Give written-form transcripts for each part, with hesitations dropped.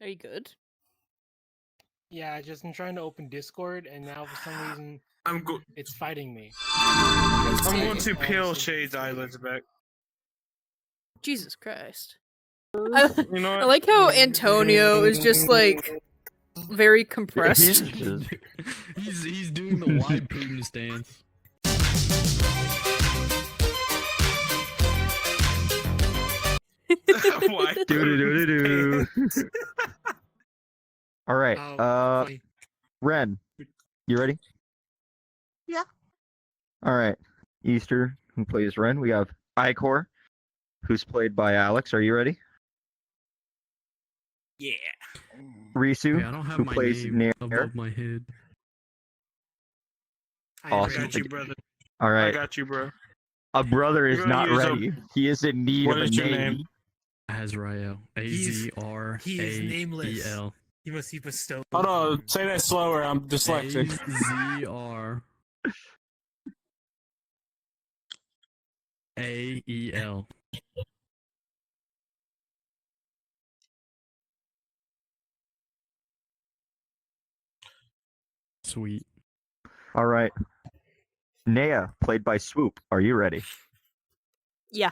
Are you good? Yeah, I'm trying to open Discord, and now for some reason it's fighting me. I'm going to peel Shade's eyelids back. Jesus Christ. You know I what? like how Antonio is just like very compressed. He's doing the wide Putin stance. Why? Do. All right. Funny. Ren, you ready? Yeah. All right. Easter, who plays Ren? We have Icor, who's played by Alex. Are you ready? Yeah. Risu, Hey, I don't have who my plays name Nair. above my head. Awesome. I got you, brother. All I right. got you, bro. A brother is We're gonna not use ready. He is in need What of a is your name. name? Azrael. He is nameless. A-Z-R-A-E-L. He must be bestowed. Hold on, say that slower. I'm dyslexic. A-Z-R-A-E-L. Sweet. All right. Nea, played by Swoop. Are you ready? Yeah.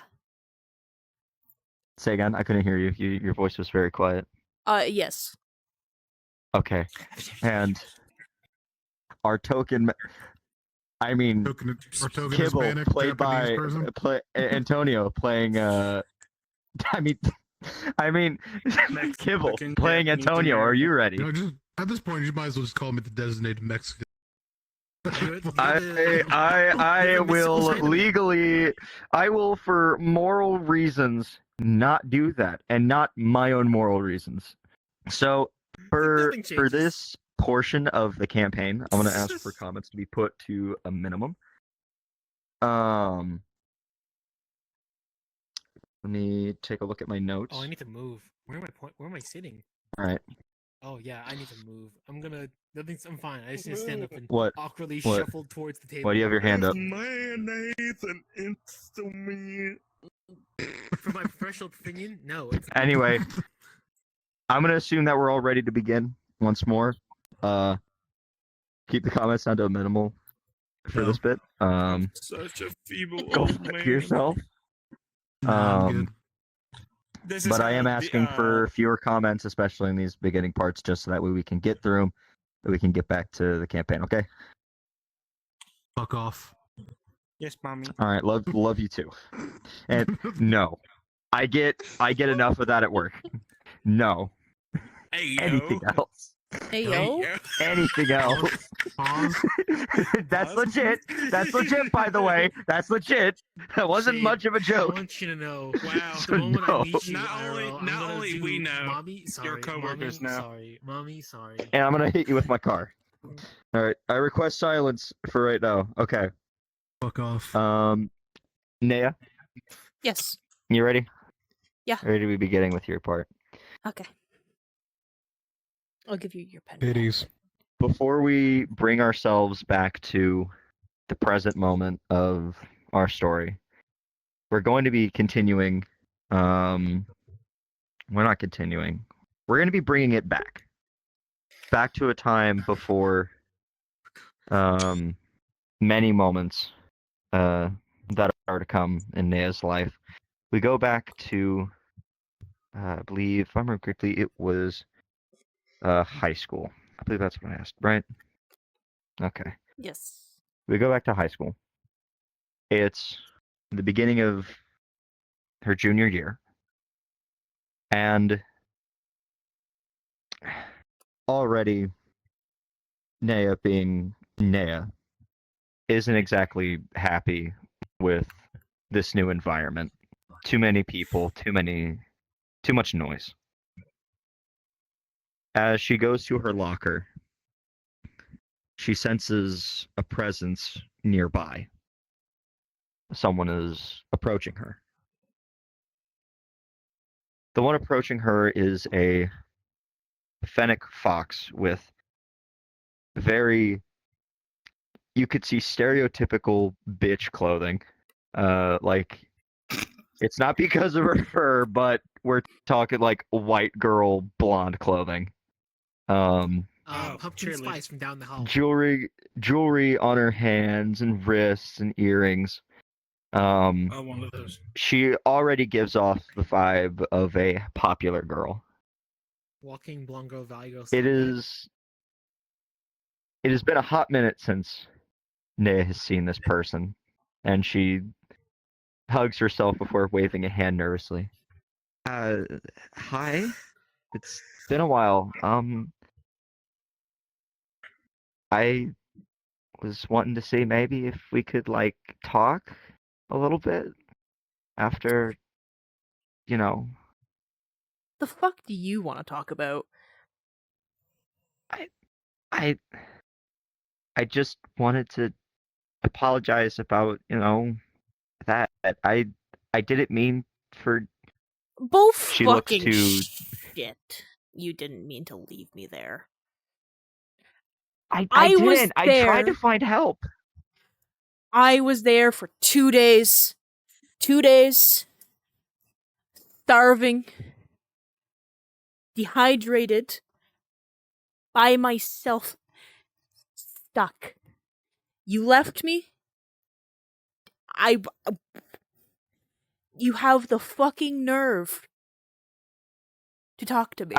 Say again. I couldn't hear you. Your voice was very quiet. Yes. Okay. And our token, Kibble, Hispanic, played by Japanese person? Antonio, playing Kibble, Mexican, playing Japanese Antonio. Are you ready? You know, just at this point, you might as well just call me the designated Mexican. I will legally, I will for moral reasons not do that, and not my own moral reasons. So for Nothing changes. this portion of the campaign, I'm gonna ask for comments to be put to a minimum. Let me take a look at my notes. Oh, I need to move. Where am I sitting? All right. Oh yeah, I need to move. I'm fine. I just need to stand up and What? awkwardly What? shuffle towards the table. Why do you have your hand up? Mayonnaise and instrument. For my professional opinion, no. It's Anyway, I'm gonna assume that we're all ready to begin once more. Keep the comments down to a minimal for this bit. Such a feeble Go old fuck man. yourself. Nah, I'm good. This is But I how am the, asking for fewer comments, especially in these beginning parts, just so that way we can get through them, that we can get back to the campaign. Okay. Fuck off. Yes, mommy. All right. Love you too. And no, I get enough of that at work. No. Hey, yo. Anything else? Hey yo. Anything else? Pause. That's legit. That's legit, by the way. That's legit. That wasn't Shade, much of a I joke. want you to know. Wow. The moment No. I meet you, Not IRL, I'm not gonna only do, we know, Mommy, sorry. your coworkers Mommy, know. Sorry. Mommy, sorry. And I'm gonna hit you with my car. All right. I request silence for right now. Okay. Fuck off. Nea, Yes. you ready? Yeah. Ready to be beginning with your part. Okay. I'll give you your pen. Titties. Before we bring ourselves back to the present moment of our story, we're going to be continuing. We're not continuing. We're going to be bringing it back to a time before many moments that are to come in Nea's life. We go back to, I believe, if I remember correctly, it was high school. I believe that's what I asked, right? Okay. Yes. We go back to high school. It's the beginning of her junior year. And already, Nea, being Nea, isn't exactly happy with this new environment. Too many people, too much noise. As she goes to her locker, she senses a presence nearby. Someone is approaching her. The one approaching her is a fennec fox with very, you could see stereotypical bitch clothing. Like, it's not because of her fur, but we're talking like white girl blonde clothing. Oh, Pumpkin cheerlead. spice from down the hall. Jewelry on her hands and wrists and earrings. Oh, one of those. She already gives off the vibe of a popular girl. Walking Blongo Valgo. It has been a hot minute since Nea has seen this person, and she hugs herself before waving a hand nervously. Hi. It's been a while. I was wanting to see maybe if we could like talk a little bit after, you know, The fuck do you want to talk about? I I just wanted to apologize about, that I didn't mean for Both she looks fucking to shit. You didn't mean to leave me there. I was didn't. I tried to there. find help. I was there for 2 days. 2 days. Starving. Dehydrated. By myself. Stuck. You left me. You have the fucking nerve to talk to me.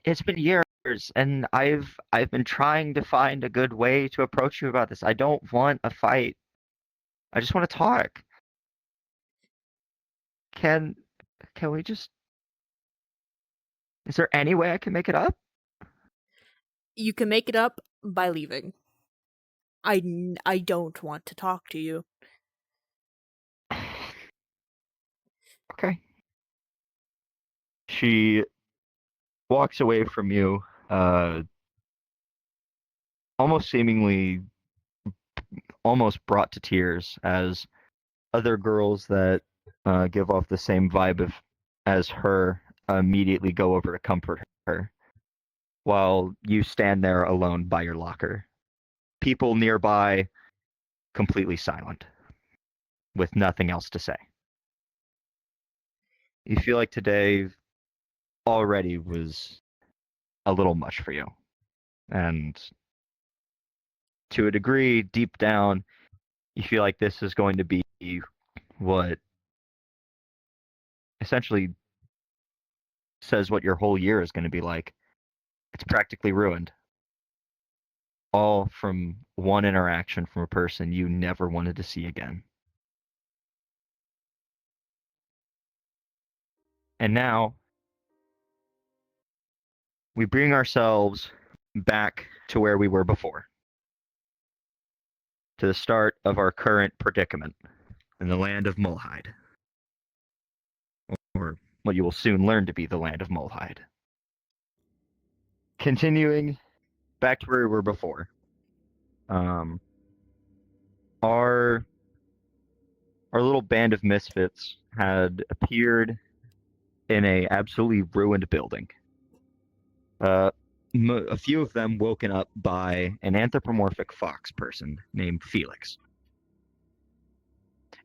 It's been years, and I've been trying to find a good way to approach you about this. I don't want a fight. I just want to talk. Can we just? Is there any way I can make it up? You can make it up by leaving. I don't want to talk to you. Okay. She walks away from you, almost seemingly almost brought to tears as other girls that give off the same vibe as her immediately go over to comfort her while you stand there alone by your locker. People nearby completely silent with nothing else to say. You feel like today already was a little much for you. And to a degree, deep down, you feel like this is going to be what essentially says what your whole year is going to be like. It's practically ruined. All from one interaction from a person you never wanted to see again. And now, we bring ourselves back to where we were before. To the start of our current predicament in the land of Mulhide. Or what you will soon learn to be the land of Mulhide. Continuing back to where we were before. Our little band of misfits had appeared in a absolutely ruined building. A few of them woken up by an anthropomorphic fox person named Felix.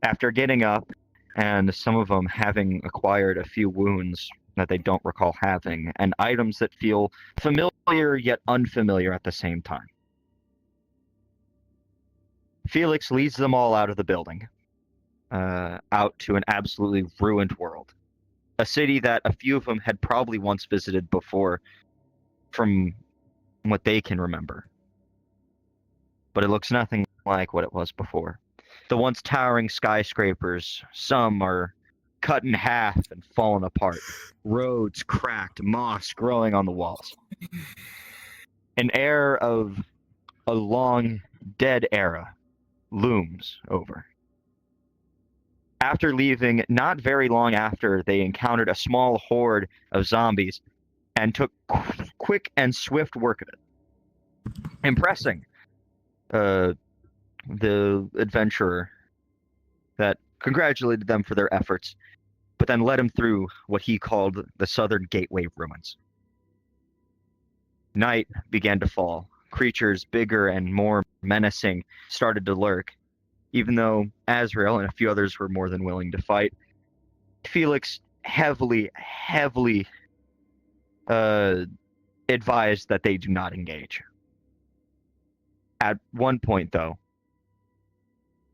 After getting up, and some of them having acquired a few wounds that they don't recall having, and items that feel familiar yet unfamiliar at the same time. Felix leads them all out of the building, out to an absolutely ruined world. A city that a few of them had probably once visited before, from what they can remember. But it looks nothing like what it was before. The once towering skyscrapers, some are cut in half and fallen apart. Roads cracked, moss growing on the walls. An air of a long, dead era looms over. After leaving, not very long after, they encountered a small horde of zombies and took quick and swift work of it, impressing the adventurer that congratulated them for their efforts, but then led him through what he called the Southern Gateway ruins. Night began to fall. Creatures bigger and more menacing started to lurk, even though Azrael and a few others were more than willing to fight, Felix heavily advised that they do not engage. At one point, though,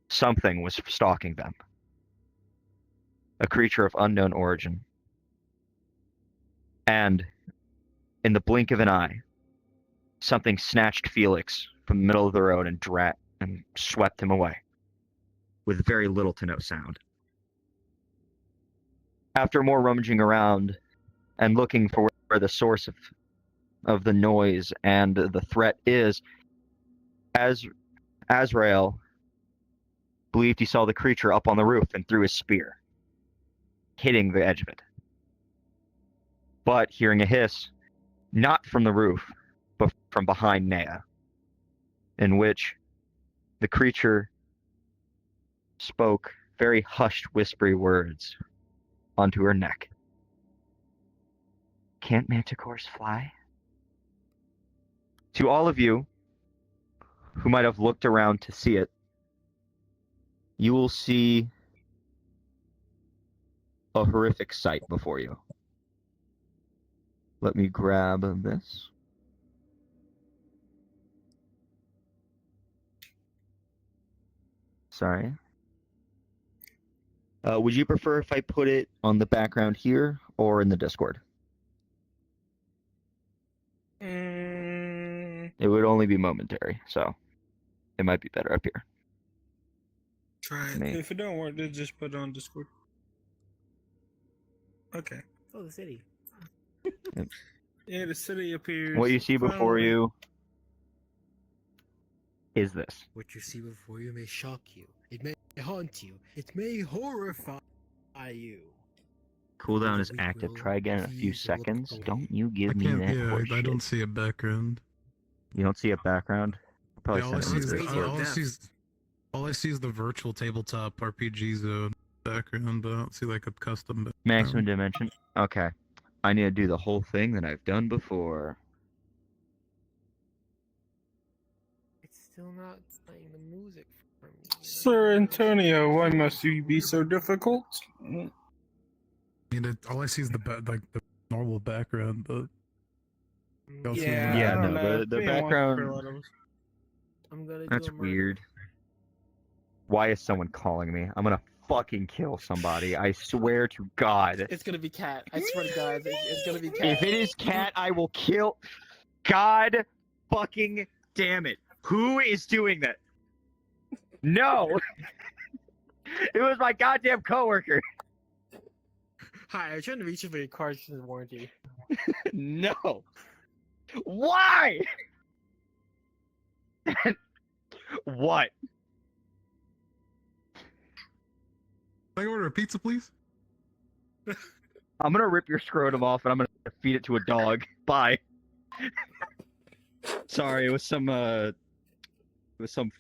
something was stalking them. A creature of unknown origin. And in the blink of an eye, something snatched Felix from the middle of the road and swept him away, with very little to no sound. After more rummaging around and looking for where the source of the noise and the threat is, Azrael believed he saw the creature up on the roof and threw his spear, hitting the edge of it. But hearing a hiss, not from the roof, but from behind Nea, in which the creature spoke very hushed, whispery words onto her neck. Can't manticores fly? To all of you who might have looked around to see it, you will see a horrific sight before you. Let me grab this. Sorry. Would you prefer if I put it on the background here or in the Discord? It would only be momentary, so it might be better up here. Try it. If it don't work, then just put it on Discord. Okay. Oh, the city. Yeah, the city appears. What you see before you is this. What you see before you may shock you. It may haunt you. It may horrify you. Cooldown is We active. will Try again in a few please look seconds. away. Don't you give I me can't. that Yeah, horse I shit. don't see a background. You don't see a background? I'll Yeah, all, I probably see send it is, to the all, Discord. all I see is the virtual tabletop RPG zone background, but I don't see like a custom background. Maximum dimension. Okay. I need to do the whole thing that I've done before. It's still not playing the music for me. Sir Antonio, why must you be so difficult? I mean, all I see is the normal background, but also Yeah, Yeah, I don't no, know. the Being watched background- for a lot of us. I'm gonna That's do a murder. weird. Why is someone calling me? I'm gonna fucking kill somebody. I swear to God. It's gonna be Cat. I swear to God, it's gonna be Cat. If it is Cat, I will kill. God fucking damn it. Who is doing that? No! It was my goddamn coworker. Hi, I'm trying to reach you for your car's warranty. No. Why? What? Can I order a pizza, please? I'm gonna rip your scrotum off and I'm gonna feed it to a dog. Bye. Sorry, it was some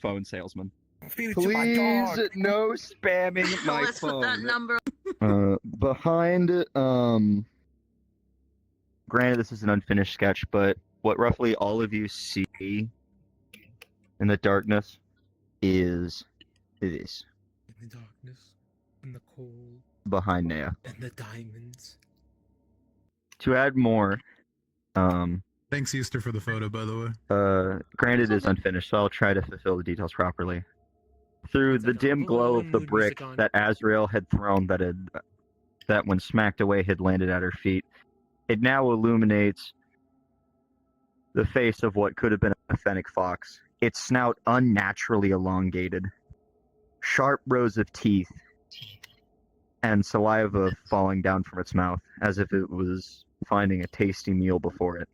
phone salesman. Feed it to my dog. Please, no spamming my Let's put that phone. number. Behind, granted this is an unfinished sketch, but what roughly all of you see in the darkness is this. In the darkness, in the cold, Behind Nea. and the diamonds. To add more, Thanks, Easter, for the photo, by the way. granted it is unfinished, so I'll try to fulfill the details properly. Through It's the like a dim little glow of the mood brick music on. that Azrael had thrown that when smacked away had landed at her feet, it now illuminates the face of what could have been a fennec fox, its snout unnaturally elongated, sharp rows of teeth, and saliva falling down from its mouth, as if it was finding a tasty meal before it.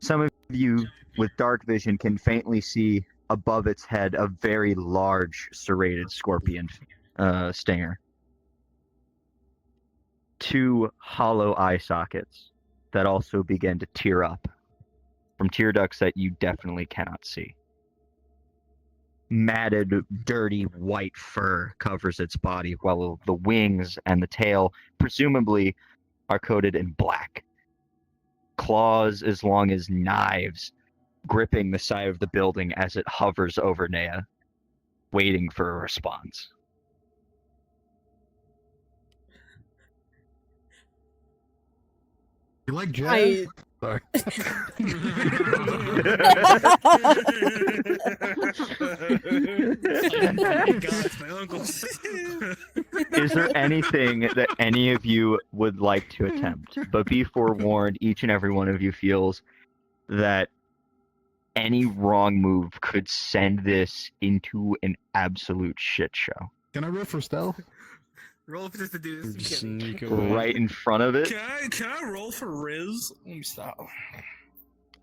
Some of you with dark vision can faintly see above its head a very large serrated scorpion stinger. 2 hollow eye sockets that also begin to tear up from tear ducts that you definitely cannot see. Matted, dirty white fur covers its body, while the wings and the tail presumably are coated in black. Claws as long as knives gripping the side of the building as it hovers over Nea. waiting for a response. You like jazz? I Sorry. Is there anything that any of you would like to attempt? But be forewarned, each and every one of you feels that any wrong move could send this into an absolute shit show. Can I roll for stealth? Roll for just to do this. Just You sneak away. Right in front of it. Can I roll for Riz? Let me stop.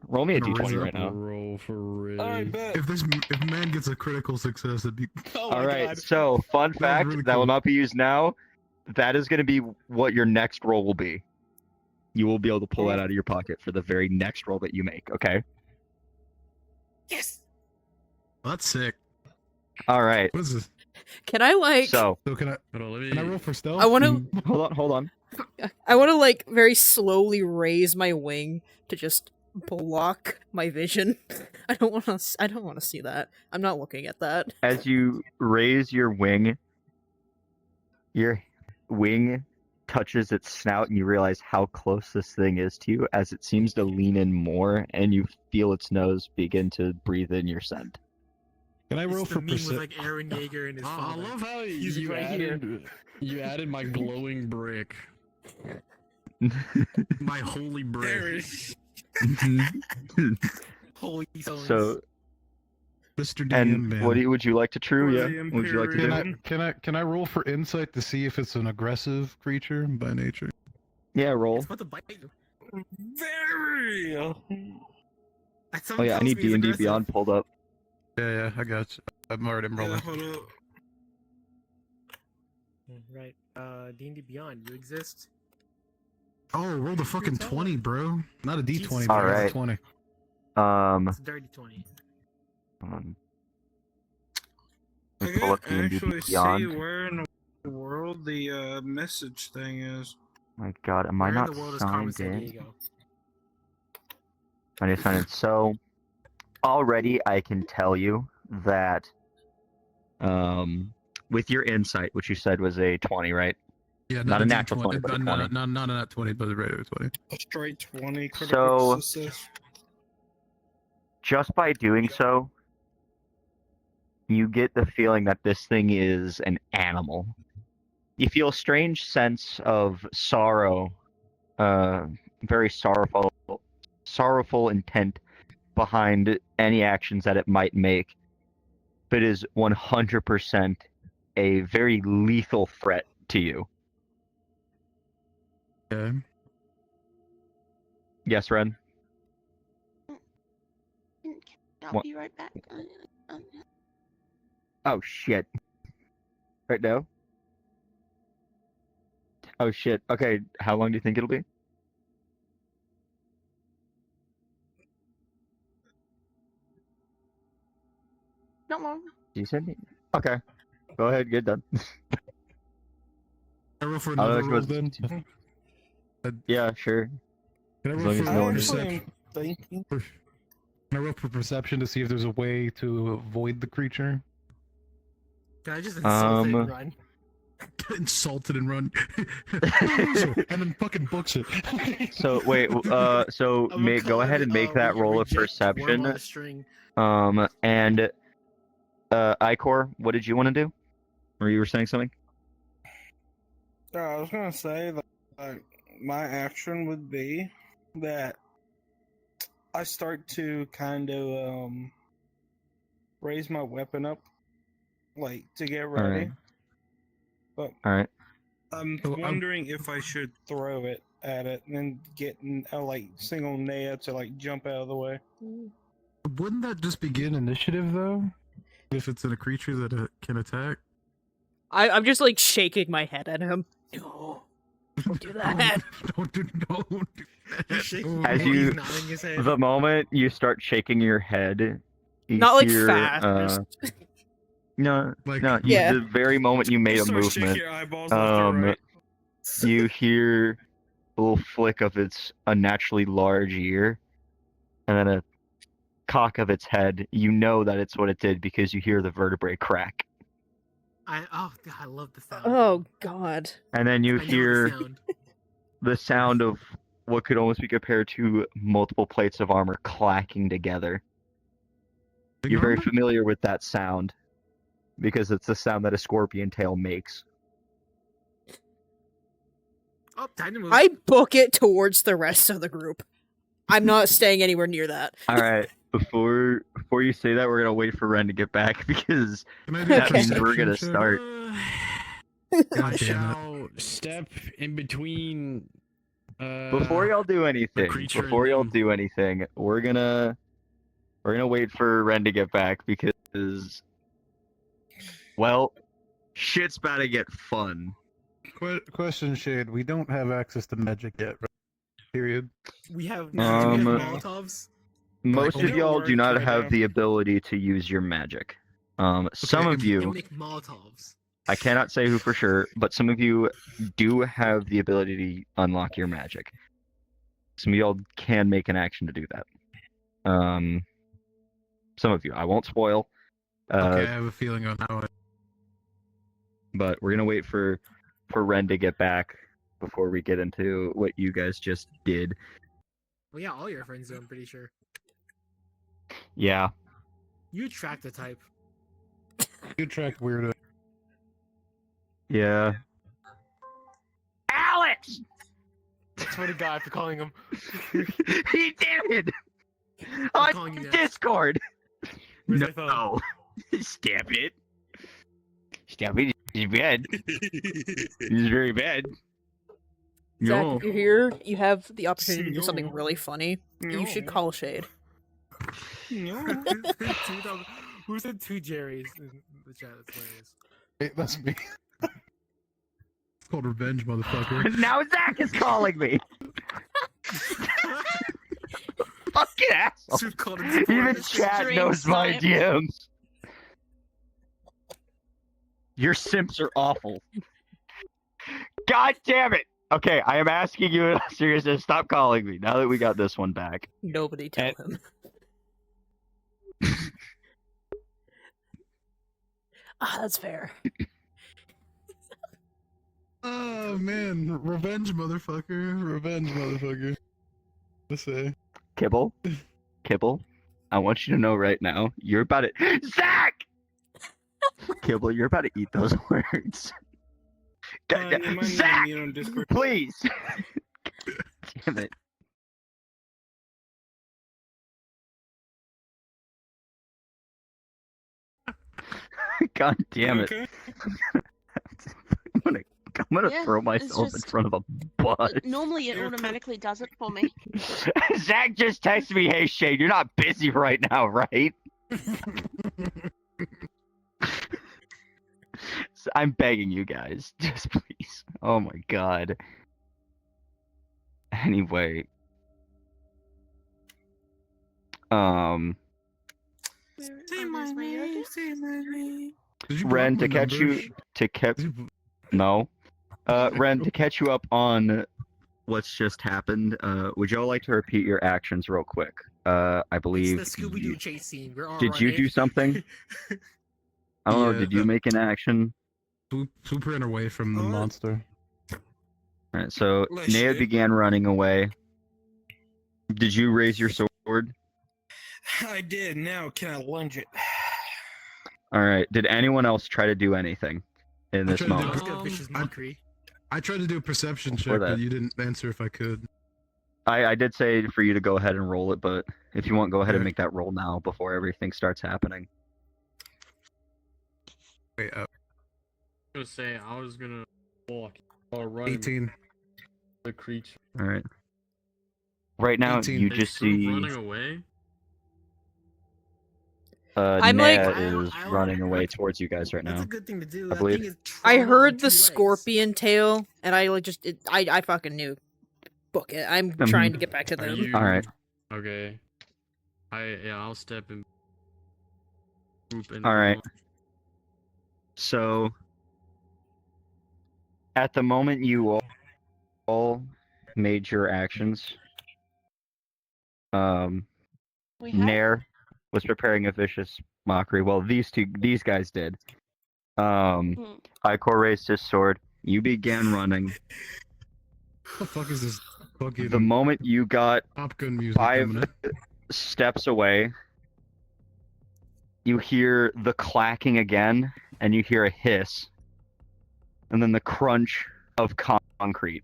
Roll me a Gonna raise d20 it right now. Roll for real. Alright, bet. If man gets a critical success, it'd be. Oh All my right, God. so fun was fact really that will cool. not be used now. That is going to be what your next roll will be. You will be able to pull that out of your pocket for the very next roll that you make. Okay. Yes. Well, that's sick. All right. What is this? can I like So So can Hold on, let me. I roll for stealth? I want to hold on. I want to like very slowly raise my wing to just block my vision. I don't want to see that. I'm not looking at that. As you raise your wing touches its snout, and you realize how close this thing is to you. As it seems to lean in more, and you feel its nose begin to breathe in your scent. Can I roll It's the for meme with perception? like Aaron Yeager and his I father. love how He's you right here. added my glowing brick. My holy brick. Holy stones. So, Mr. DM, and man. what would you like to true? For Yeah. the Would you like to do? Imperium. Can I roll for insight to see if it's an aggressive creature by nature? Yeah, roll. It's about to bite you. Very. Oh yeah, I need D&D Beyond pulled up. Yeah, I got you. I'm already rolling. Hold up. Right. D&D Beyond, you exist. Oh, roll the fucking 20, bro. Not a D20, Jesus. but a Alright. 20. It's a dirty 20. I Pull can't up D&D actually see Beyond. where in the world the message thing is. My God, am I Where in not the world is Carmen signed San in? Diego? I need to sign in. So already I can tell you that with your insight, which you said was a 20, right? Yeah, Not a D20, natural 20, but a 20. Not a nat 20, but a regular 20. A straight 20 So- critical success. Just by doing so, you get the feeling that this thing is an animal. You feel a strange sense of sorrow, very sorrowful intent behind any actions that it might make, but is 100% a very lethal threat to you. Okay. Yes, Ren? I'll What? be right back. Oh, shit. Right now? Oh, shit. Okay, how long do you think it'll be? Not long. Decent? Okay. Go ahead, get done. Can I roll for I don't another know roll if then? Yeah, sure. Can I As roll long as for no one is- perception? Thinking. Can I roll for perception to see if there's a way to avoid the creature? Can I just insult it Um, and run? Insulted and run. and then fucking books it. So, wait, so I'm gonna go call ahead it, and make that roll of reject worm perception. on a string. And, Icor, what did you want to do? Or you were saying something? I was gonna say that my action would be that I start to kind of raise my weapon up, like to get ready. But Alright. I'm So, wondering if I should throw it at it and then get a like single nail to like jump out of the way. Wouldn't that just begin initiative though? If it's in a creature that can attack? I'm just like shaking my head at him. No, don't do that. Don't do He's shaking As his head, you- he's nodding his head. The moment you start shaking your head, you Not like hear, fast. Just... No, Like, no. Yeah. The very moment you made a Start shaking movement, your eyeballs left and right. you hear a little flick of its unnaturally large ear, and then a cock of its head, you know that it's what it did because you hear the vertebrae crack. Oh god, I love the sound. Oh god. And then you I know the hear sound. the sound of what could almost be compared to multiple plates of armor clacking together. Big You're very armor? familiar with that sound because it's the sound that a scorpion tail makes. Oh, Dynamo. I book it towards the rest of the group. I'm not staying anywhere near that. All right, before you say that, we're gonna wait for Ren to get back because Can I do that means perception we're gonna check? start. God I damn it. shall step in between. Before y'all do anything, creature before and y'all them. do anything, we're gonna wait for Ren to get back because, well, shit's about to get fun. Question, Shade. We don't have access to magic yet, right? Period. We have, Um, do we have Molotovs? Most Like, of y'all do work not right have now. the ability to use your magic. Some of and- You'll you, make Molotovs. I cannot say who for sure, but some of you do have the ability to unlock your magic. Some of y'all can make an action to do that. Some of you, I won't spoil. Okay, I have a feeling on how But we're gonna wait for Ren to get back before we get into what you guys just did. Well, yeah, all your friends do, I'm pretty sure. Yeah. You attract the type. you track weirdo. Yeah. Alex! I swear to God for calling him. He did it! I'm On calling you that. Discord! Where's my phone? No. Stamp it. Stamp it is bad. It's very bad. Zach, No. if you're here, you have the opportunity to do No. something really funny. You should call Shade. No. Who said two Jerrys in the chat? That's hilarious. Hey, that's me. It's called revenge, motherfucker. Now Zach is calling me. Fucking asshole. Should call it Even This is chat dream knows my time. DMs. Your simps are awful. God damn it! Okay, I am asking you in seriousness, stop calling me now that we got this one back. Nobody tell him. That's fair. Oh man, revenge, motherfucker. Revenge, motherfucker. Let's say. Kibble, I want you to know right now, you're about to Zach! Kibble, you're about to eat those words. You might need to Zach! mute on Discord. Please! Damn it. God damn it. Okay. I'm gonna Yeah, throw it's myself in just- front of a bus. Normally it You're automatically does it for me. Zach just texted me, hey Shade, you're not busy right now, right? So I'm begging you guys, just please. Oh my god. Anyway. Say my name, say my name. Did you Ren, block to my catch number? you to catch Did you- no. Ren, to catch you up on what's just happened, would y'all like to repeat your actions real quick? I It's believe the Scooby-Doo you, chase scene. We're all did you running. do something? I don't know, Yeah, did you make an action? Swoop ran away from the Alright. monster. Alright, so Let's Nea see. began running away. Did you raise your sword? I did. Now can I lunge it? Alright, did anyone else try to do anything in this tried to do- moment? Let's get a vicious mockery. I tried to do a perception Before check, that. but you didn't answer if I could. I did say for you to go ahead and roll it, but if you want, go ahead and Okay. make that roll now before everything starts happening. Wait, gonna say I was gonna walk or run 18. the creature. Alright. Right now, 18. you Is just Swoop see running away. I'm Nea like- is I- running away towards you guys right That's now. a good thing to do. I That believe. thing is I trauma on heard 2 the legs. scorpion tail, and I like just I fucking knew. Book it. I'm trying to get back to Are them. you Alright. Okay. I'll step in. Swoop in. Alright. So, at the moment you all made your actions, We have. Nair, was preparing a vicious mockery. Well, these guys did. Icor raised his sword. You began running. What the fuck is this fucking The moment you got Top Gun music 5 coming in? steps away, you hear the clacking again, and you hear a hiss, and then the crunch of concrete.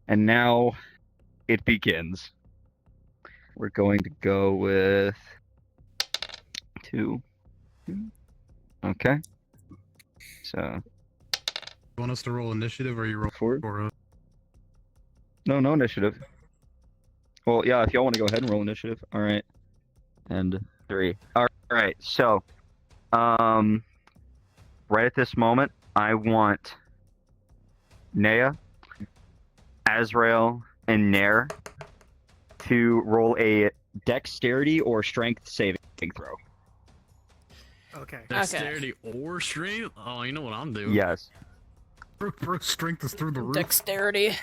And now it begins. We're going to go with 2. Okay. So. You want us to roll initiative or you roll 4? for No initiative. Well, yeah, if y'all want to go ahead and roll initiative. All right. And 3. All right. So, right at this moment, I want Nea, Azrael, and Nair to roll a dexterity or strength saving throw. Okay. Dexterity or strength? Oh, you know what I'm doing. Yes. Bro, strength is through the roof. Dexterity.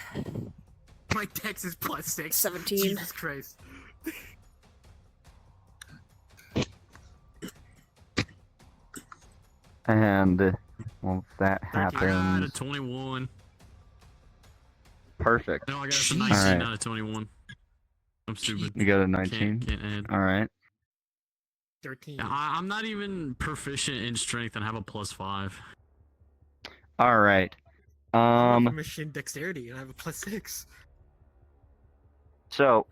My dex is +6. 17. Jesus Christ. And well, that 13 out happens. of 21. Perfect. No, I got a All 19 right. out of 21. I'm stupid. You got a 19. Can't add. All right. 13. I'm not even proficient in strength and have a +5. All right. I'm machine dexterity and I have a +6. So,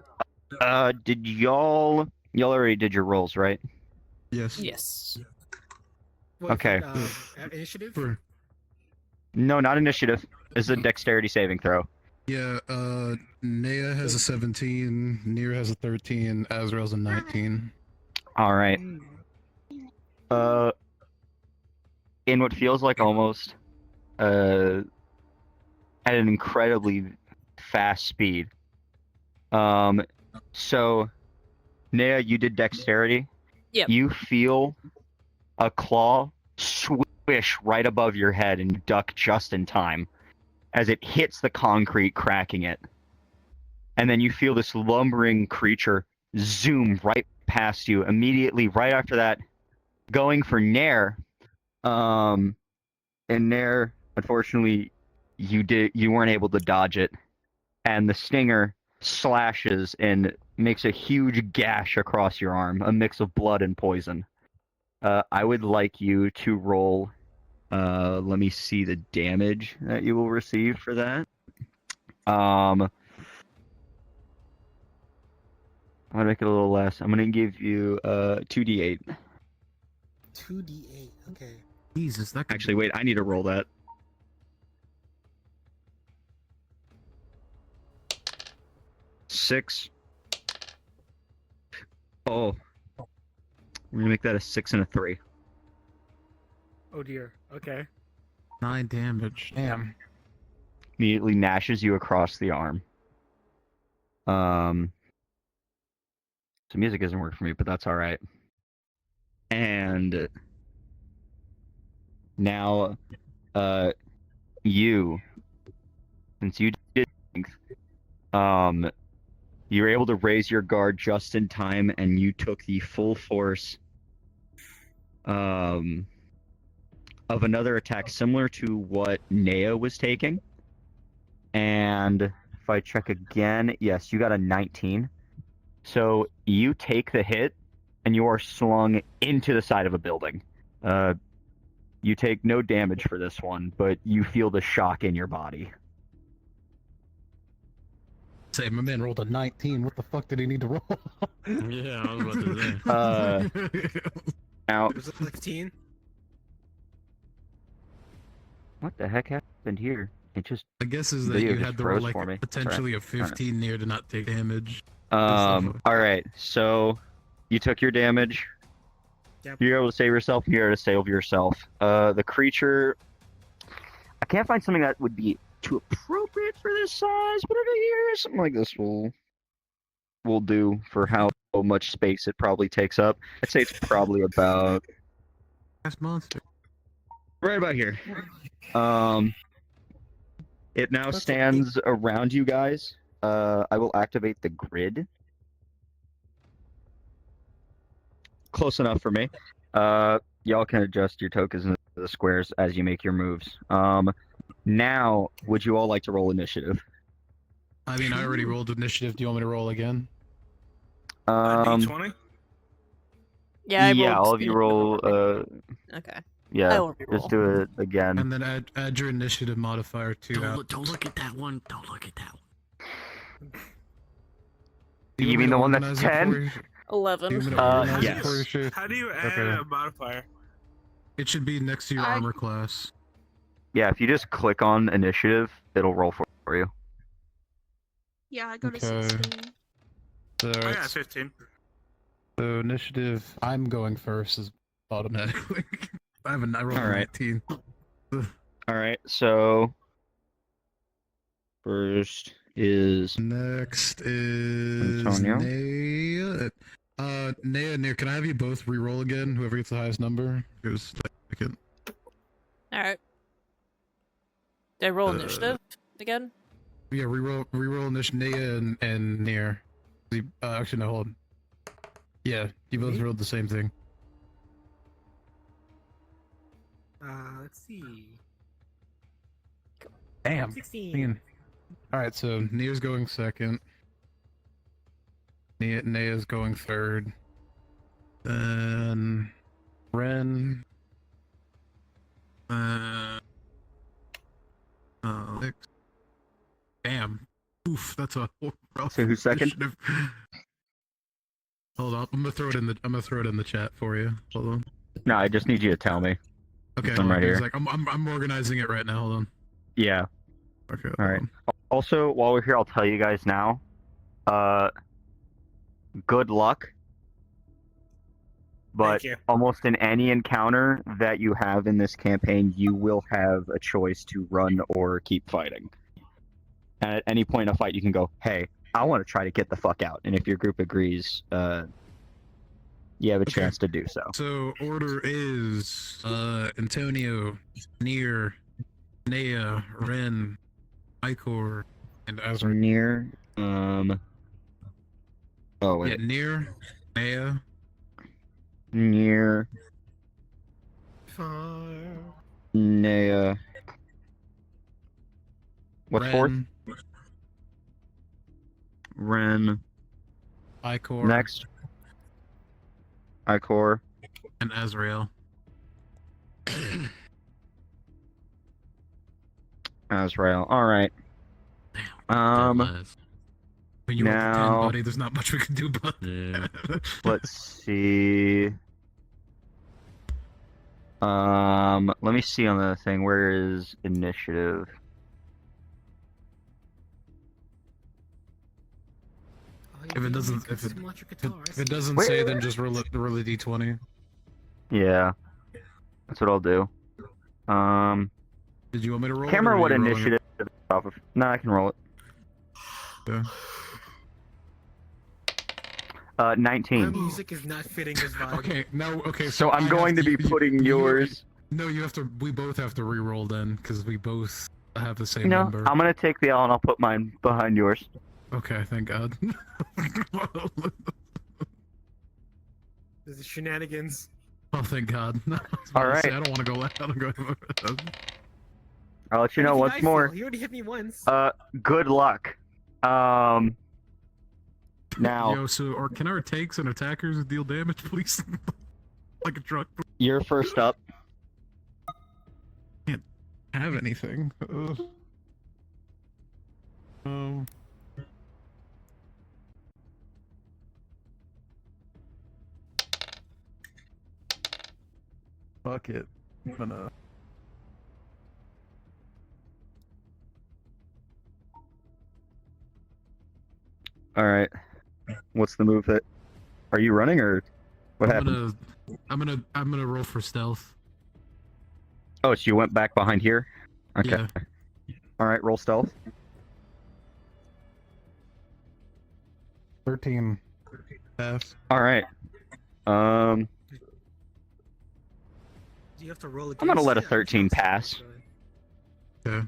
did y'all already did your rolls, right? Yes. Yes. What, Okay. Initiative? For, No, not initiative. It's a dexterity saving throw. yeah, Nea has a 17, Nier has a 13, Azrael's a 19. All right. In what feels like almost at an incredibly fast speed. So Nea, you did dexterity. Yep. You feel a claw swish right above your head and you duck just in time as it hits the concrete, cracking it. And then you feel this lumbering creature zoom right past you immediately right after that, going for Nair. And Nair, unfortunately, you weren't able to dodge it. And the stinger slashes and makes a huge gash across your arm, a mix of blood and poison. I would like you to roll. Let me see the damage that you will receive for that. I'm gonna make it a little less. I'm gonna give you 2d8. 2d8, okay. Jesus, that could Actually, wait, I need to roll that. Six. Oh. We're gonna make that a 6 and a 3. Oh dear. Okay. 9 damage. Damn. Immediately gnashes you across the arm. So music isn't working for me, but that's alright. And now, you, since you did strength, you were able to raise your guard just in time, and you took the full force of another attack similar to what Nea was taking. And if I check again, yes, you got a 19. So you take the hit, and you are slung into the side of a building. You take no damage for this one, but you feel the shock in your body. Say, my man rolled a 19. What the fuck did he need to roll? Yeah, I was about to say. Now, Was it 15? what the heck happened here? It just I guess is that Video you just had to roll froze like for me. potentially a 15 near to not take damage. all right. So you took your damage. Yep. You're able to save yourself. You're able to save yourself. The creature. I can't find something that would be too appropriate for this size, but over here, something like this will do for how much space it probably takes up. I'd say it's probably about That's monster. right about here. It now That's stands around you guys. I will activate the grid. close enough for me. Y'all can adjust your tokens into the squares as you make your moves. Now, would you all like to roll initiative? I mean, I already rolled initiative. Do you want me to roll again? D20? Yeah, I rolled all of you roll. Okay. Yeah, will just re-roll. do it again. And then add your initiative modifier to that. Don't look at that one. Don't look at that one. Do You want me mean to the one that's organize it 10? for you? Do you 11. want me to organize it yes. for you, Shay? How do you add Okay. a modifier? It should be next to your armor class. Yeah, if you just click on initiative, it'll roll for you. Yeah, I go to Okay. 16. I Alright, got 15. so initiative, I'm going first is automatically. I rolled a Alright. 19. Alright, so first is Next is Antonio. Naya. Naya and Nir, can I have you both re-roll again? Whoever gets the highest number? Because I can. Alright. Did I roll initiative again? Yeah, re-roll Naya and Nir. Actually, no, hold on. Yeah, you both rolled the same thing. Let's see. Damn. 16. Alright, so Nir's going second. Naya's going third. Then Ren. Six. Damn. Oof, that's a rough So who's second? initiative. Hold on, I'm gonna throw it in the chat for you. Hold on. No, I just need you to tell me. Okay, I'm right here. I'm organizing it right now. Hold on. Yeah. Okay. All right. Also, while we're here, I'll tell you guys now. Good luck. But Thank you. almost in any encounter that you have in this campaign, you will have a choice to run or keep fighting. And at any point in a fight, you can go, "Hey, I want to try to get the fuck out." And if your group agrees, you have a chance to do so. So order is Antonio, Nier, Naya, Ren, Icor, and Azra. Near. Oh wait. Yeah, Nier, Naya, Near. Fire. Naya. What's fourth? Ren, Ren. Icor, Next. Icor. and Azrael. Azrael. All right. When you rolled a 10, now- buddy, there's not much we can do about Yeah. Let's see. Let me see on the thing. Where is initiative? If it doesn't- if it doesn't Wait. say, then just roll a d20. Yeah, that's what I'll do. Did you want me to roll? Can't it, or remember are what you rolling it? initiative it's off of. No, I can roll it. Yeah. 19. My music is not fitting this vibe. Okay, now, okay, So I I'm have going to be putting yours. No, you have to. We both have to re-roll then, because we both have the same No, number. I'm gonna take the L and I'll put mine behind yours. Okay, thank God. This is shenanigans. Oh, thank God. All right. I don't want to go left. I don't go. I'll let you know What once did I more. feel? He already hit me once. Good luck. Now Yo, so or can our tanks and attackers deal damage, please? Like a truck. you're first up. Have anything? Fuck it. I'm gonna. All right. What's the move that? Are you running or what happened? I'm gonna roll for stealth. Oh, so you went back behind here? Okay. Yeah. All right. Roll stealth. 13. Pass. All right. Do you have to roll again? I'm gonna let a 13 pass. Okay.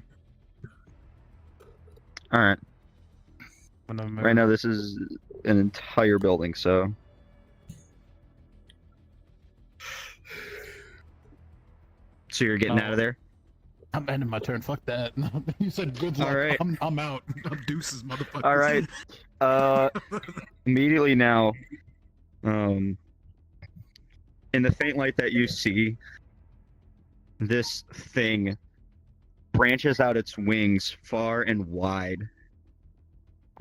All right. I'm gonna Right now, this is an entire building, so So you're getting out of there? I'm ending my turn. Fuck that. You said good luck. All right. I'm out. I'm deuces, motherfucker. All right. Immediately now, in the faint light that you see, this thing branches out its wings far and wide.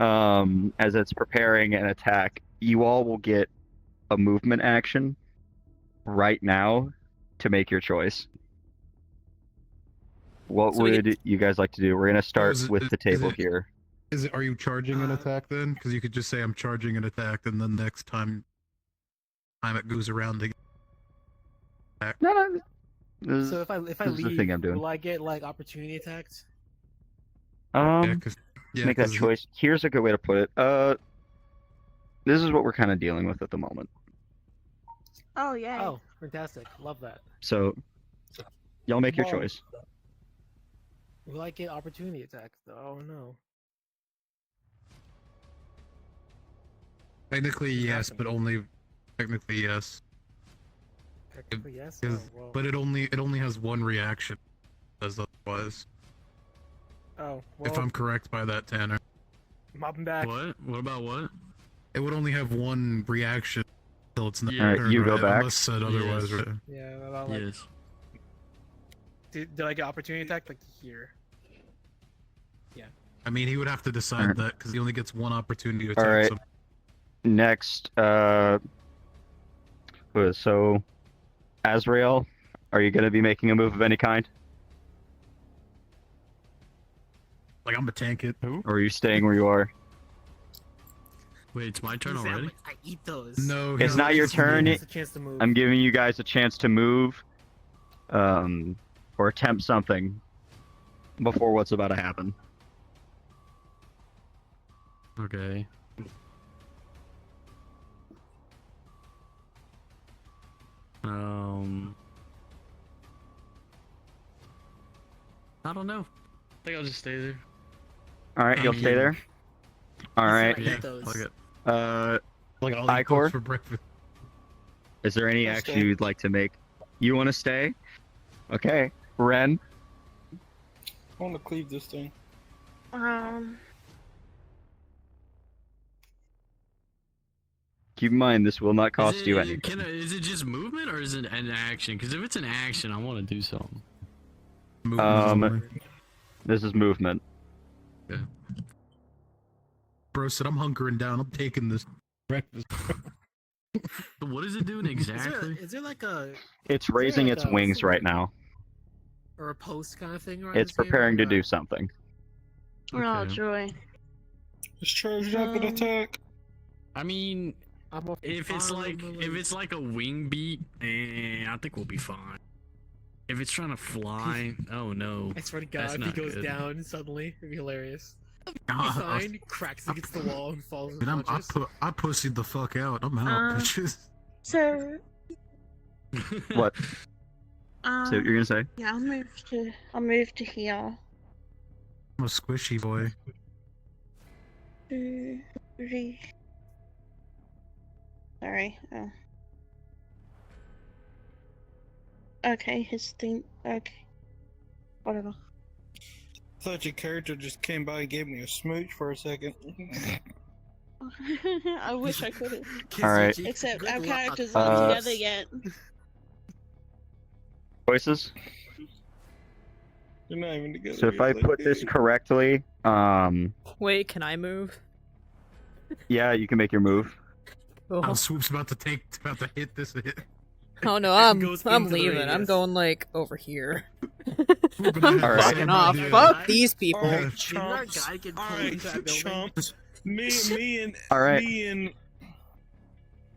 As it's preparing an attack, you all will get a movement action right now to make your choice. What would you guys like to do? We're gonna start with the table here. Are you charging an attack then? Because you could just say I'm charging an attack, and then next time it goes around again. No. So if I this leave, is the thing I'm doing. will I get like opportunity attacks? Make that choice. Here's a good way to put it. This is what we're kind of dealing with at the moment. Oh yeah. Oh, fantastic! Love that. So, y'all make your choice. Will I get opportunity attacks though? Oh no. Technically yes, but only technically yes. Technically yes. Is- Oh, well. But it only has one reaction, as otherwise. Oh, well. If I'm correct by that, Tanner. Mopping back. What? What about what? It would only have one reaction until it's not. Yeah. Alright, you go right, back. Unless said otherwise, Yes. right? Yeah, about like. Yes. Did I get opportunity attack like here? I mean, he would have to decide Alright. that because he only gets one opportunity to attack. Alright. Some... Next, so, Azrael, are you gonna be making a move of any kind, Like I'm gonna tank it. Who? or are you staying where you are? Wait, it's my turn Say, I'm already? like, I eat those. No, It's not your turn. It's a chance to move. I'm giving you guys a chance to move, or attempt something before what's about to happen. Okay. I don't know. I think I'll just stay there. All right, you'll stay there. All right. Eat Yeah, those. fuck it. like I'll eat Icor? those for breakfast. Is there any I'll action stay. you'd like to make? You want to stay? Okay. Ren. I want to cleave this thing. Keep in mind, this will not cost you anything. Is it just movement or is it an action? Because if it's an action, I want to do something. This is movement. Bro said I'm hunkering down. I'm taking this breakfast. What is it doing exactly? Is there like a It's raising like its a- wings right now. or a post kind of thing? Right It's preparing to do something. Oh Okay. joy. Just charge up and attack. I mean, I'm a if it's like a wing beat, I think we'll be fine. If it's trying to fly, oh no. I swear to That's God, if he not goes good. down suddenly, it'd be hilarious. He's Ah, fine, cracks against the wall and falls Dude, I unconscious. pussied the fuck out. I'm out, bitches. So What? um So you're gonna say? yeah, I'll move to here. I'm a squishy boy. 2, 3. Sorry. Oh. Okay, his thing. Okay. Whatever. Thought your character just came by and gave me a smooch for a second. I wish I could have. All right. Except Good our luck. characters aren't Uh, together yet. Choices? You're not even together. So if I yet, put like, this correctly, Wait, can I move? yeah, you can make your move. Oh, Swoop's about to hit this hit. oh no, goes I'm into the leaving. I'm radius. going like over here. Swoop I'm Alright. fucking off. idea. Fuck these people. Alright, Didn't that chumps. guy get pulled Alright, into that building? chumps. Me and All right. me and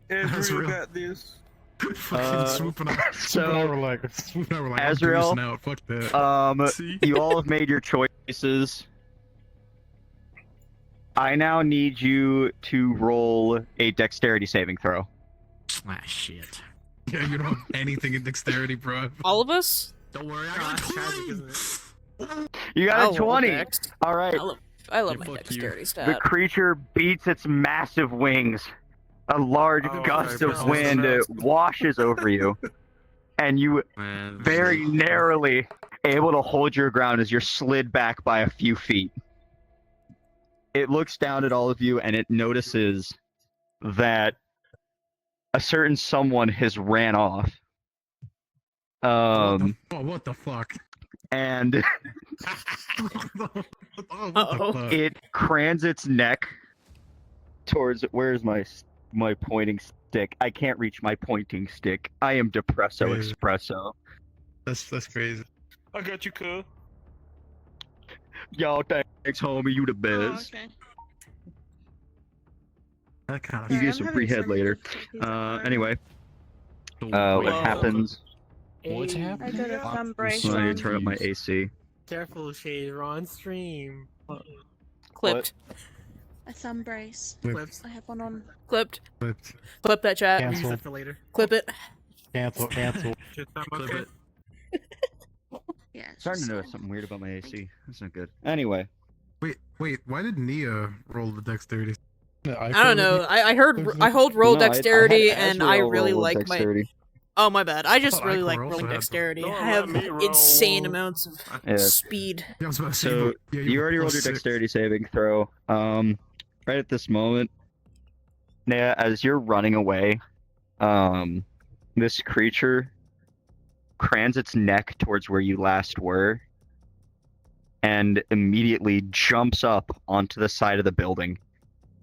That's Ezreal real. got this. Fucking Swoop and I so, were like, Swoop and I were like, Azrael, I'm deucing out. Fuck that. See? you all have made your choices. I now need you to roll a dexterity saving throw. Ah, shit. Yeah, you don't have anything in dexterity, bro. All of us? Don't worry, I Oh, got that's tragic, 20! isn't it? You got I'll a roll 20. dex. All right. I love Yeah, my fuck you. dexterity The stat. creature beats its massive wings. A large Oh, gust okay, of so wind that's- washes over you. and you Man, very narrowly able to hold your ground as you're slid back by a few feet. It looks down at all of you and it notices that a certain someone has ran off. What the fuck? And Uh-oh. it crans its neck towards where's my pointing stick? I can't reach my pointing stick. I am depresso Crazy. espresso. That's crazy. I got you, cuz. Yo, thanks, homie. You the Oh, best. okay. That kind of. You Sorry, get I'm some having free head so many later. difficulties at work. Anyway, what Whoa. happens? What's I got a thumb brace I need on. to turn up my AC. Careful, Shay, we're on stream. Clipped. A thumb brace. Clips. I have one on. Clipped. Flipped. Clip that chat. Use Cancel. it for later. Clip it. Cancel. Clip it. Yeah. it's Starting just, to notice something weird about my AC. That's not good. Anyway, Wait. Why did Nia roll the dexterity? I don't know. I hold roll no, I dexterity had and I Ezreal really roll with like dexterity. Oh my bad. I just thought really Icor like also rolling had them. dexterity. Don't I have let me roll. insane amounts of Yeah. speed. Yeah, I was about to say, So yeah, you already rolled your +6. dexterity saving throw. Right at this moment, Nea, as you're running away, this creature crans its neck towards where you last were, and immediately jumps up onto the side of the building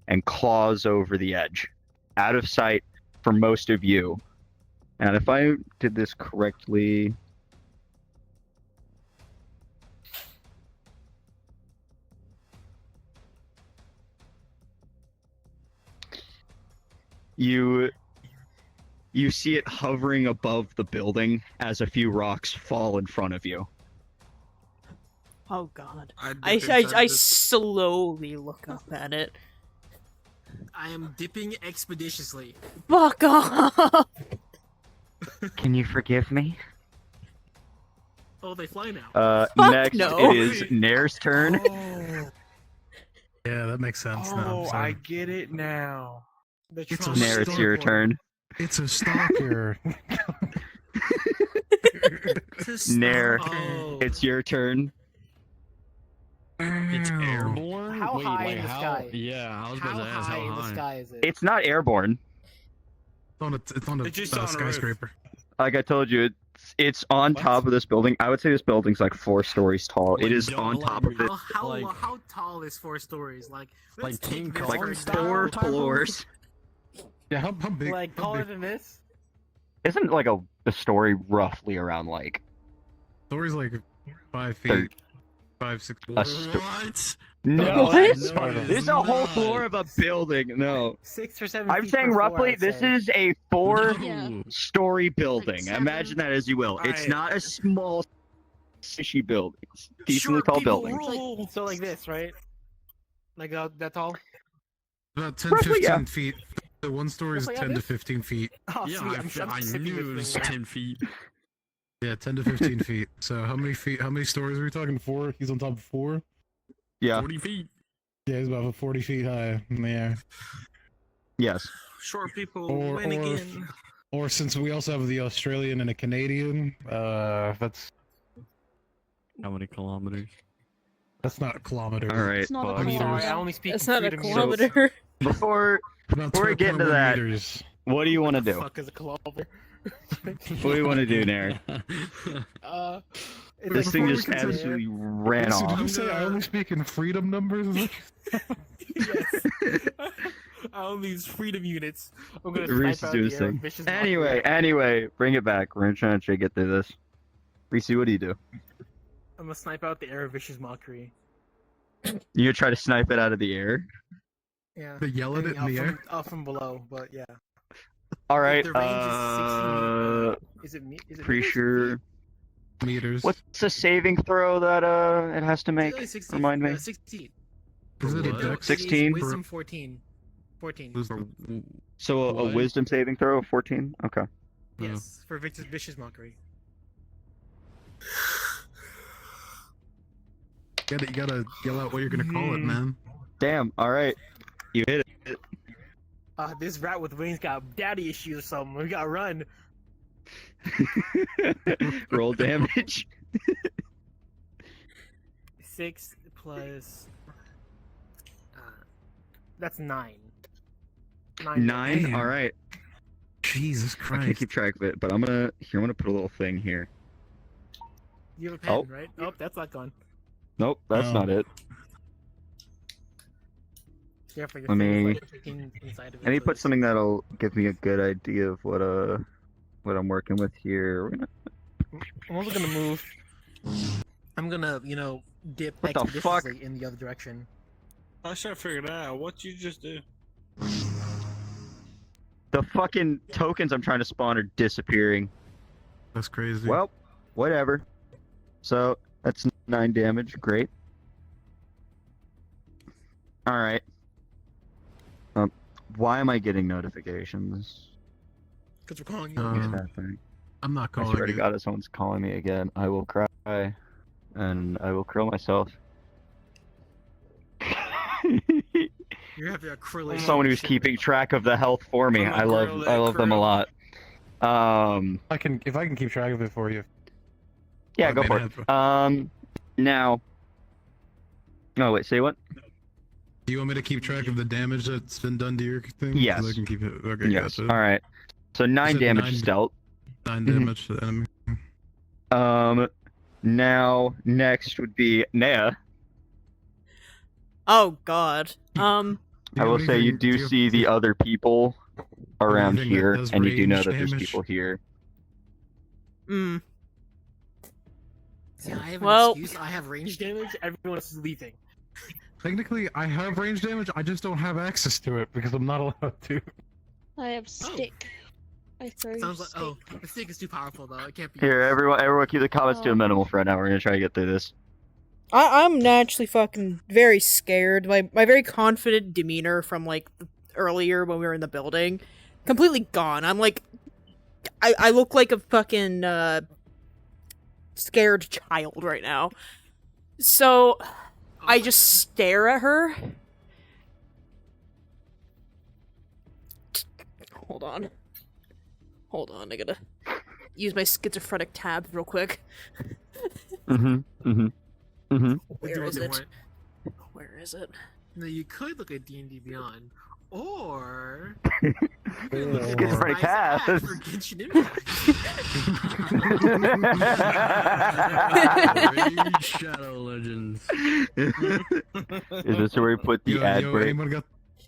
and claws over the edge, out of sight for most of you. And if I did this correctly, you see it hovering above the building as a few rocks fall in front of you. Oh god. I slowly look up at it. I am dipping expeditiously. Fuck off! Can you forgive me? Oh, they fly now. Next no. it is Nair's turn. Oh, Yeah, that makes sense now. oh, Sorry. I get it now. The It's a trauma Nair, is it's your overboard. turn. It's a stalker. Nair, Oh. it's your turn. It's Ow. airborne? How Wait, high like in the how? sky? Yeah, I was about How to ask high how in the high. sky is it? It's not airborne. It's on a It's just on a roof. skyscraper. Like I told you, it's on What? top of this building. I would say this building's like 4 stories tall. It Like, is don't on like top of it. How tall is 4 stories? Like let's take King this Kong for Like example. 4 floors. Yeah, how big? Like how taller big? than this? Isn't like a story roughly around like Story's like 5 feet, Third. 5, 6. A sto- What? No, What? that's- No, it is this is a whole not. floor of a building. No, 6 or 7 I'm feet saying per floor, roughly I'd this say. is a 4 No. story building. 7. Imagine that as you will. It's Alright. not a small, sishy building. It's a decently Short tall people building. rule. So like this, right? Like that tall? About 10, Roughly, 15 yeah. feet. The one story is Roughly 10 to this? 15 feet. Oh, Yeah, sweet. I'm I sipping knew it this was thing. 10 feet. Yeah, 10 to 15 feet. So how many feet? How many stories are we talking? 4? He's on top of 4. Yeah. 40 feet. Yeah, he's about 40 feet high in the air. Yes. Short people Or- win or- again. Or since we also have the Australian and a Canadian, that's How many kilometers? not kilometers. All right. It's not a Bugs. I'm sorry, kilometer. I only speak That's in not a freedom units. kilometer. Before About Before we get into 12.1 that- meters. what do you want to The do? fuck is a kilometer? What do you want to do, Nair? It's This like thing before just we continue- absolutely ran So did off. you say I only speak in freedom numbers? Yes. I only use freedom units. I'm gonna Reese snipe is out doing the his air thing. with vicious Anyway, bring it back. We're trying to get through this. Reese, what do you do? I'm gonna snipe out the air with vicious mockery. You gonna try to snipe it out of the air? Yeah. They yell at it in the air? Up from below, but yeah. All right. The range is 16. Is it Pretty meters or sure. feet? Meters. What's the saving throw that it has to It's make? only 16. Remind me. 16. Is it a What? No, dex? it is 16? Wisdom 14. 14. So a What? wisdom saving throw of 14. Okay. Yes, for vicious mockery. You gotta yell out what you're gonna call it, man. Damn. All right. You hit it. This rat with wings got daddy issues or something. We gotta run. Roll damage. 6 plus. That's 9. 9. Damn. All right. Jesus I can't Christ. keep track of it, but I'm gonna put a little thing here. You have a pen, Oh. right? Oh, that's not gone. Nope, that's Oh. not it. Careful, your Let thing is, me- like, inside of it. Let me so put it's- something that'll give me a good idea of what I'm working with here. We're gonna- I'm also gonna move. I'm gonna, dip What the fuck? expeditiously in the other direction. I should have figured out what you just do. The fucking tokens I'm trying to spawn are disappearing. That's crazy. Well, whatever. So that's 9 damage. Great. All right. Why am I getting notifications? Because we're calling you. Uh, What's happening? I'm not I calling swear to it. God, if someone's calling me again, I will cry, and I will curl myself. You have the acrylic. Someone who's keeping track of the health for me. I'm I gonna grill love that them a curl. lot. If I can keep track of it for you. Yeah, I go mean, for it. Now. Oh wait, say what? Do you want me to keep track of the damage that's been done to your thing? 'Cause Yes. I can keep it. Okay, Yes. gotcha. All right. So 9 said damage 9 dealt. 9 Mhm. damage to the enemy. Now next would be Nea. Oh God. Do I you will have say you anything- do you- see the other people around anything that here, does and you do know range that there's damage? people here. Mm. See, I have Well- an excuse. I have range damage. Everyone else is leaving. Technically, I have range damage. I just don't have access to it because I'm not allowed to. I have stick. I throw Sounds like stick. the stick is too powerful though. It can't be. Here, everyone, keep the comments to a minimal for right now. We're gonna try to get through this. I'm naturally fucking very scared. My very confident demeanor from like earlier when we were in the building, completely gone. I'm like, I look like a fucking scared child right now. So I just stare at her. Hold on. I gotta use my schizophrenic tab real quick. Where is it? Where is it? No, you could look at D&D Beyond, or Schizophrenic Nice tab. ad for Genshin Impact. Raid Shadow Legends. Is this where we put the ad break? Anyone got?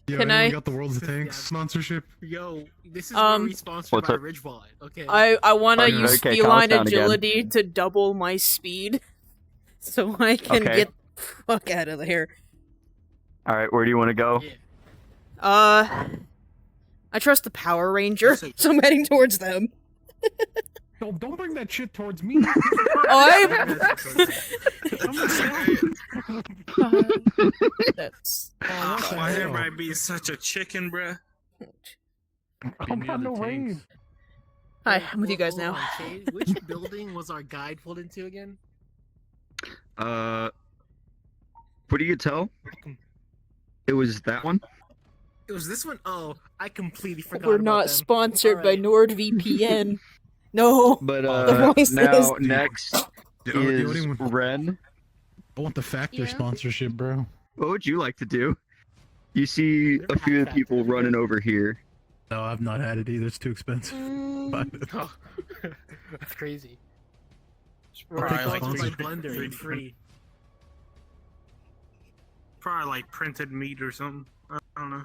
Can anyone I- got the World's of Tanks Yeah. sponsorship? Yo, this is where we sponsored What's by up? Ridge Wallet. Okay. I want to Okay, use okay, feline calm us down again. agility to double my speed, so I can Okay. get the fuck out of here. All right, where do you want to go? Yeah. I trust the Power Ranger, so I'm heading towards them. Don't bring that shit towards me. That's What the Why hell? everybody be such a chicken, bruh? I'm not no raid. hi. I'm with you guys Hold now. on, Cade, which building was our guide pulled into again? What do you tell? It was that one. It was this one. Oh, I completely forgot. We're about not them. sponsored by Alright. NordVPN. No. But The voice now is- next is Ren. I want the Factor Yeah. sponsorship, bro. What would you like to do? You see Never a few had of the people Factor. running over here. No, I've not had it either. It's too expensive. Buy it. Oh, that's crazy. Probably take like the Sponsored by sponsor. Blender and free. Probably like printed meat or something. I don't know. I mean,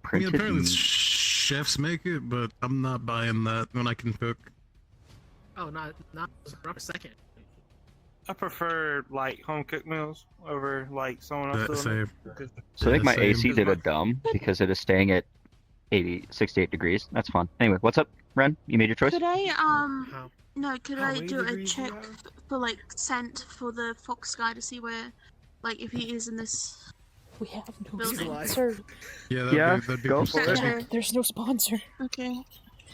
Printed apparently meat. chefs make it, but I'm not buying that when I can cook. Oh, not for a second. I prefer like home cooked meals over like someone else That doing same. So I think Yeah, my same. AC did a dumb because it is staying at 68 degrees. That's fun. Anyway, what's up, Ren? You made your choice? Could I How? no, could How I many do a degrees you check have? for like scent for the fox guy to see where, like, if he is in this We have no building? sponsor. Yeah, Yeah, go for it. Factor. There's no sponsor. Okay.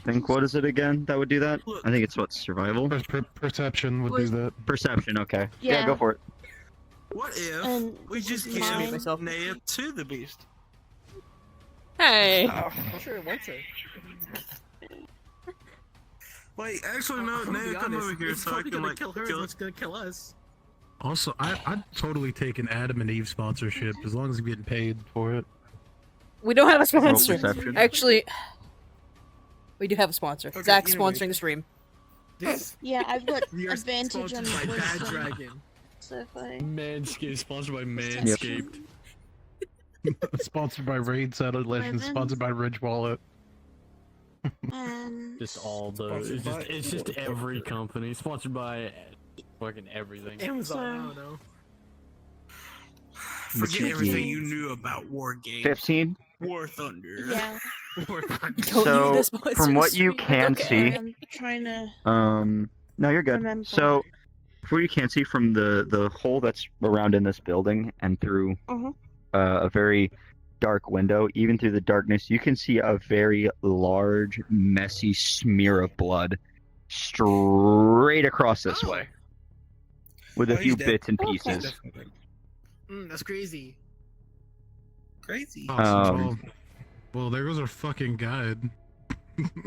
Think what is it again that would do that? I think it's what, survival? Perception would Was- do that. Perception, okay. Yeah, Yeah. go for it. What if And we just was give mine- myself. Naya to the beast? Hey. I'm sure it wants it. Wait, actually, no, I'm gonna Naya, be come honest, over here it's so I probably can, gonna like, kill her as much as it's gonna kill us. Also, I'd totally take an Adam and Eve sponsorship as long as I'm getting paid for it. We don't have a Roll sponsor. perception. Actually, we do have a sponsor. Okay, Zach's anyway. sponsoring the stream. This Yeah, I've got we are advantage on sponsored by Bad wisdom. Dragon. So if I Manscaped, sponsored by perception, Manscaped. Sponsored by Raid Settled Legends, 11. sponsored by Ridge Wallet. and Just all the. Sponsored It's just by- every company. Sponsored by fucking everything. Amazon, I So- don't know. Forget Which everything is- you knew about War Games. 15. War Thunder. yeah, War Thunder. Don't So, need a sponsor from what you stream. can Okay. see- I'm trying to No, you're good. remember. So, from what you can see from the hole that's around in this building and through Mhm. a very dark window, even through the darkness, you can see a very large, messy smear of blood straight across this way, with a Oh, few he's dead. bits and Okay. pieces. That's crazy. Crazy. Oh, well, there goes our fucking guide.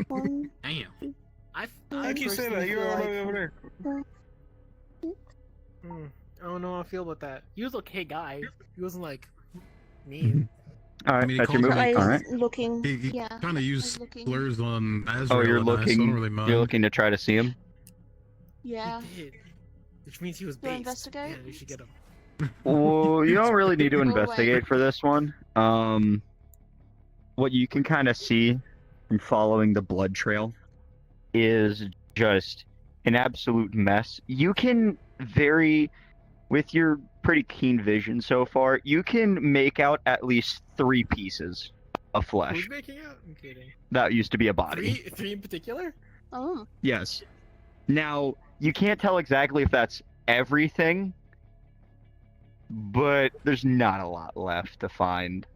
One, Damn. How can you say that? You're all the way over there. I don't know how I feel about that. He was an okay guy. He wasn't like mean. All right, I mean, he that's your called movement. I All was right. looking. He Yeah. kind of I used was looking. slurs on Azrael. Oh, you're and I, so I looking. don't really mind. You're looking to try to see him. Yeah. He did. Which means he was Do I based. investigate? Yeah, we should get him. Well, you don't really need to Go away. investigate for this one. What you can kind of see from following the blood trail is just an absolute mess. You can with your pretty keen vision so far, you can make out at least 3 pieces of flesh. Who's making out? I'm kidding. That used to be a body. Three in particular? Oh. Yes. Now, you can't tell exactly if that's everything, but there's not a lot left to find.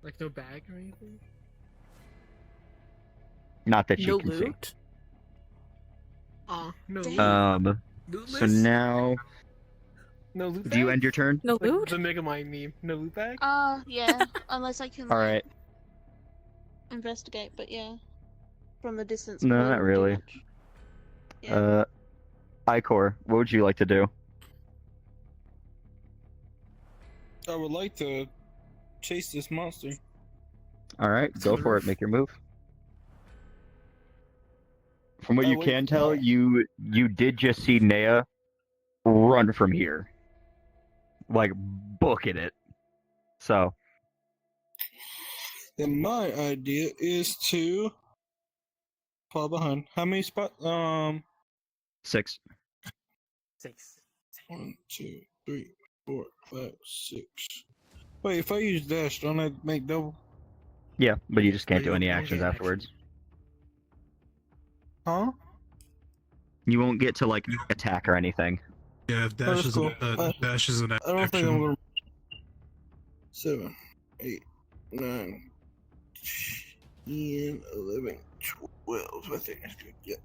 Like no bag or anything? Not that you No can loot. No. see. Damn. So now, No loot bag? do you end your turn? No Like loot. the Megamind meme. No loot bag? Yeah. Unless I can like, All right. investigate, but yeah. From a distance. No, wouldn't not do really. much. Yeah. Icor, what would you like to do? I would like to chase this monster. All right, go for it. Make your move. From what I you would- can tell, you did just see Naya run from here, like booking it. So Then my idea is to fall behind. How many spot? 6. 6. 1, 2, 3, 4, 5, 6. Wait, if I use dash, don't I make double? Yeah, but you just can't But do you any don't actions get afterwards. action. Huh? You won't get to like attack or anything. Yeah, if Oh, dash that's is cool. dash is an I don't think I'm action. gonna. 7, 8, 9, 10, 11, 12. I think that's good. Yeah.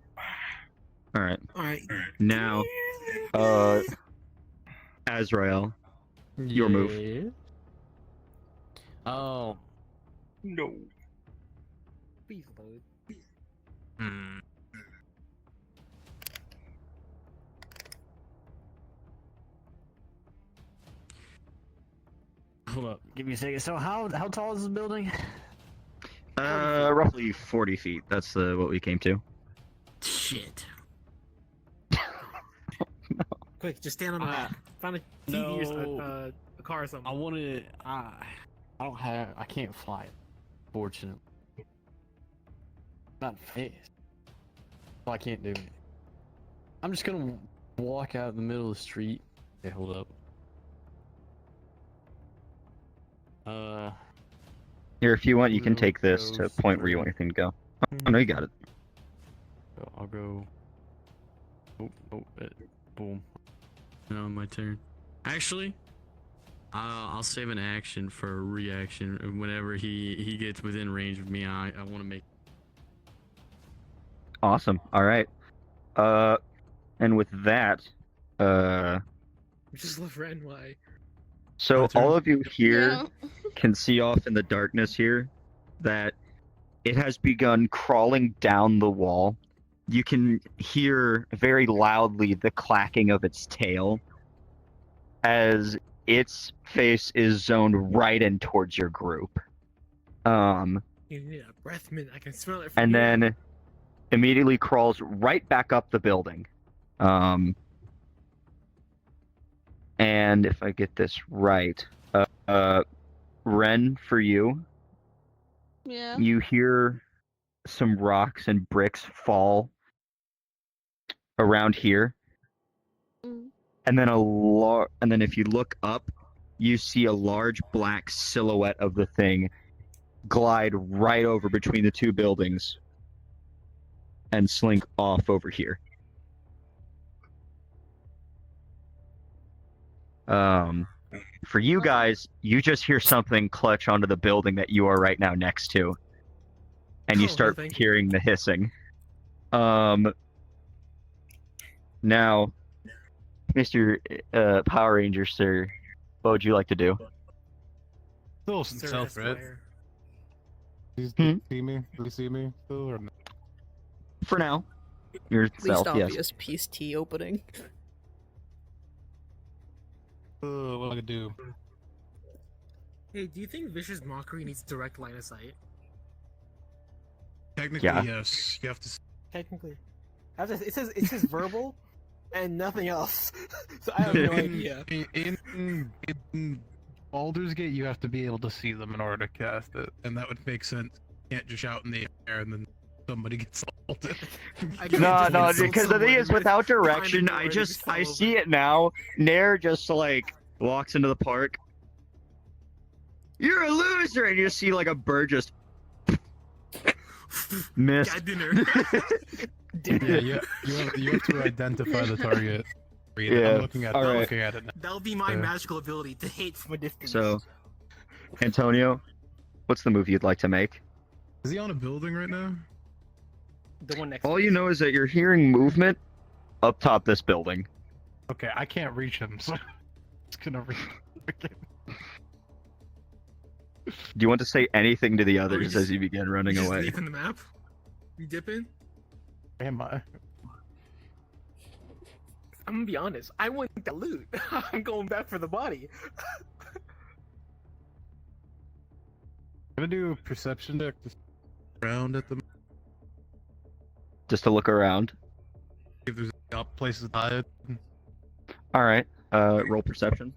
All right. Alright. Now, Azrael, your move. Yeah. Oh. No. Please load. Hmm. Hold up. Give me a second. So how tall is this building? Roughly 40 feet. That's what we came to. Shit. Quick, just stand on the back. Find a TV or a car or something. I want to. I don't have. I can't fly. Fortunately. Not fast. So I can't do it. I'm just gonna walk out in the middle of the street. Okay, hold up. Here, if you want, you can We'll take this go to point where you want your thing to go. Oh, no, you got it. So I'll go. Boom. Now my turn. Actually, I'll save an action for a reaction. Whenever he gets within range of me, I want to make. Awesome. All right. And with that, We just left Ren. Why? so My turn. all of you here Yeah. can see off in the darkness here that it has begun crawling down the wall. You can hear very loudly the clacking of its tail as its face is zoned right in towards your group. You need a breath mint. I can smell it from And here. then immediately crawls right back up the building. And if I get this right, Ren, for you, Yeah. you hear some rocks and bricks fall around here, Mm. and then if you look up, you see a large black silhouette of the thing glide right over between the two buildings and slink off over here. For you guys, you just hear something clutch onto the building that you are right now next to, and you Oh, no, start thank you. hearing the hissing. Now, Mr. Power Ranger, sir, what would you like to do? Still Sir stealth, right? Esquire. Do you see me? Do you see me still or no? For now, yourself, Least yes. obvious Peace Tea opening. What I could do? Hey, do you think Vicious Mockery needs direct line of sight? Technically, Yeah. yes. You have to. Technically. It says verbal and nothing else. So I have no idea. In Baldur's Gate, you have to be able to see them in order to cast it, and that would make sense. You can't just shout in the air and then somebody gets salted. I can't No, just no, insult because the thing someone is, without behind a direction, door I and just, fall I over. see it now. Nair just, like, walks into the park. You're a loser! And you see, like, a bird just missed. Got dinner. Yeah, you have to identify the target. Read it. Yeah, I'm looking at it. all I'm right. looking at it now. That'll be my Yeah. magical ability to hate from a distance. So, Antonio, what's the move you'd like to make? Is he on a building right now? the one next. All you know is that you're hearing movement up top this building. Okay, I can't reach him, so it's gonna reach. Do you want to say anything to the we others just- as you begin running just away? leaving the map. We dip in. Am I? I'm gonna be honest. I want the loot. I'm going back for the body. I'm gonna do a perception check to around at the Just to look around. if there's places to hide. All right. Roll perception.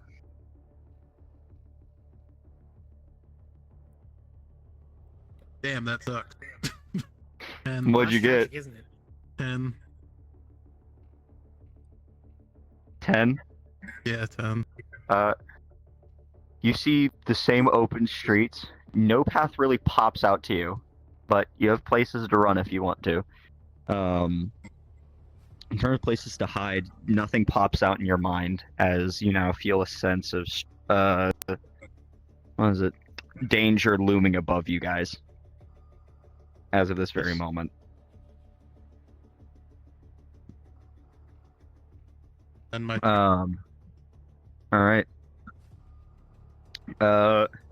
Damn, that sucked. And What'd you That's get? tragic, isn't it? 10. 10. Yeah, 10. You see the same open streets. No path really pops out to you, but you have places to run if you want to. In terms of places to hide, nothing pops out in your mind as you now feel a sense of what is it? Danger looming above you guys. As of this very moment. And my All right.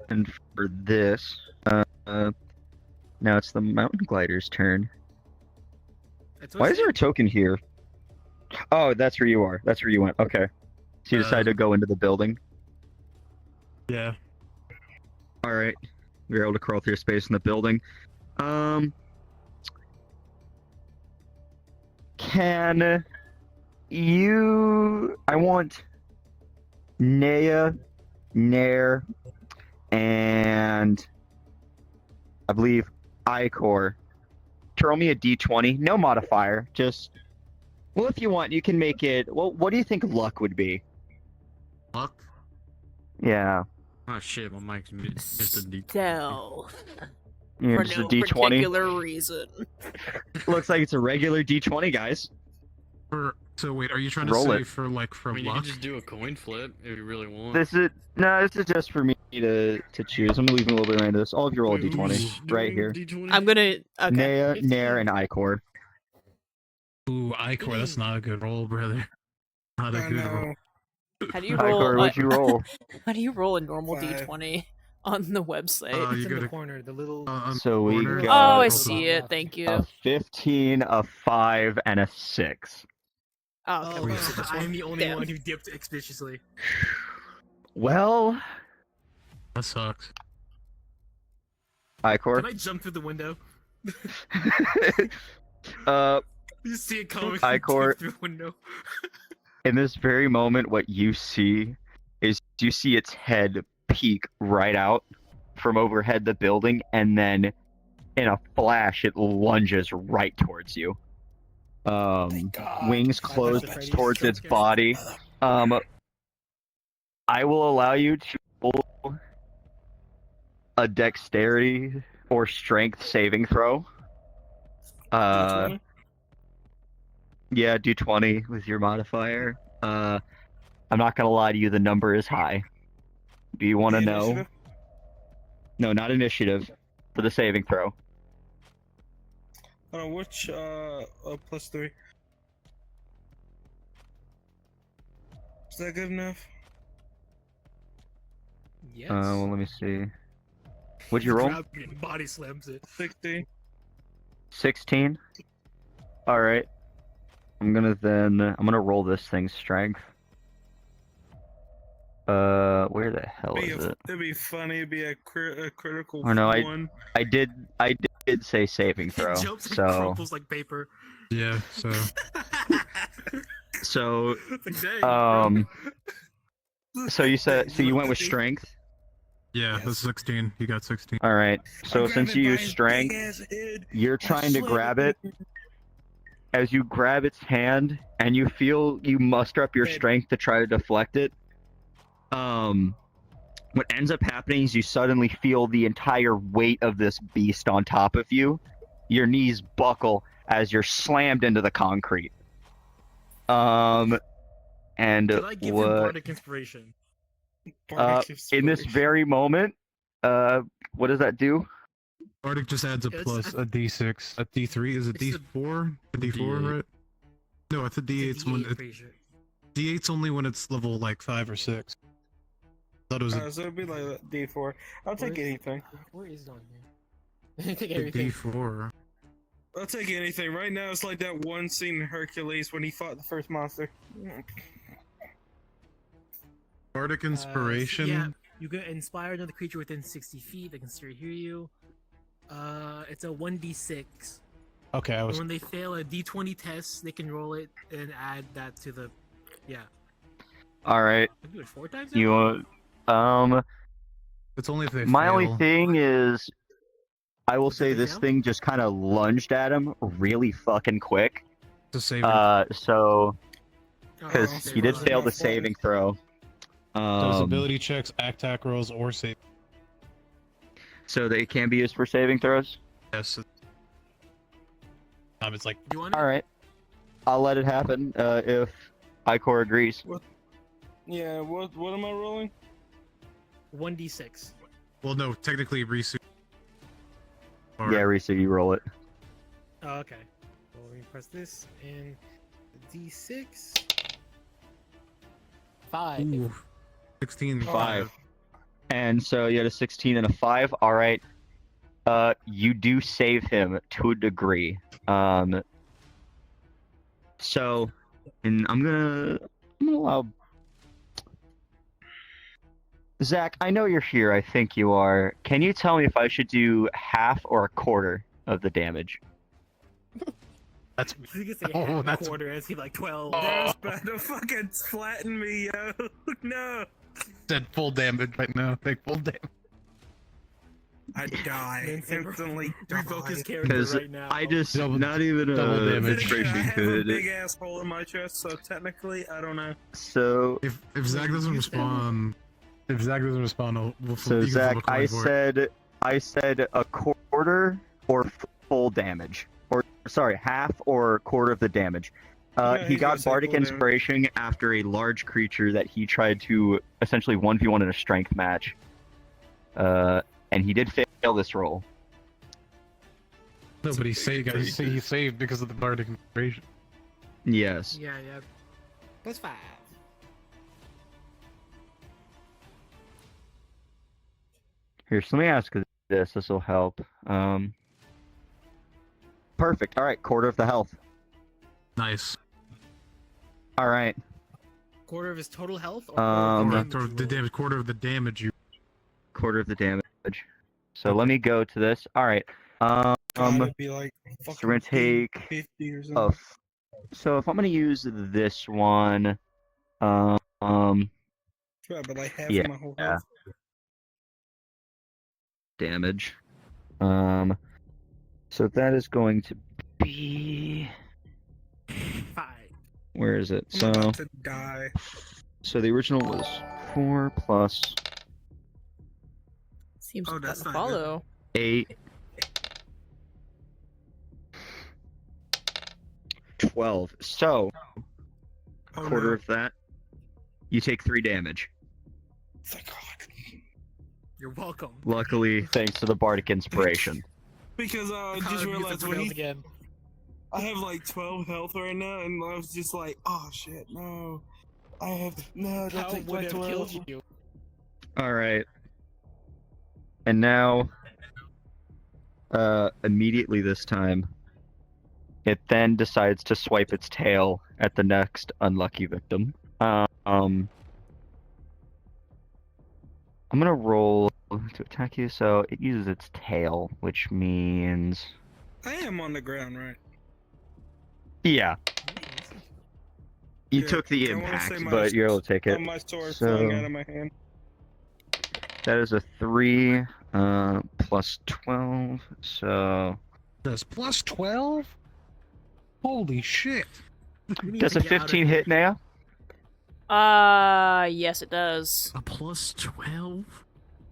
And for this, now it's the mountain glider's turn. That's what Why I is there a token here? Oh, that's where you are. That's where you went. Okay. So you decided to go into the building. yeah. All right. You're able to crawl through space in the building. Can you? I want Naya, Nair, and I believe Icor. Roll me a d20. No modifier. Just. Well, if you want, you can make it. Well, what do you think luck would be? Luck? Yeah. Oh shit, my mic's missed a D. Stealth. Yeah, For just no a d20. particular reason. Looks like it's a regular d20, guys. So wait, are you trying to Roll say it. for like I from mean, you luck? can just do a coin flip if you really want. This is just for me to choose. I'm gonna leave a little bit of this. All of you roll a Wait, d20 who's right doing here. D20? I'm gonna. Okay. Naya, Nair, and Icor. Ooh, Icor, that's not a good roll, brother. Not a I good roll. know. How do you Icor, roll? what'd you roll? How do you roll a normal Five. d20? on the website. It's you in the gotta- corner, the little. So we corner. Oh, got I see it. Thank you. a 15, a 5, and a 6. Oh, okay. Oh, well, so this I am one- the only Damn. one who dipped expeditiously. Well, That sucks. Icor. Can I jump through the window? You see it coming. Icor. Dip through the window. In this very moment, what you see is you see its head peek right out from overhead the building, and then in a flash, it lunges right towards you. Wings Five closed Nights at Freddy's towards its jump body. I will allow you to roll a dexterity or strength saving throw. D20? Yeah, do 20 with your modifier. I'm not gonna lie to you, the number is high. Do you want to know? Initiative? No, not initiative. For the saving throw. Which, plus 3? Is that good enough? Yes. Well, let me see. What'd you roll? Grab it and body slams it. 60. 16. All right. I'm gonna roll this thing's strength. Where the hell is it? It'd be funny. It'd be a critical Oh, no, 1. I did say saving throw. It jumps and So crumples like paper. Yeah. So so It's like, dang, so you said you went with strength. yeah, that's 16. You got 16. All right. So since you use strength, you're trying to grab it. As you grab its hand and you feel you muster up your strength to try to deflect it, what ends up happening is you suddenly feel the entire weight of this beast on top of you. Your knees buckle as you're slammed into the concrete. And Did I give him bardic inspiration? in this very moment, what does that do? Bardic just adds a plus a d6, a d3. Is it It's a- d4? A d4, D8. right? No, it's a d8. When D8, pretty sure. d8's only when it's level like 5 or 6. Thought it was a So it'd be like D4. I'll take Where's- anything. Where is it on here? Take a everything. d4. I'll take anything. Right now, it's like that one scene in Hercules when he fought the first monster. Bardic inspiration. Yeah, you can inspire another creature within 60 feet that can still hear you. It's a 1d6. Okay, I And was. when they fail a d20 test, they can roll it and add that to the. Yeah. All right. I can do it 4 times now? You It's only if they my fail. only thing is, I will Did say they this fail? thing just kind of lunged at him really fucking quick. To save So because Oh, he did okay. fail the saving throw. Those ability checks, attack rolls, or save. So they can be used for saving throws. yes. It's like You want it? All right, I'll let it happen if Icor agrees. Yeah, what am I rolling? 1d6. Well, no, technically Risu. Or, Yeah, Risa, you roll it. Oh, okay. Well, we press this and d6. 5. Ooh. 16. 5. And so you had a 16 and a 5. All right. You do save him to a degree. So, and I'm gonna allow Zach. I know you're here. I think you are. Can you tell me if I should do half or a quarter of the damage? that's. You can say Oh, half a that's- quarter and see like 12. That's about to fucking flatten me, yo. No. Said full damage right now. Take full damage. I die. Instantly Revoke his die. character Because right now. I just Double- not even double a damage. Then again, I concentration have a could. big ass hole in my chest, so technically, I don't know. So If Zach doesn't respond, we'll So you can Zach, flip a coin for it. I said a quarter or full damage, or sorry, half or quarter of the damage. Yeah, He he's gonna got say bardic full damage. inspiration after a large creature that he tried to essentially 1v1 in a strength match, and he did fail this roll. No, but he saved. He saved because of the bardic inspiration. Yes. Yeah. Plus 5. Here, so let me ask you this. This will help. Perfect. All right, quarter of the health. Nice. All right. Quarter of his total health, or Quarter of the damage you. Quarter of the damage. So let me go to this. All right. Gotta be like So we're gonna take 50 or a. something. So if I'm gonna use this one, Yeah, but like half yeah. of my whole health. Damage. So that is going to be. 5. Where is it? I'm So about to die. so the original was 4 plus Seems Oh, to that's not follow. 8. 12. So Oh, quarter no. of that, you take 3 damage. Thank God. You're welcome. Luckily, thanks to the bardic inspiration. Because I Power just of music realized prevails again. I have like 12 health right now, and I was just like, oh shit, no. I have no. Don't How take would my have 12. killed you? All right. And now, immediately this time, it then decides to swipe its tail at the next unlucky victim. I'm gonna roll to attack you, so it uses its tail, which means, I am on the ground, right? yeah, you Yeah, took the I wanna impact, say my- but you're able to take it. My sword So- flying out of my hand. That is a 3 plus 12, so Does plus 12? Holy shit! does a 15 hit now? Yes, it does. A plus 12?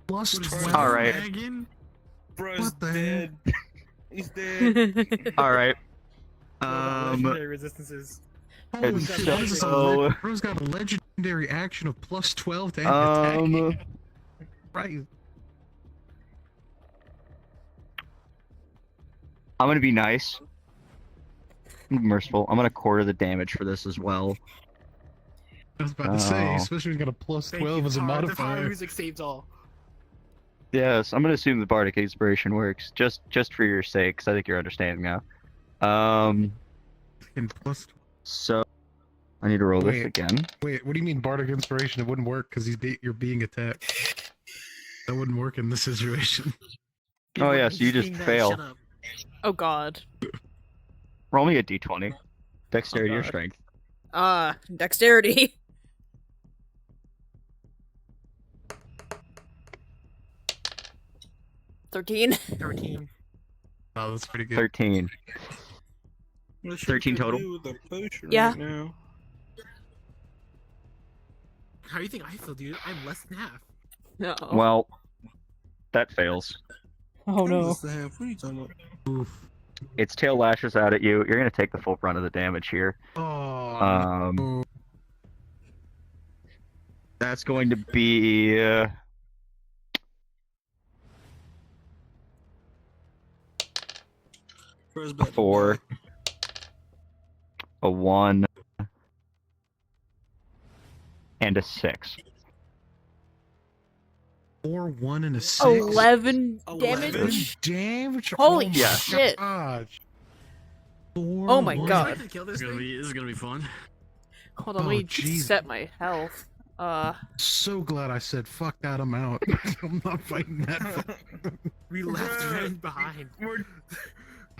Plus What is 12. that, All right. Dragon? Bro's What the dead. He's dead. All right. Legendary resistances. Holy And shit! so- Bro's got a legendary action of plus 12 to attack. Right. I'm gonna be nice. I'm merciful. I'm gonna quarter the damage for this as well. I was about to say, Oh. especially when you got a plus Thank 12 you. as a The power modifier. of music saves all. Yes, I'm gonna assume the bardic inspiration works, just for your sake, 'cause I think you're understanding now. And plus. So I need to roll this Wait. again. Wait, what do you mean bardic inspiration? It wouldn't work because you're being attacked. That wouldn't work in this situation. Oh yeah, so you just fail. Oh god. Roll me a d20. Dexterity or God. strength. Dexterity. $13. 13. Oh, that's pretty good. 13. Wish I 13 could total? do with a potion Yeah. right now. How do you think I feel, dude? I'm less than half. No. Well, that fails. Oh I'm no. less than half. What are you talking about? Oof. Its tail lashes out at you. You're gonna take the full brunt of the damage here. Oh, no. That's going to be Bro's a about to 4, die. a 1, and a 6. 4, 1, and a 6. 11 11? damage? Damage? Holy Oh my shit. gosh. 4, Oh my 1. god. Can I kill this This thing? is gonna be fun. Hold on, Oh, let me jeez. set my health. So glad I said fuck that, I'm out. I'm not fighting that. We left Bruh. Ren behind. We're...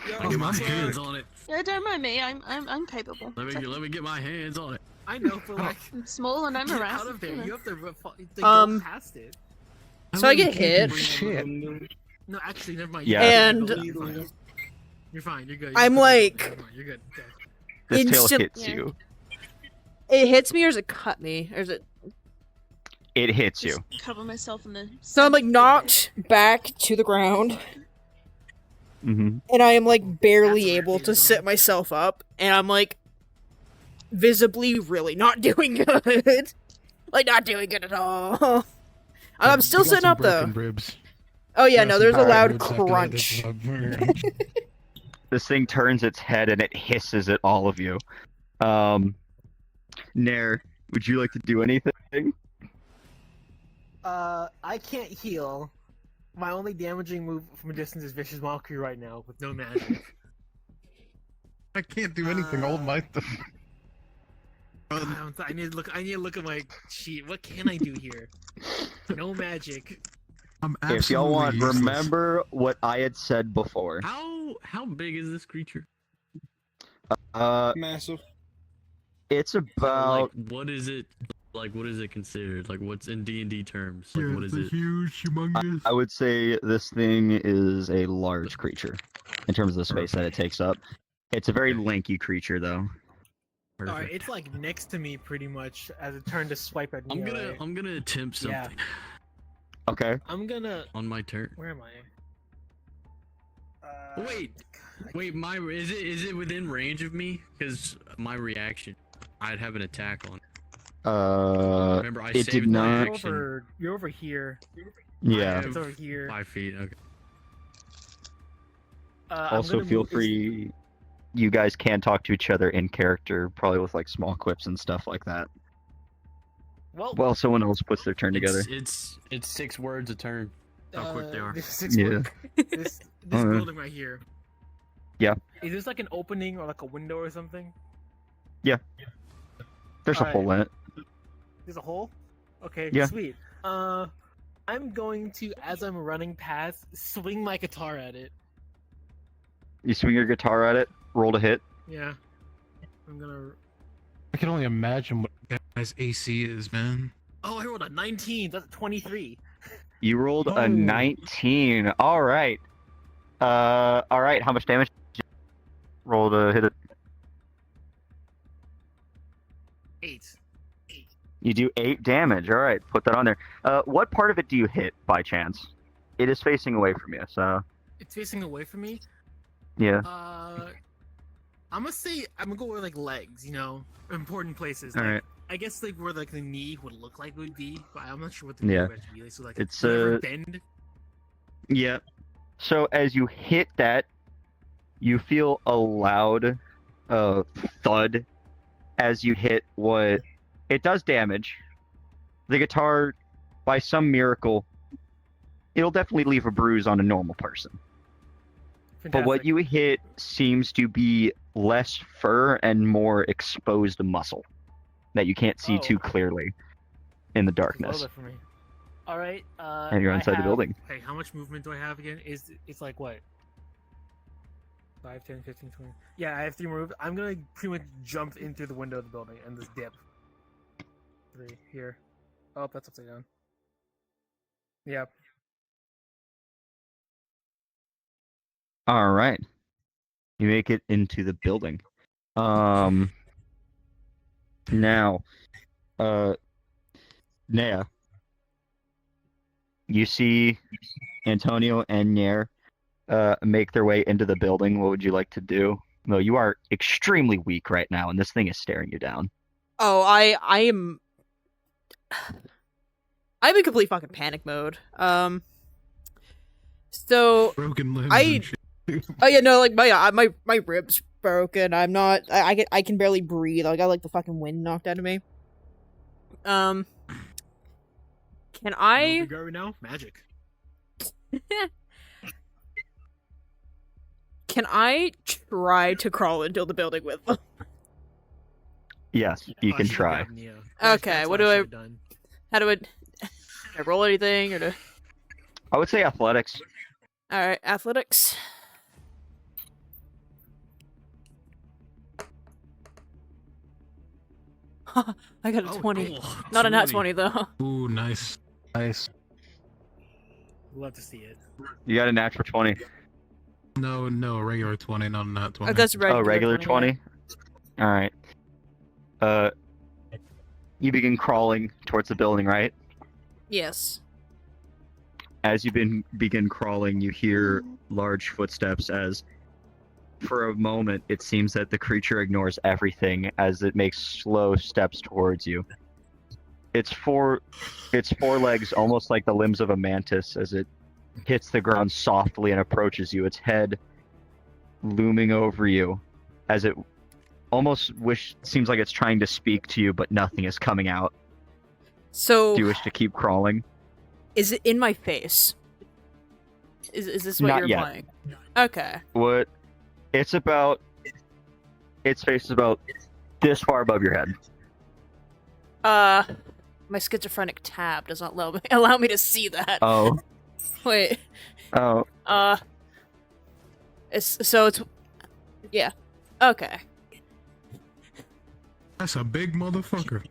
Yeah, Get my I'm hands sorry. on it. Yeah, don't mind me. I'm capable. Let me get my hands on it. I know, but like, I'm small and I'm get harassed. out of there. you know. You have to Um, go past it. So I get hit. Shit. No, actually, never mind. Yeah. And- You're fine. You're fine. You're good. I'm You're like- good. You're good. This tail Instant- hits you. It hits me or does it cut me? Or is it... It hits you. Just cover myself in the. So I'm like knocked back to the ground, Mm-hmm. and I am like That's barely where able it to is sit on. myself up, and I'm like visibly really not doing good. Like not doing good at all. I'm still You got sitting some up though. broken ribs. Oh yeah, You got no, some there's a broken loud ribs after that. crunch. This thing turns its head and it hisses at all of you. Nair, would you like to do anything? I can't heal. My only damaging move from a distance is Vicious Mockery right now with no magic. I can't do anything. Hold my. I need to look. I need to look at my sheet. What can I do here? No magic. I'm If y'all want, useless. remember what I had said before. How big is this creature? Massive. It's about Like, what is it? Like, what is it considered? Like, what's in D&D terms? Like, what is it? Huge, humongous. I would say this thing is a large creature in terms of the space that it takes up. It's a very lanky creature, though. Alright, Perfect. it's like next to me pretty much as it turned to swipe at me. I'm gonna attempt something Yeah. Okay. I'm gonna. on my turn. Where am I? Wait, is it within range of me? Because my reaction, I'd have an attack on. Remember, I it saved did my not. action. You're over here. Yeah. It's over here. 5 feet. Okay. I'm Also, gonna feel move- free. You guys can talk to each other in character, probably with like small quips and stuff like that. Well, Well, someone else puts their turn together. It's 6 words a turn. How quick they are. Yeah. This Alright. building right here. Yeah. Is this like an opening or like a window or something? There's a hole in it. There's a hole? Okay, Yeah. sweet. I'm going to, as I'm running past, swing my guitar at it. You swing your guitar at it, roll to hit. Yeah. I'm gonna. I can only imagine what guy's AC is, man. Oh, I rolled a 19. That's a 23. You rolled Oh. a 19. All right. All right. How much damage? Roll to hit it. 8. You do 8 damage. All right. Put that on there. What part of it do you hit by chance? It is facing away from you, so It's facing away from me. yeah. I'm gonna say I'm gonna go with like legs. You know, important places. All like, right. I guess like where like the knee would look like would be, but I'm not sure what the Yeah. knee would actually be. Like, so like It's, whatever bend. Yeah. So as you hit that, you feel a loud thud as you hit what it does damage. The guitar, by some miracle, it'll definitely leave a bruise on a normal person. But what Fantastic. you hit seems to be less fur and more exposed muscle that you can't see Oh. too clearly in the It's a little darkness. bit for me. All right. And you're I inside the have- building. Hey, how much movement do I have again? It's like what? 5, 10, 15, 20. Yeah, I have 3 more moves. I'm gonna pretty much jump in through the window of the building and just dip. 3 here. Oh, that's upside down. Yep. All right. You make it into the building. Now, Nea, you see Antonio and Nair make their way into the building. What would you like to do? No, you are extremely weak right now, and this thing is staring you down. Oh, I'm in complete fucking panic mode. So Broken limbs I- and shit. oh yeah, no, like my ribs broken. I'm not. I can barely breathe. I got like the fucking wind knocked out of me. Can What I? we got right now? Magic. Can I try to crawl into the building with them? Yes, you Oh, I can should've try. grabbed Neo. Okay, That's what I do I- should've done. How do I roll anything or do? I would say athletics. All right, athletics. I got a Oh, 20. Oh, Not a nat 20 though. Ooh, nice. Nice. Love to see it. You got a natural 20. No, a regular 20, not a nat 20. That's regular. Oh, regular 20? All right. You begin crawling towards the building, right? Yes. As you begin crawling, you hear large footsteps as, for a moment, it seems that the creature ignores everything as it makes slow steps towards you. Its four legs, almost like the limbs of a mantis, as it hits the ground softly and approaches you, its head looming over you, as it almost seems like it's trying to speak to you, but nothing is coming out. So Do you wish to keep crawling? is it in my face? Is this what Not you're yet. playing? Okay. What? It's about. Its face is about this far above your head. My schizophrenic tab does not allow me to see that. Oh. Wait. Oh. It's yeah. Okay. That's a big motherfucker.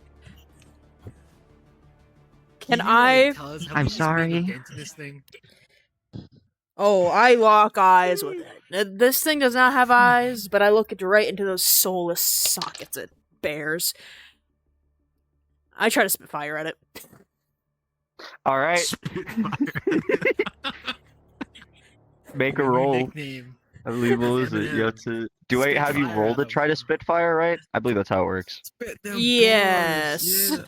Can you, I? Tell us how I'm we just made sorry. a dent in this thing? Oh, I lock eyes with it. This thing does not have eyes, but I look right into those soulless sockets it bears. I try to spit fire at it. All right. Make a New roll. nickname. I believe what is it? You have to. Do I have you roll to try to Spitfire? Right? I believe that's how it works. Spit them Yes. bars,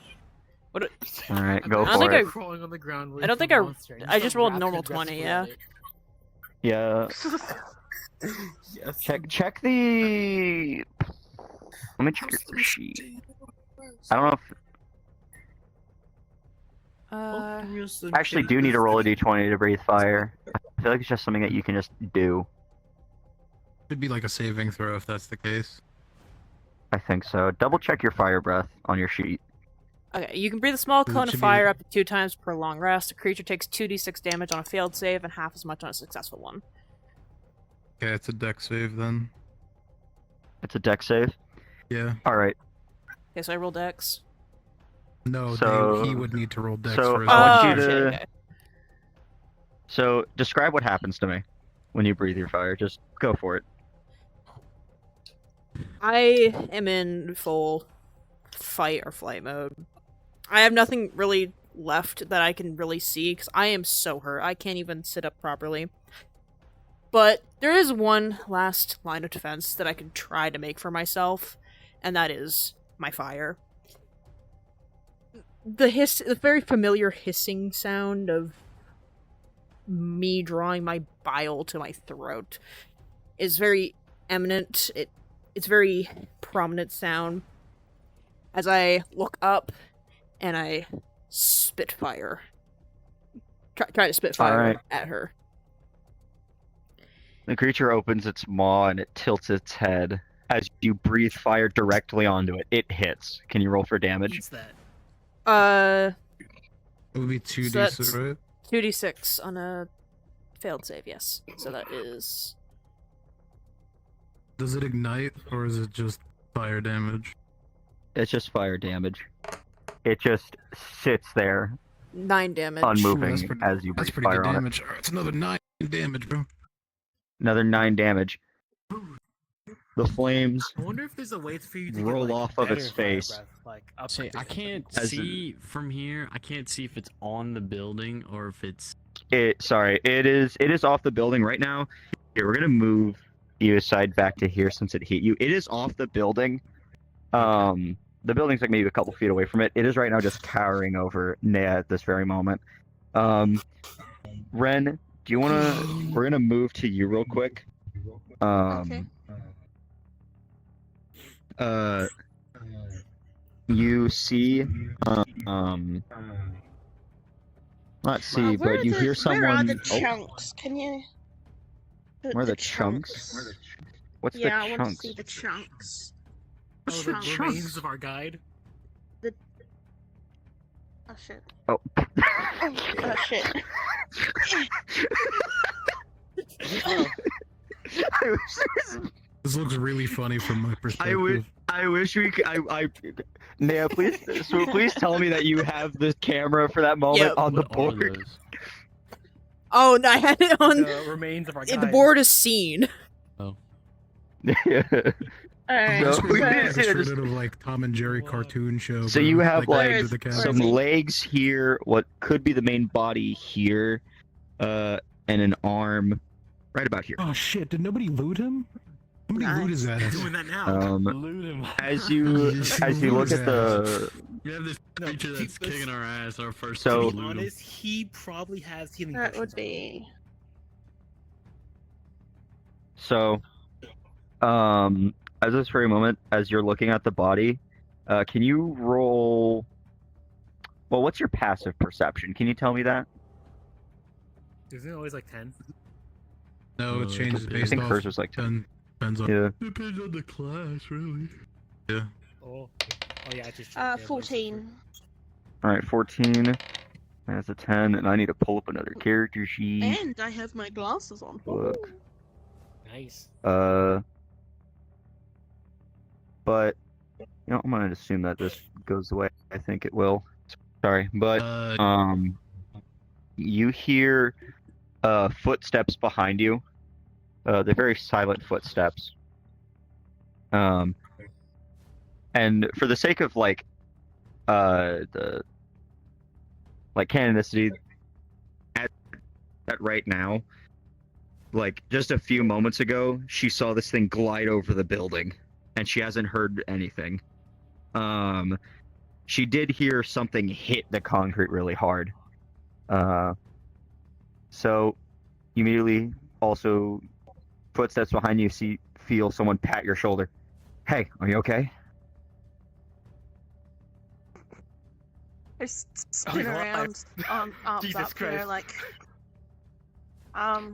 What? All right, go I don't think for it. Crawling on the ground I don't think I just rolled normal 20. Yeah. Yeah. yeah. Yes. Check the. Let me check your sheet. I don't know if I actually do need to roll a d20 to breathe fire. I feel like it's just something that you can just do. Should be like a saving throw if that's the case. I think so. Double check your fire breath on your sheet. Okay, you can breathe a small It cone of should be- fire up to 2 times per long rest. A creature takes 2d6 damage on a failed save and half as much on a successful one. Okay, it's a deck save then. It's a deck save. Yeah. All right. Okay, so I roll dex. No, So- he would need to roll dex so for his I want Oh, you shit, to- okay. So describe what happens to me when you breathe your fire. Just go for it. I am in full fight or flight mode. I have nothing really left that I can really see because I am so hurt. I can't even sit up properly. But there is one last line of defense that I can try to make for myself, and that is my fire. The very familiar hissing sound of me drawing my bile to my throat is very eminent. It's very prominent sound as I look up and I spit fire. Try to spit fire Alright. at her. The creature opens its maw and it tilts its head. As you breathe fire directly onto it, it hits. Can you roll for damage? What's that? It would be 2d6, So that's- right? 2d6 on a failed save, yes. So that is... Does it ignite or is it just fire damage? It's just fire damage. It just sits there, 9 damage. unmoving, Ooh, that's as you That's breathe pretty fire good on it. damage. It's another 9 damage, bro. Another 9 damage. The flames I wonder if there's a way for you to roll get, like, off of better its fire face. breath, like, up Say, I to- can't As see from here. I can't see if it's on the building or if it's. It is off the building right now. Here, we're gonna move you aside back to here since it hit you. It is off the building. The building's like maybe a couple feet away from it. It is right now just cowering over Nea at this very moment. Ren, do you wanna? We're gonna move to you real quick. Okay. You see, not see, but you hear someone. Where are the Oh, chunks? Can you? where are the chunks? What's Yeah, the I want chunks? to see the chunks. Oh, the chunks? remains of our guide. Oh shit. Oh. Oh shit. I wish This looks really funny from my perspective. I wish we could. Nea, please tell me that you have the camera for that moment Yep. on the What are board. those? Oh, no, I had it on... The remains of our guide. The board is seen. Yeah. Alright. No, This we was like didn't see it, straight just- out of like Tom and Jerry cartoon show. So bro. you have Like, like under the Where some is he? legs here, what could be the main body here, and an arm right about here. Oh shit! Did nobody loot him? Somebody loot his ass. Doing that now. Loot him. As you look at the You have this No, creature that's let's- kicking our ass. Our first. So- To be honest, he probably has healing That potions. would be. So, as this very moment, as you're looking at the body, can you roll? Well, what's your passive perception? Can you tell me that? Isn't it always like 10? No, it changes I based think off. hers was like 10. Depends on. Yeah. Depends on the class, really. Yeah. Oh yeah, I just checked. Yeah, 14. All right, 14. That's a 10, and I need to pull up another character sheet. And I have my glasses on. Look. Nice. But you know, I'm gonna assume that this goes the way I think it will. Sorry, but you hear footsteps behind you. They're very silent footsteps. And for the sake of like the like canonicity at right now, like just a few moments ago, she saw this thing glide over the building, and she hasn't heard anything. She did hear something hit the concrete really hard. So you immediately also footsteps behind you feel someone pat your shoulder. Hey, are you okay? I spin God. around, arms Jesus up there, Christ. like.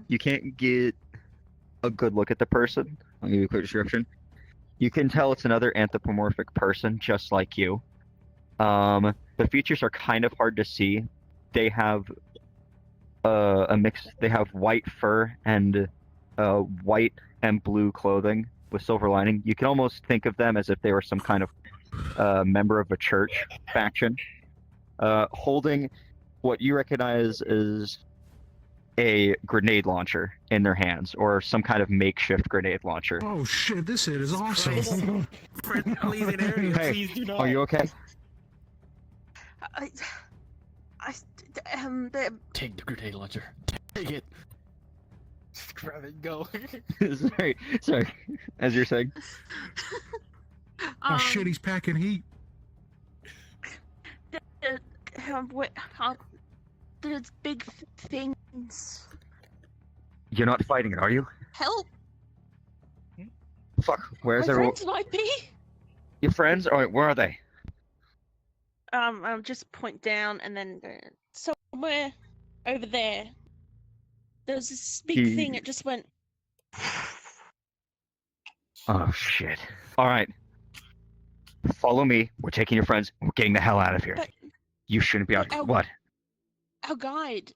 You can't get a good look at the person. I'll give you a quick description. You can tell it's another anthropomorphic person, just like you. The features are kind of hard to see. They have a mix. They have white fur and white and blue clothing with silver lining. You can almost think of them as if they were some kind of member of a church faction, holding what you recognize as a grenade launcher in their hands, or some kind of makeshift grenade launcher. Oh shit! This hit is awesome. Please, in area, Hey, please do not. Are you okay? Take the grenade launcher. Take it. Just grab it, go. sorry. As you're saying. Oh shit! He's packing heat. There's big things. You're not fighting it, are you? Help! Fuck. Where's My everyone? friends might be. Your friends? Alright, where are they? I'll just point down and then somewhere over there. There's this big thing. It just went. Oh shit. Alright. Follow me. We're taking your friends. We're getting the hell out of here. But You shouldn't be out here. What? our guide.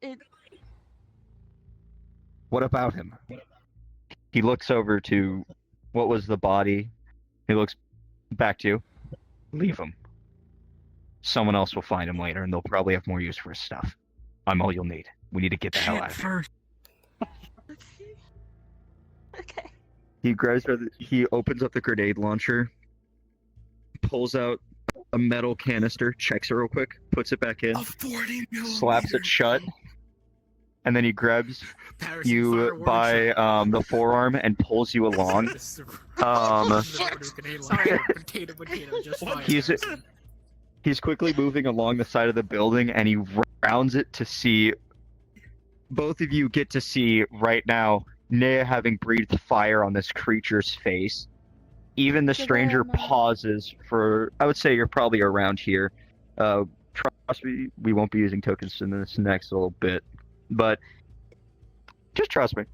What about him? He looks over to what was the body. He looks back to you. Leave him. Someone else will find him later, and they'll probably have more use for his stuff. I'm all you'll need. We need to get the hell out of here. Okay. He opens up the grenade launcher, pulls out a metal canister, checks it real quick, puts it back in, A 40 slaps it shut, and then he grabs Parachute you fireworks. by the forearm and pulls you along. Potato, just fire. He's quickly moving along the side of the building, and he rounds it to see. Both of you get to see right now Nea having breathed fire on this creature's face. Even the stranger pauses for. I would say you're probably around here. Trust me, we won't be using tokens in this next little bit, but just trust me.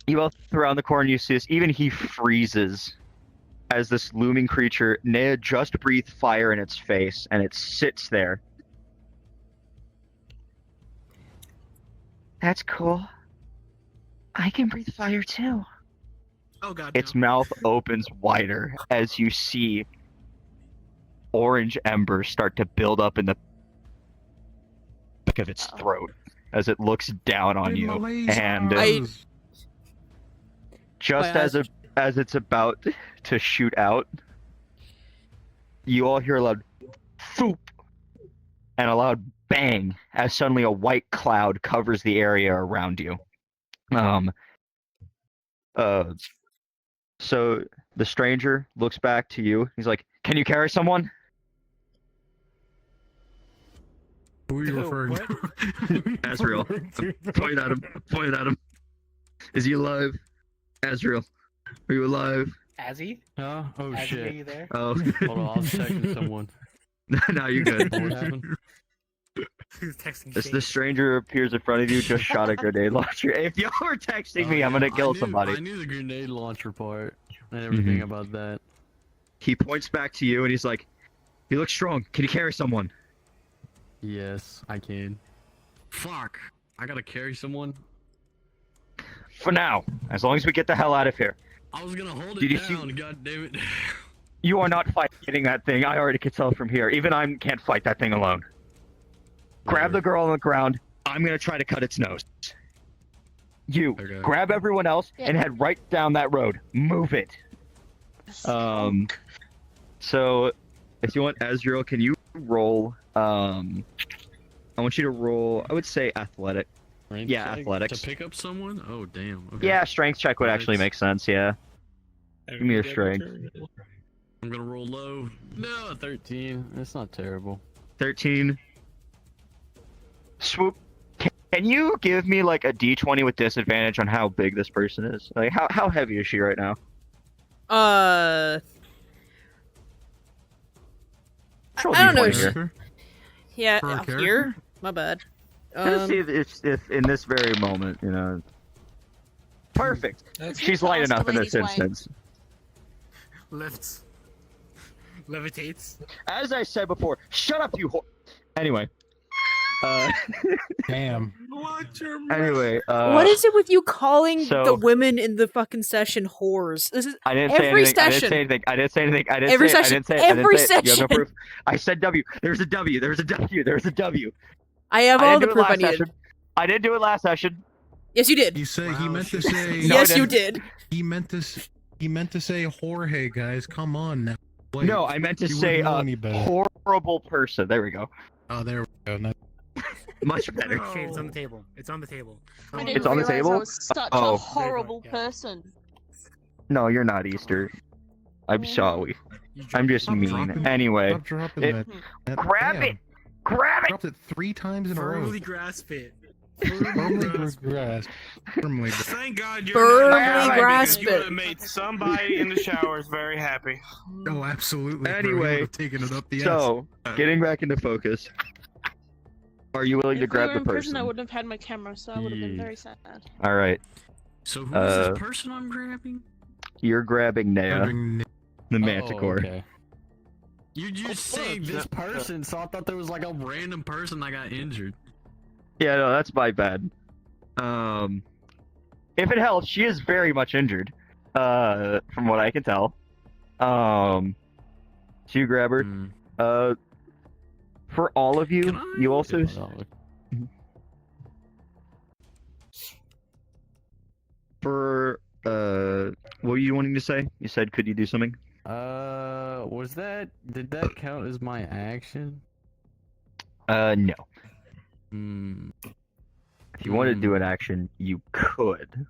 You both around the corner, you see this. Even he freezes as this looming creature. Nea just breathed fire in its face, and it sits there. That's cool. I can breathe fire too. Oh god. Its no. mouth opens wider as you see orange embers start to build up in the back of its throat as it looks down on you. And just as it's about to shoot out, you all hear a loud "foop" and a loud bang as suddenly a white cloud covers the area around you. So the stranger looks back to you. He's like, "Can you carry someone?" Who are you referring to? Azrael. Point at him. Point at him. Is he alive? Azrael, are you alive? Azzy? Oh Azzy, are shit. you there? Oh. Hold on, I'll check with someone. No, you're good. What happened? Who's texting As Shane? the stranger appears in front of you, just shot a grenade launcher. If y'all are texting me, I'm gonna kill somebody. I knew the grenade launcher part and everything Mhm. about that. He points back to you and he's like, "You look strong. Can you carry someone?" Yes, I can. Fuck! I gotta carry someone. For now, as long as we get the hell out of here. I was gonna hold it Did you see- down. God damn it! You are not fighting that thing. I already can tell from here. Even I can't fight that thing alone. Grab the girl on the ground. I'm gonna try to cut its nose. You Okay. grab everyone else and head right down that road. Move it. So, if you want Ezreal, can you roll? I want you to roll. I would say athletic. Strength Yeah, check athletics. To pick up someone? Oh damn. Okay. Yeah, strength check would actually make sense. Yeah. Give me a strength. I'm gonna roll low. No, 13. That's not terrible. 13. Swoop. Can you give me like a D20 with disadvantage on how big this person is? Like how heavy is she right now? I Roll don't know. D20 sh- here. Yeah, For a out character? here. My bad. Let's see if in this very moment, you know. Perfect. She's light enough in this instance. Lifts. Levitates. As I said before, shut up, you whore. Anyway. Damn. Watch your mouth. Anyway. What is it with you calling so- the women in the fucking session whores? This is I didn't say every anything. I didn't session. say anything. I didn't say anything. I didn't Every say it. session. I didn't say it. Every I didn't say it. You have no session. proof. I said W. There's a W. There's a W. There's a W. I have I all didn't the do it proof I last needed. session. I didn't do it last session. Yes, you did. You say he Wow, meant to shit. say. No, I Yes, you didn't. did. He meant to. He meant to say Jorge, guys. Come on now. Wait, No, I meant to you say wouldn't know any better. horrible person. There we go. Oh, there we go. No, Much better. Shane, it's on the table. It's on the table. I Come didn't It's on the realize I table? was such Oh. a horrible Yeah. person. No, you're not Easter. I'm sorry. You I'm just Stop mean. dropping- Anyway, Stop dropping it- that. grab Damn. it. Grab it. Dropped it 3 times in a row. firmly grasp it. Firmly grasp. Firmly. Thank God you're Firmly not happy because grasp you would it. have made somebody in the showers very happy. Oh, absolutely. bro. He Anyway, would've taken it up the So, getting back into focus. Are you willing to If we grab were the in prison, I person? wouldn't have had my camera, so I would have been Yeah. very sad. All right. So who is Uh, this person I'm grabbing? You're grabbing Nea, ass. the Manticore. Oh, okay. You just saying this person, so I thought there was like a random person that got injured. Yeah, no, that's my bad. If it helps, she is very much injured. From what I can tell. So you grab her. Hmm. For all of you, Can I- you also. For what were you wanting to say? You said, could you do something? Did that count as my action? No. Hmm. If you wanted to do an action, you could.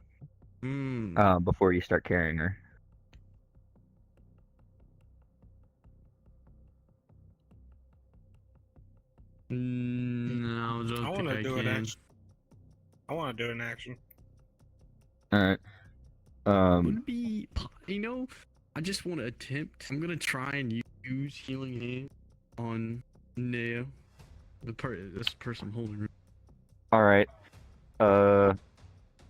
Hmm. Before you start carrying her. No, I don't I think want I to do an can. action. I want to do an action. Alright. Would be, you know, I just want to attempt. I'm gonna try and use healing hand on Neo, this person I'm holding. Alright.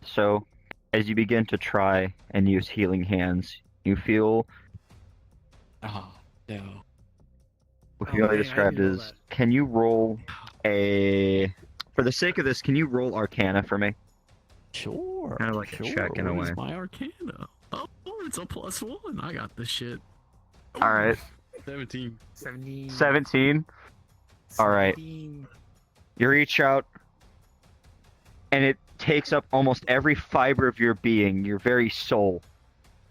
So, as you begin to try and use healing hands, you feel Ah, no. what Oh, can only dang, I described didn't know as. that. Can you roll a? For the sake of this, can you roll Arcana for me? Sure. Kinda like a sure. check in a What is way. my Arcana? Oh, it's a +1. I got this shit. All right. 17. 17. All right. 17. You reach out, and it takes up almost every fiber of your being, your very soul,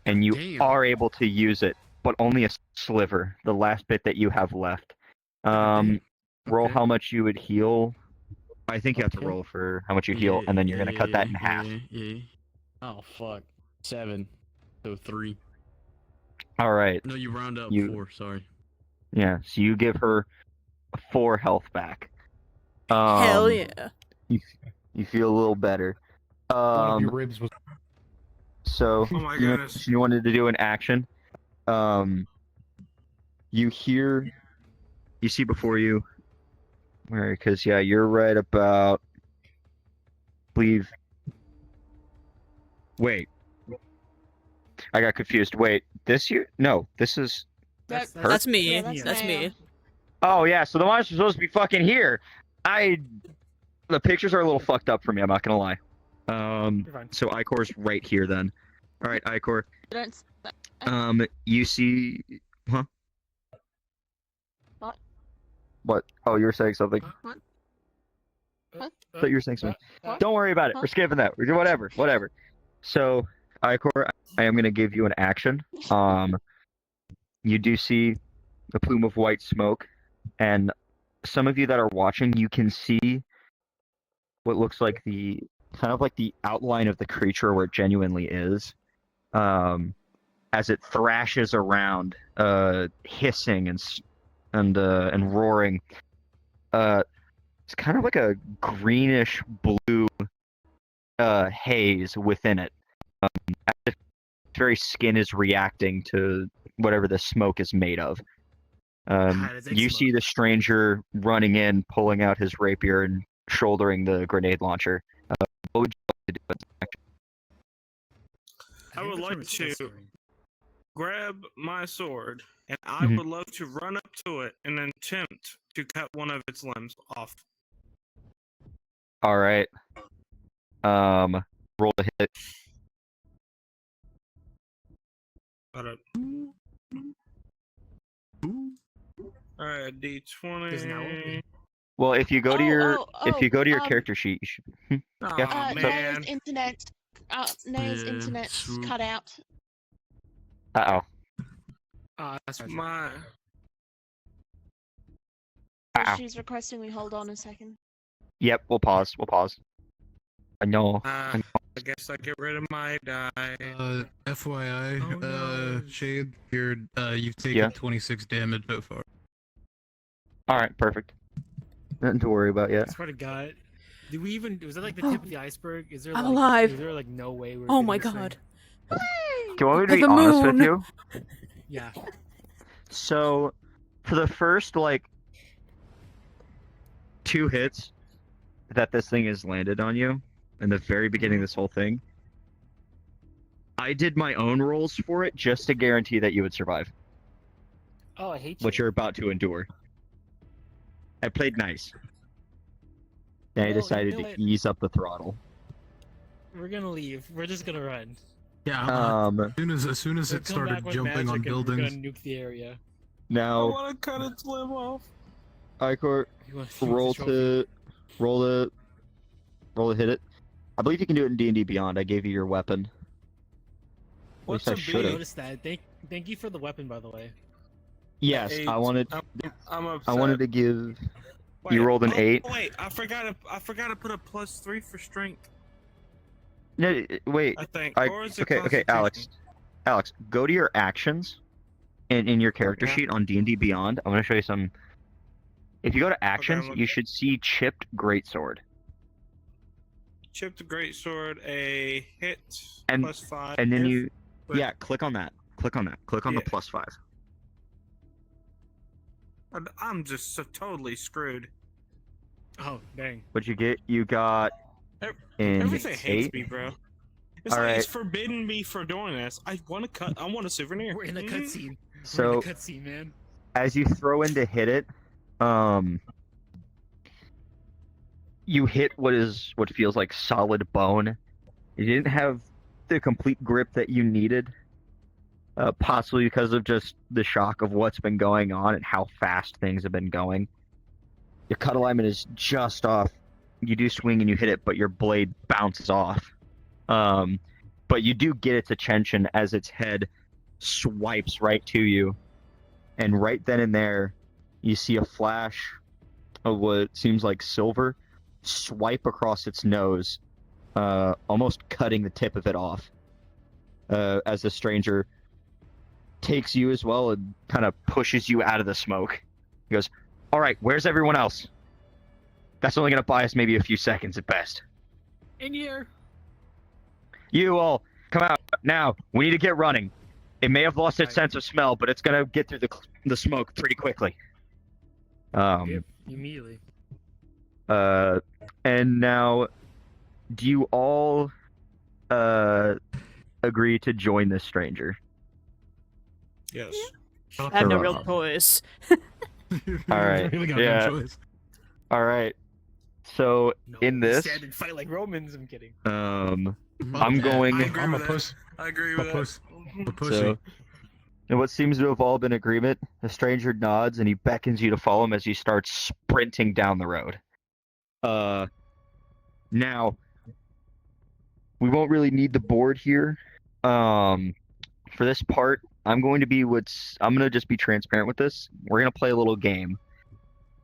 and you Damn. are able to use it, but only a sliver, the last bit that you have left. Damn. Roll Okay. how much you would heal. I think you have to Okay. roll for how much you heal, and then you're gonna cut that in half. Yeah. Oh fuck. 7. So 3. All right. No, you round up You- 4. Sorry. Yeah. So you give her 4 health back. Hell yeah. You feel a little better. One of your ribs was. So Oh my you goodness. you wanted to do an action. You see before you Because yeah, you're right about. Believe. Wait. I got confused. Wait, this year? No, this is. That's That's me. Yeah, that's me. Oh yeah, so the monster's supposed to be fucking here. The pictures are a little fucked up for me. I'm not gonna lie. You're fine. So Icor's right here then. All right, Icor. Don't. You see, huh? What? What? Oh, you were saying something. What? What? I thought you were saying something. What? Don't worry about it. Huh? We're skipping that. We're doing whatever. So, Icor, I am gonna give you an action. You do see a plume of white smoke, and some of you that are watching, you can see what looks like the kind of like the outline of the creature where it genuinely is, as it thrashes around, hissing and roaring. It's kind of like a greenish blue haze within it. As if its very skin is reacting to whatever the smoke is made of. You see the stranger running in, pulling out his rapier and shouldering the grenade launcher. What would you like to do? I would like to grab my sword, and I Mhm. would love to run up to it and attempt to cut one of its limbs off. All right. Roll to hit. Alright, There's an owl. D20. Well, if you go to your Oh, character sheet, you should. Oh, man. Nao's Yeah, internet's swoop. cut out. That's right. My. Uh-oh. She's requesting we hold on a second. Yep, we'll pause. I know. I guess I get rid of my die. FYI, Oh, no. Shade, you've taken Yeah. 26 damage so far. All right, perfect. Nothing to worry about yet. I swear to God. Did we even? Was that like the tip of the iceberg? Is there? I'm like, alive. Is there like no way we're? Oh getting my this god. thing? Do you want me to be The honest with moon. you? Yeah. So, for the first like 2 hits that this thing has landed on you, in the very beginning of this whole thing, I did my own rolls for it just to guarantee that you would survive Oh, I hate what you. you're about to endure. I played nice. Then I Well, you decided know to what? ease up the throttle. We're gonna leave. We're just gonna run. Yeah, Um, as soon as We'll it come started back with jumping on magic and we're buildings, gonna nuke the area. I now, want to cut its limb off. Icor, You wanna use the roll trophy. to hit it. I believe you can do it in D&D Beyond. I gave you your weapon. What's I a should've. I B? noticed that. Thank you for the weapon, by the way. Yes, Eight. I wanted I'm upset. I wanted to give. Wait, You rolled an 8. Wait, I forgot to put a +3 for strength. No, wait. I think. I, Or is it okay, Alex, go to your actions in your character Okay. sheet on D&D Beyond. I'm going to show you some. If you go to actions, I'm you should see chipped greatsword. Chipped greatsword, a hit And- +5. And then if- but- yeah, click on that. Click on the Yeah. +5. I'm just so totally screwed. Oh, dang. What'd you get? You got an Everything hates 8. me, bro. It's All like it's right. forbidden me for doing this. I want a souvenir. We're in a Mhm. cutscene. We're So in a cutscene, man. as you throw in to hit it, you hit what feels like solid bone. You didn't have the complete grip that you needed, possibly because of just the shock of what's been going on and how fast things have been going. Your cut alignment is just off. You do swing and you hit it, but your blade bounces off. But you do get its attention as its head swipes right to you. And right then and there, you see a flash of what seems like silver swipe across its nose, almost cutting the tip of it off. As the stranger takes you as well and kind of pushes you out of the smoke. He goes, "All right, where's everyone else? That's only going to buy us maybe a few seconds at best. In here. You all, come out now. We need to get running. It may have lost its sense of smell, but it's going to get through the smoke pretty quickly." Yep, immediately. And now, do you all agree to join this stranger? Yes. I have no real Hurrah. choice. Alright, Really got yeah. no choice. All right. So No, in we this, stand and fight like Romans. I'm kidding. I'm Yeah, going. I agree I'm a with puss. that. I agree A with that. puss. A pussy. So, in what seems to have all been agreement, the stranger nods and he beckons you to follow him as he starts sprinting down the road. Now we won't really need the board here. For this part, I'm going to just be transparent with this. We're gonna play a little game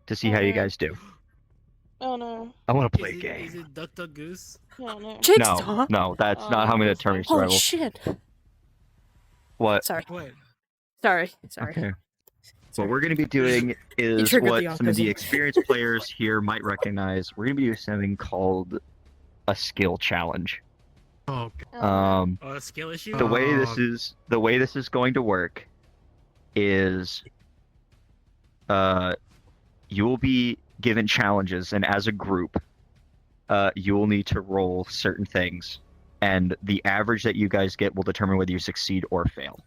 to see how you guys do. Oh no. I want to play a Is game. it Duck Duck Goose? Oh no. Jigsaw? No, that's not how I'm gonna determine Oh survival. shit. What? Sorry. What? Sorry. Okay. What we're going to be doing is triggered what the some of the autism. experienced players here might recognize. We're going to be doing something called a skill challenge. Oh, Um, Oh, a skill issue? the way this is going to work is you will be given challenges, and as a group, you will need to roll certain things, and the average that you guys get will determine whether you succeed or fail.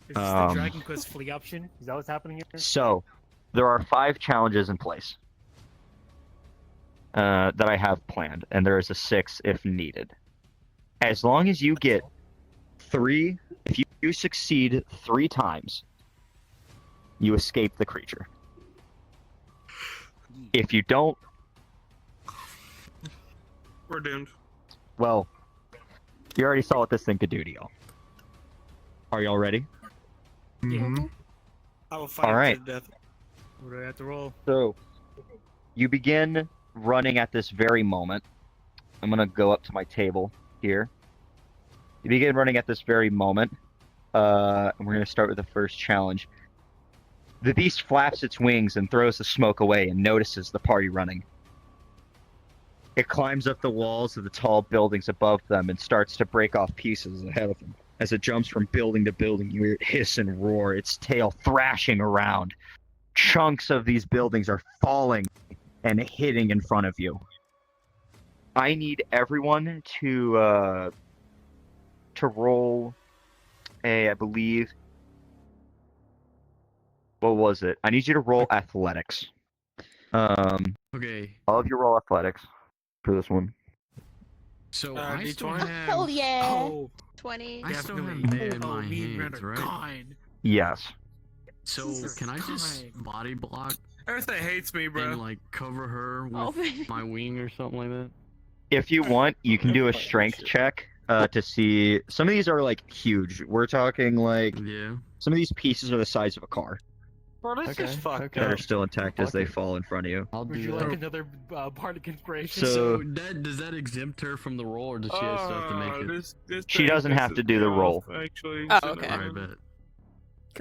Is this the Dragon Quest Flee option? Is that what's happening here? So, there are 5 challenges in place that I have planned, and there is a 6th if needed. As long as you get 3, if you succeed 3 times, you escape the creature. If you don't, We're doomed. well, you already saw what this thing could do to y'all. Are y'all ready? mhm. I will fight All him right. to death. What do I have to roll? So, you begin running at this very moment. I'm going to go up to my table here. You begin running at this very moment. And we're going to start with the first challenge. The beast flaps its wings and throws the smoke away and notices the party running. It climbs up the walls of the tall buildings above them and starts to break off pieces ahead of them. As it jumps from building to building, you hear it hiss and roar, its tail thrashing around. Chunks of these buildings are falling and hitting in front of you. I need everyone to roll I believe. What was it? I need you to roll athletics. Okay, All of you roll athletics for this one. so Uh, I still D20? have. Hell yeah. Oh, 20. I still have definitely. Ned in Oh, my me and Red hands, are right? gone. Yes. So Jesus can I just Christ. body block Everything hates me, and bro. like cover her with Oh, baby. my wing or something like that? If you want, you can do a strength check to see. Some of these are like huge. We're talking like Yeah. some of these pieces are the size of a car Bro, this is fucked that up. are still intact as they fall in front of you. I'll Would do you that. like another bardic inspiration? So- Does that exempt her from the roll, or does she still have to make it? This She thing doesn't have pisses to do me the off, roll. Actually, Oh, so okay. never Alright, mind. bet.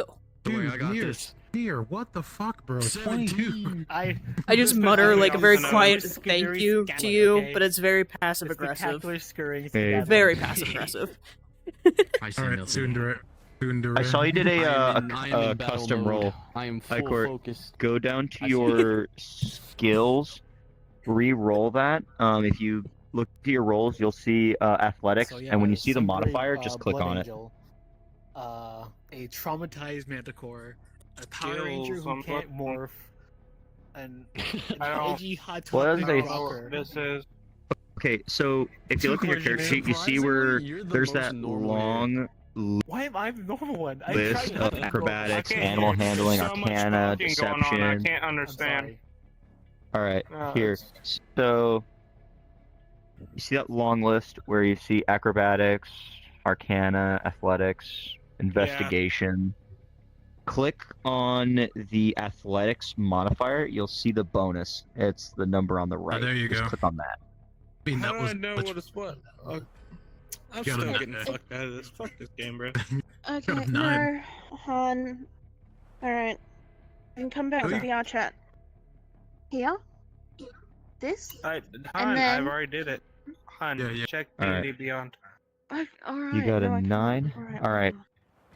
Cool. Don't worry, Dude, I got here, this. here, what the fuck, bro? 22. 17. Oh, I just This mutter person like a is very an quiet spectacular thank you to scallop, you, okay? but it's very passive The aggressive. spectacular scurrying Hey. together. Very passive aggressive. I see Alright, nothing. Tsundere. I saw you did I am a in battle custom mode. roll. I am full Icor, focus. go down to I see. your skills, re-roll that. If you look at your rolls, you'll see athletics, So, yeah, and when you see the some modifier, great, just click Blood on it. Angel, a traumatized manticore, a Power Skills, Ranger who I'm can't looking. morph, and an I don't- edgy hot Well, topic it doesn't say- rocker. This is Okay, so if you look at your character sheet, you see where Surprisingly, you're the there's most that normal long Why am I the normal one? I list tried not of to be acrobatics, I can't animal hear. There's handling, so much arcana, talking going on, I deception. can't I'm understand. sorry. All right, No, here. it's- So you see that long list where you see acrobatics, arcana, athletics, investigation. Click on the athletics modifier. You'll see the bonus. It's the number on the right. there you Just go. click on that. I mean, How that do was I know much- what is what? I'm Got still a getting nut. fucked out of this. Fuck this game, bro. Okay, of no, nine. Han. Alright. And come back Oh, to yeah. the art chat. Here? This? Han, then- I've already did it. Han, Yeah, yeah. check All right. D&D Beyond. Alright. You got a no, I can't. 9? Alright. All right.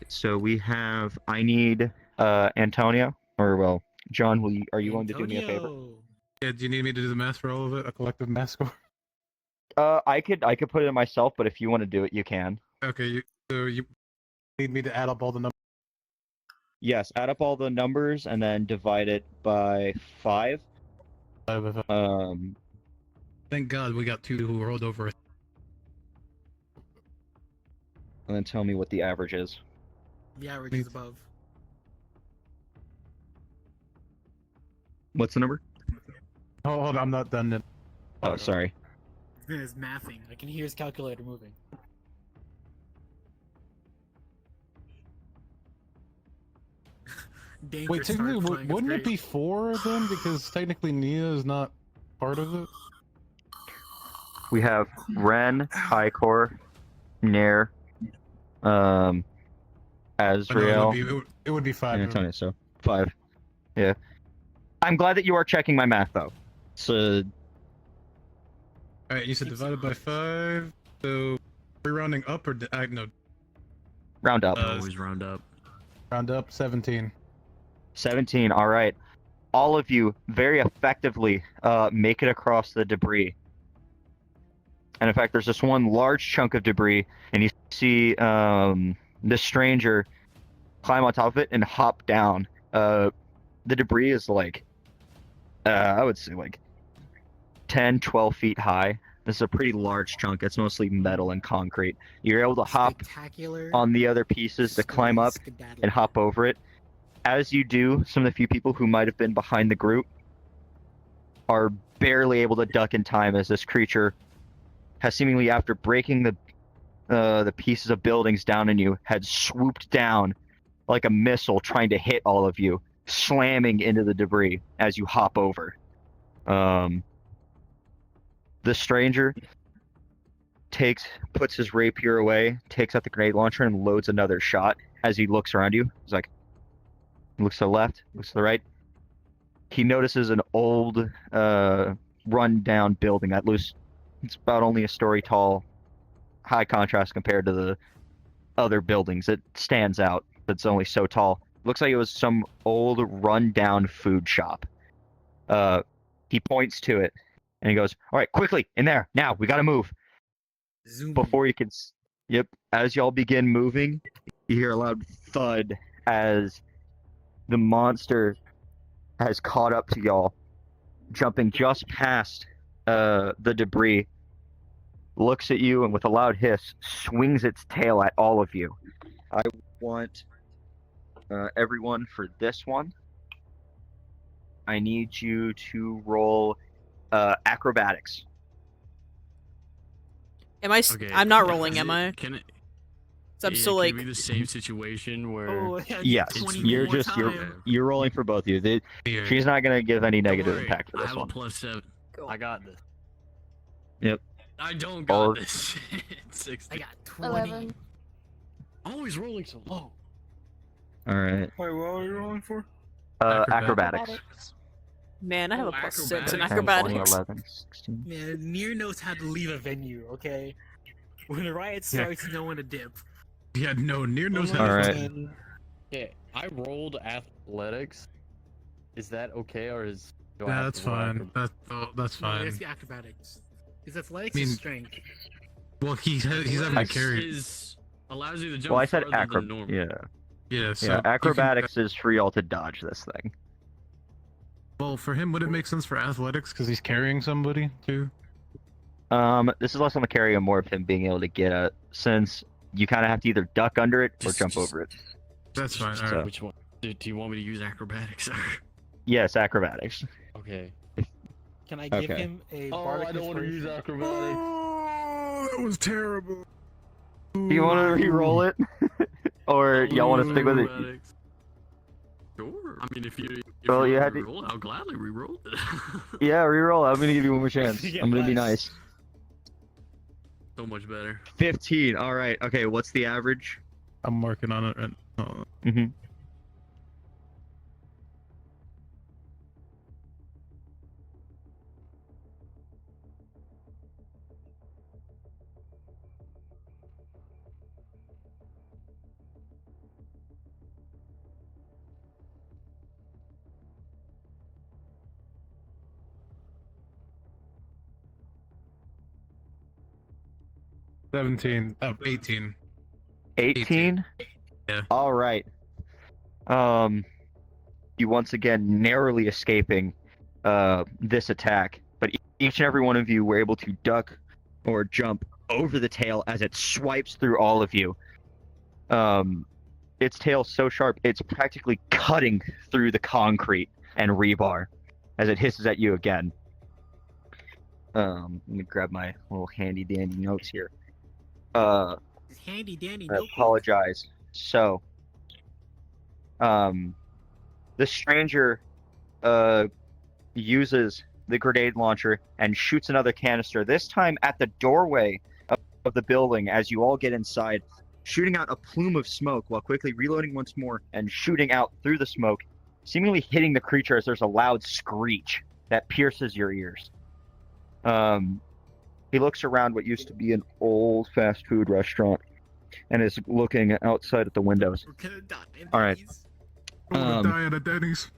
So we have. I need Antonio, or well, John. Are you going to do me a favor? Antonio. Yeah, do you need me to do the math for all of it? A collective math score? I could put it in myself, but if you want to do it, you can. Okay, so you need me to add up all the numbers? Yes, add up all the numbers and then divide it by 5. Thank God we got 2 who rolled over. And then tell me what the average is. The average is above. What's the number? Oh, hold on, I'm not done yet. Oh, sorry. Is mathing. I can hear his calculator moving. Wait, technically, wouldn't it be 4 then? Because technically Nia is not part of it? We have Ren, Icor, Nair, Azrael, It would be 5. and Antonio, so 5. Yeah. I'm glad that you are checking my math, though. So... Alright, you said divided by 5, so we're rounding up or... no. Round up. Always round up. Round up, 17. 17, alright. All of you very effectively make it across the debris. And in fact, there's this one large chunk of debris, and you see this stranger climb on top of it and hop down. The debris is like, I would say like 10, 12 feet high. This is a pretty large chunk. It's mostly metal and concrete. You're able to hop on the other pieces to climb up and hop over it. As you do, some of the few people who might have been behind the group are barely able to duck in time as this creature has seemingly, after breaking the pieces of buildings down on you, had swooped down like a missile trying to hit all of you, slamming into the debris as you hop over. The stranger puts his rapier away, takes out the grenade launcher, and loads another shot. As he looks around you, he's like, looks to the left, looks to the right. He notices an old, run-down building that it's about only a story tall, high contrast compared to the other buildings. It stands out, but it's only so tall. Looks like it was some old, run-down food shop. He points to it, and he goes, "All right, quickly, in there, now, we gotta move." Zoom. Before you can... Yep, as y'all begin moving, you hear a loud thud as the monster has caught up to y'all, jumping just past the debris, looks at you, and with a loud hiss, swings its tail at all of you. I want everyone for this one. I need you to roll acrobatics. Am I? Okay. I'm not rolling, am I? Can it? So I'm yeah, still can like. it be the same situation where? Oh, yeah, Yes, it's you're rolling for both of you. She's not gonna give any Don't negative worry, impact for I this have one. a +7. Cool. I got this. Yep. I don't got Or- this. 60. I got 20. 11. Always rolling so low. All right. Wait, what are you rolling for? Acrobatics. Man, I have Oh, a +6 in 10, acrobatics. 20, 11, 16. Man, Nier knows how to leave a venue, okay? When the riot starts, you know when to dip. Yeah, no, Nier knows how All to... right. Okay, I rolled athletics. Is that okay, or is... do I Yeah, have that's to roll fine. That's No, fine. it's the acrobatics. His athletics I mean- is strength. Well, he's having to Athletics carry... allows you to jump Well, I said farther than normal. Yeah. Yeah, so... Yeah. you can- Acrobatics is for y'all to dodge this thing. Well, for him, would it make sense for athletics, because he's carrying somebody, too? This is less on the carry and more of him being able to get a... Since you kind of have to either duck under it or jump over it. That's fine, So- alright. Which one? Do you want me to use acrobatics? Yes, acrobatics. Okay. Can I give Okay. him a Oh, bardic I don't want to use inspiration? acrobatics. Oh, that was terrible. Do you want to re-roll it? Or y'all want to stick with it? Acrobatics. Sure. I mean, if you Well, you want had to to- roll, I'll gladly re-roll it. Yeah, re-roll. I'm going to give you one more chance. Yeah, I'm going to be nice. nice. So much better. 15. All right. Okay, what's the average? I'm working on it right now. Mm-hmm. 17. Oh, 18. 18? Yeah. All right. You once again narrowly escaping this attack, but each and every one of you were able to duck or jump over the tail as it swipes through all of you. Its tail so sharp it's practically cutting through the concrete and rebar as it hisses at you again. Let me grab my little handy dandy notes here. Handy dandy I notebook. apologize. So, the stranger uses the grenade launcher and shoots another canister, this time at the doorway of the building as you all get inside, shooting out a plume of smoke while quickly reloading once more and shooting out through the smoke, seemingly hitting the creature as there's a loud screech that pierces your ears. He looks around what used to be an old fast food restaurant and is looking outside at the windows. We're gonna die in All right. Denny's. I'm gonna die at a Denny's.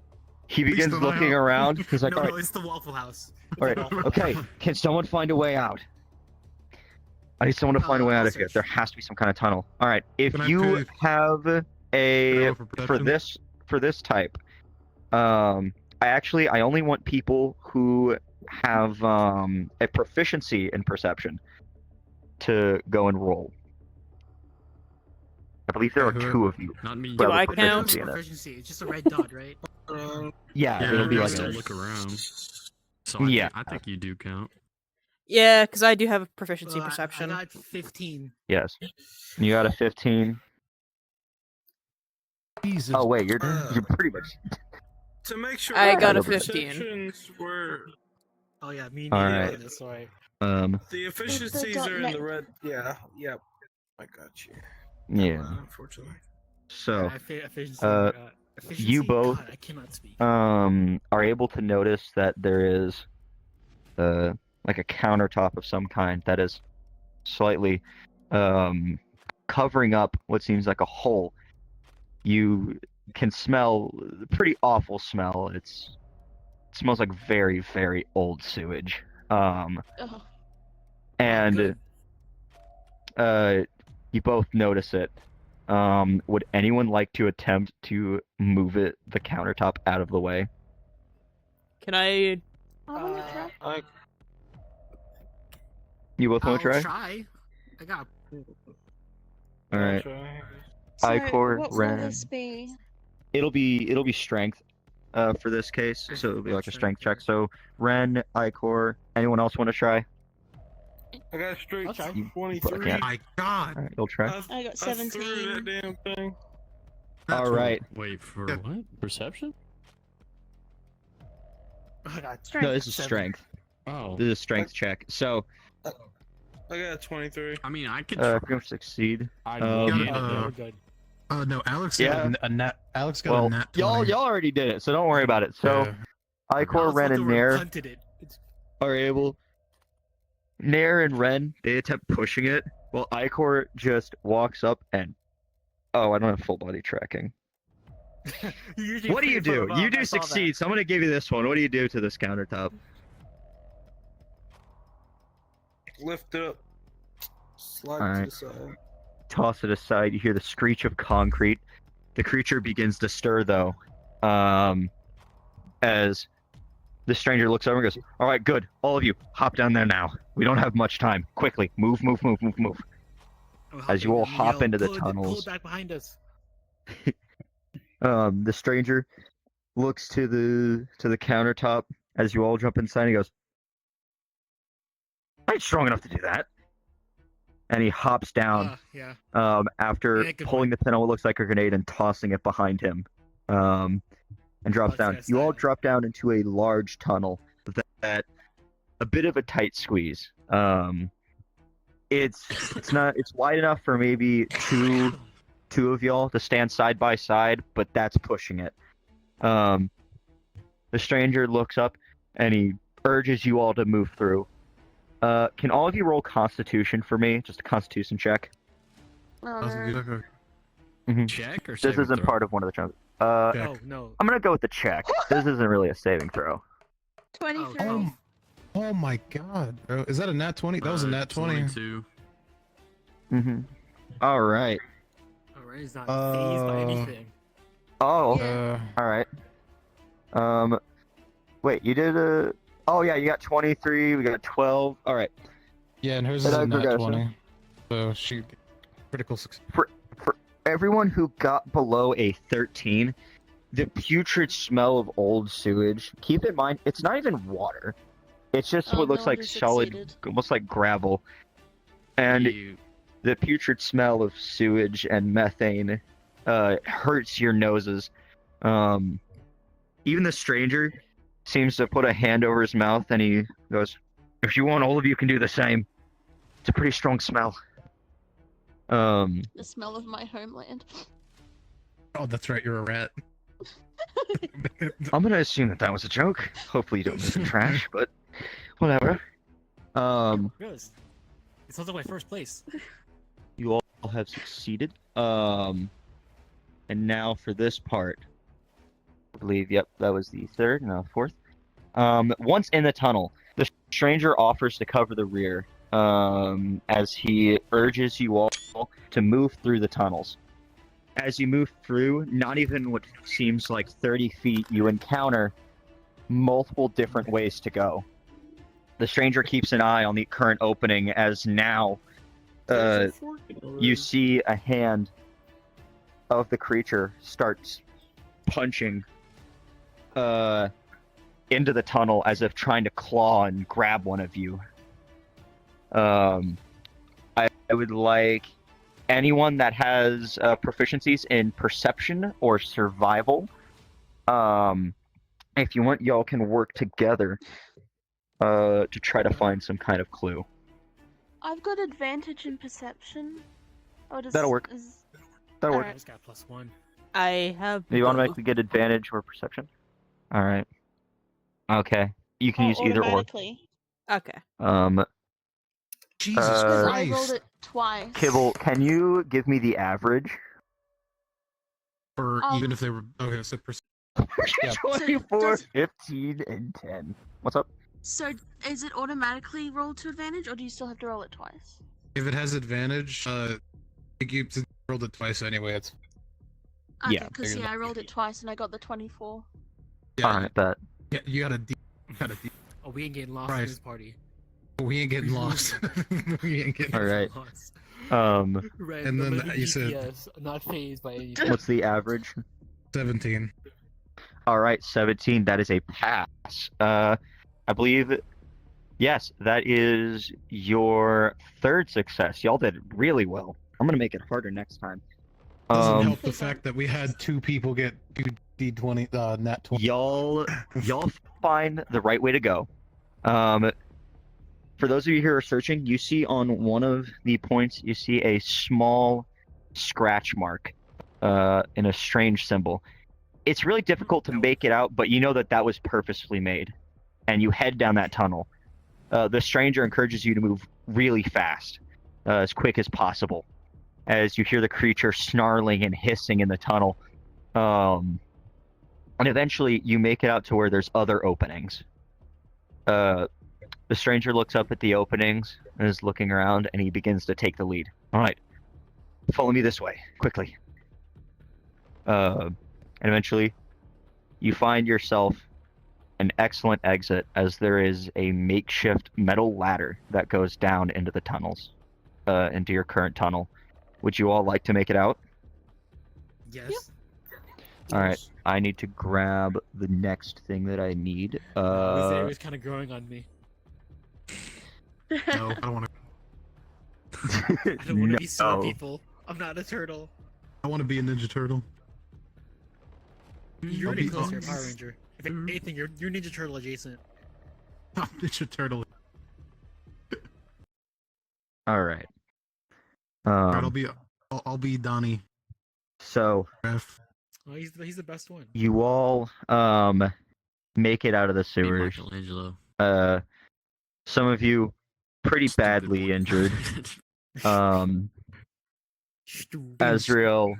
He begins Least of my looking house. around. He's like, no, all right, no, it's the Waffle House. It's all the right, Waffle okay, House. can someone find a way out? I need someone to find a way I'll out of here. search. There has to be some kind of tunnel. All right, if Can I you pay- have Can I a roll for perception? for this type, I only want people who have a proficiency in perception to go and roll. I believe there are Okay, two of you. Not me. who Do have a I Proficiency count? proficiency in it. Proficiency. It's just a red dot, right? Yeah, Yeah, it'll be I like still a, look around. So Yeah. I think you do count. Yeah, because I do have a proficiency Well, perception. I got 15. yes. You got a 15. Jesus. Oh wait, you're pretty much. To make sure I got a our 15. perceptions were Oh yeah, me All neither. right. That's right. the efficiencies are in the red. Yeah, yep. I got you. Yeah. Unfortunately. So, Efficiency. Efficiency. you both, God, I cannot speak. are able to notice that there is, like a countertop of some kind that is slightly, covering up what seems like a hole. You can smell the pretty awful smell. It smells like very, very old sewage. Ugh. And you both notice it. Would anyone like to attempt to move the countertop out of the way? Can I? I wanna try. You both want to I'll try? try. I got. All right. So, Icor, what will Ren. this be? It'll be strength, for this case. So it'll be like a strength check. So Ren, Icor, anyone else want to try? I got straight I'll try. 23. Yeah. My God. All right, you'll try. I got I threw 17. that damn thing. All right. Wait for Yeah. what? Perception? I got. Strength. No, this is 7. strength. Oh, This is a strength check. So, I got 23. I mean, I could. if you succeed, I Um, yeah, uh, we're good. No, Alex Yeah. got a nat. Alex got well, a nat. y'all 20. already did it, so don't worry about it. So, Yeah. Icor, Ren, and Nair Punted it. It's are able. Nair and Ren, they attempt pushing it, while Icor just walks up and. Oh, I don't have full body tracking. usually What do you pretty far do? above, You do I saw that. succeed. So I'm gonna give you this one. What do you do to this countertop? Lift it up. Slide Alright. to the side. Toss it aside. You hear the screech of concrete. The creature begins to stir, though, as the stranger looks over and goes, "All right, good. All of you, hop down there now. We don't have much time. Quickly, move, move, move, move, move." I'm As you all hopping, hop yell, into the pull it tunnels. back behind us. The stranger looks to the countertop as you all jump inside. And he goes, "I ain't strong enough to do that." And he hops down. Yeah. After Yeah, good pulling the pin on what looks like a grenade and tossing it behind him, and drops down. That's You all nice. drop down into a large tunnel that a bit of a tight squeeze. It's wide enough for maybe two of y'all to stand side by side, but that's pushing it. The stranger looks up and he urges you all to move through. Can all of you roll Constitution for me? Just a Constitution check. Oh, check or This saving isn't throw? part of one of the challenges. Check. Oh no. I'm gonna go with the check. This isn't really a saving throw. 23. Oh my God, bro. Is that a nat 20? That was a nat 20. 22. Mm-hmm. All right. Alright, he's not phased by Uh, anything. Oh. Yeah. All right. Wait, you did a. Oh yeah, you got 23. We got 12. All right. yeah, and hers And is a I nat forgot, 20. So she critical success. For everyone who got below a 13, the putrid smell of old sewage. Keep in mind, it's not even water. It's just Oh, what no looks like wonder solid, succeeded. almost like gravel. And You. the putrid smell of sewage and methane hurts your noses. Even the stranger seems to put a hand over his mouth and he goes, "If you want, all of you can do the same. It's a pretty strong smell." The smell of my homeland. Oh, that's right, you're a rat. I'm gonna assume that was a joke. Hopefully you don't miss the trash, but whatever. Gross. It sounds like my first place. You all have succeeded. And now for this part, I believe, yep, that was the third, now fourth. Once in the tunnel, the stranger offers to cover the rear, as he urges you all to move through the tunnels. As you move through, not even what seems like 30 feet, you encounter multiple different ways to go. The stranger keeps an eye on the current opening as now you see a hand of the creature starts punching into the tunnel as if trying to claw and grab one of you. I would like anyone that has proficiencies in perception or survival. If you want, y'all can work together to try to find some kind of clue. I've got advantage in perception. Oh, That'll work. That'll work. I just got +1. I have. Do you want to make me get advantage or perception? All right. Okay. You can use either or. Automatically. Okay. Jesus Because I Christ. rolled it twice. Kibble, can you give me the average? Or Um, even if they were. Okay, so Yeah. 24, does- 15, and 10. What's up? So, is it automatically rolled to advantage, or do you still have to roll it twice? if it has advantage, you rolled it twice anyway. It's Okay, Yeah. because I rolled it twice and I got the 24. yeah. Alright, bet. Yeah, you got a D. Oh, we ain't getting lost in Right. this party. We ain't getting lost. We ain't getting. Alright. Lost. Right, And then living you said- GPS, not phased by anything. what's the average? 17. Alright, 17. That is a pass. I believe, yes, that is your third success. Y'all did really well. I'm gonna make it harder next time. Doesn't help the fact that we had 2 people get 2 D20, nat 20. Y'all find the right way to go. For those of you who are searching, you see on one of the points, you see a small scratch mark in a strange symbol. It's really difficult to make it out, but you know that was purposefully made. And you head down that tunnel. The stranger encourages you to move really fast, as quick as possible, as you hear the creature snarling and hissing in the tunnel. And eventually, you make it out to where there's other openings. The stranger looks up at the openings and is looking around, and he begins to take the lead. All right, follow me this way, quickly. And eventually, you find yourself an excellent exit, as there is a makeshift metal ladder that goes down into the tunnels, into your current tunnel. Would you all like to make it out? Yes. All right, I need to grab the next thing that I need. This area's kind of growing on me. No, I don't want to. I don't want to be sewer No. people. I'm not a turtle. I want to be a Ninja Turtle. You're I'll getting be closer, honest. Power Ranger. If anything, you're Ninja Turtle adjacent. I'm Ninja Turtle. All right. Alright, I'll be Donnie. So F. Oh, he's the best one. you all make it out of the Be sewers. Michelangelo. Some of you pretty Stupid badly one. injured. Stupid. Azrael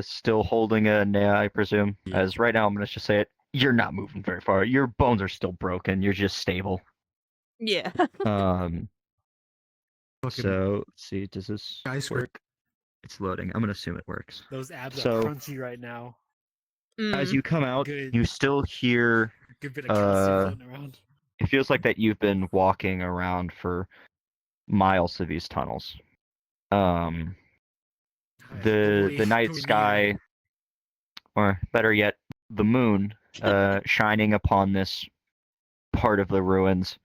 still holding a Nea, I presume. Yeah. As right now I'm gonna just say it. You're not moving very far. Your bones are still broken. You're just stable. Yeah. Fucking So, let's see, does this skyscraper. work? It's loading. I'm gonna assume it works. Those abs So- are crunchy right now. As you come out, Good. you still hear. Good bit of calcium floating around. It feels like that you've been walking around for miles of these tunnels. The Hopefully night we sky, or better yet, the moon, shining upon this part of the ruins,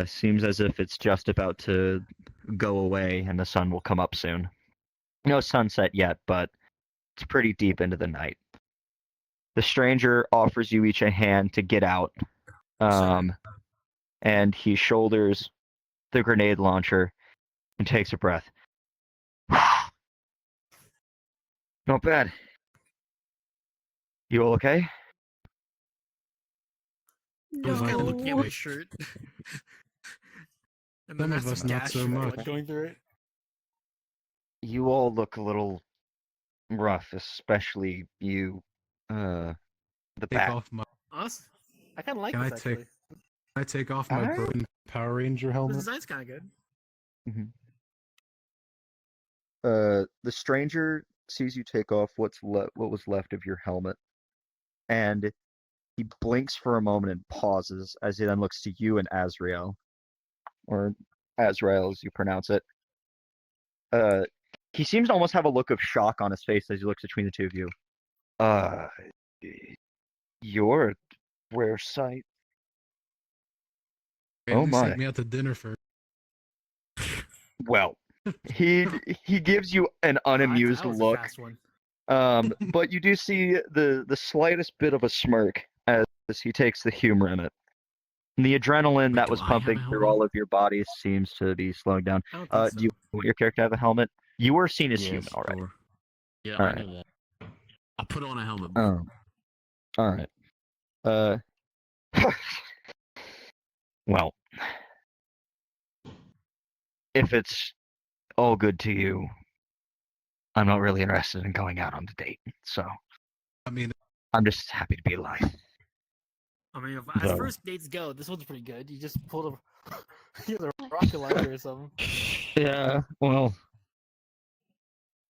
seems as if it's just about to go away and the sun will come up soon. No sunset yet, but it's pretty deep into the night. The stranger offers you each a hand to get out, and he shoulders the grenade launcher and takes a breath. Not bad. You all okay? Just kind of looking at No. my shirt. And Some the of us massive not gash so from my much. blood going through it. You all look a little rough, especially you, the Take bat. off my. Us? I kind of like Can this I actually. take- Can I take off my Alright. broken Power Ranger The helmet? design's kind of good. The stranger sees you take off what was left of your helmet, and he blinks for a moment and pauses as he then looks to you and Azrael, or Azrael as you pronounce it. He seems to almost have a look of shock on his face as he looks between the two of you. You're a rare sight. At Oh least my. take me out to dinner first. Well, he gives you an unamused that was look. A fast one. But you do see the slightest bit of a smirk as he takes the humor in it. And the adrenaline Wait, that do was I have a pumping through helmet? all of your bodies seems to be slowing down. I don't think so. Do you want your character to have a helmet? You were seen as human already. Sure. Yeah, All I right. knew that. I put on a helmet. Oh. All right. Well, if it's all good to you, I'm not really interested in going out on the date. So I mean, I'm just happy to be alive. I mean, as No. first dates go, this one's pretty good. You just pulled a, you had a rocket launcher or something. Yeah, well,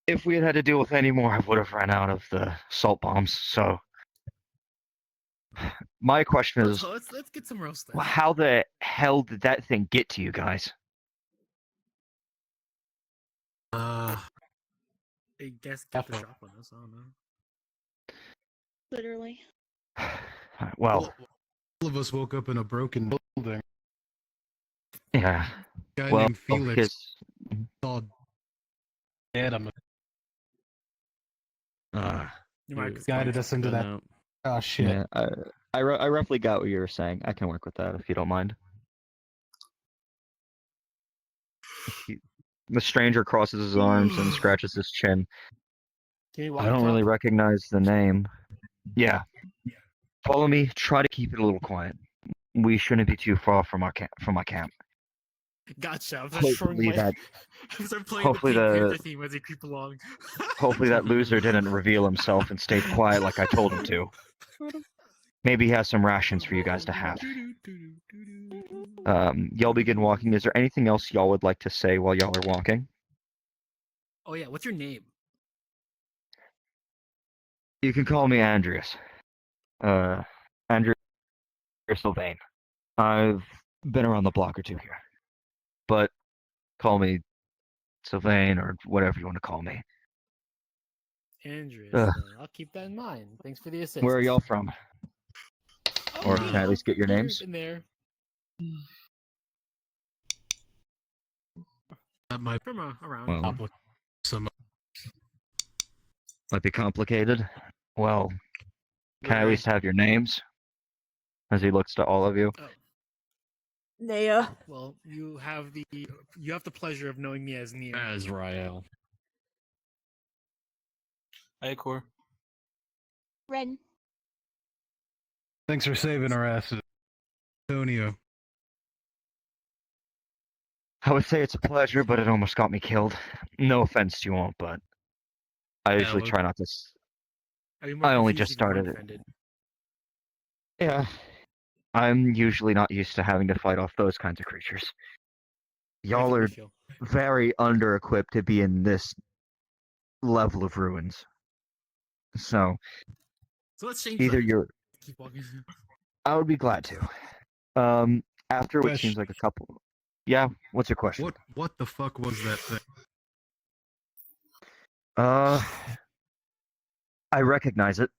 if we had to deal with any more, I would have run out of the salt bombs. So, my question is, Let's get some roast then. how the hell did that thing get to you guys? I guess get the Apple. shop on us. I don't know. Literally. Well, all of us woke up in a broken building. yeah. A guy Well, named Felix his, saw dead. I'm You might guided us into that. Oh shit. yeah, I roughly got what you were saying. I can work with that if you don't mind. The stranger crosses his arms and scratches his chin. Can you I don't really recognize the name. Yeah. Follow me. Try to keep it a little quiet. We shouldn't be too far from my camp. Gotcha. I'm Hopefully that I'm start playing hopefully the Pink the- Panther theme as we creep along. hopefully that loser didn't reveal himself and stayed quiet like I told him to. Maybe he has some rations for you guys to have. Y'all begin walking. Is there anything else y'all would like to say while y'all are walking? Oh yeah, what's your name? You can call me Andreas. Andreas Sylvain. I've been around the block or two here. But call me Sylvain or whatever you want to call me. Andreas. Ugh. I'll keep that in mind. Thanks for the assist. Where are y'all from? Oh, Or you can I at know, least get your here names? and there. That might From around. Well, complicate some. might be complicated. Well, can I at Right. least have your names? As he looks to all of you. Oh, Naya. well, you have the pleasure of knowing me as Neo. Azrael. Hey, Core. Ren. Thanks for saving our asses, Antonio. I would say it's a pleasure, but it almost got me killed. No offense to you all, but I usually well- try not to. I'd be more I only confused just if you weren't started it. offended. Yeah. I'm usually not used to having to fight off those kinds of creatures. How do you Y'all think we are feel? very under-equipped to be in this level of ruins. So So let's change either sides. you're, Keep walking. I would be glad to. After what Fish. seems like a couple. Yeah, what's your question? What the fuck was that thing? I recognize it.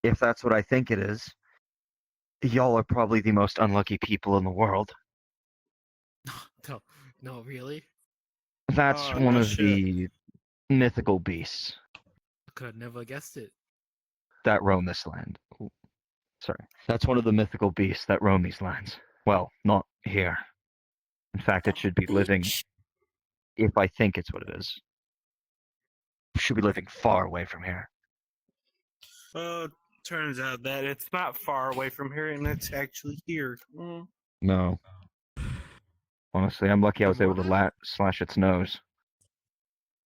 If that's what I think it is, y'all are probably the most unlucky people in the world. No, no, really? That's Oh, one no of shit. the mythical beasts I could have never guessed it. that roam this land. Ooh, sorry. That's one of the mythical beasts that roam these lands. Well, not here. In fact, it should be living, Bitch. if I think it's what it is, should be living far away from here. Turns out that it's not far away from here, and it's actually here. No. Honestly, I'm lucky I was able to What? slash its nose.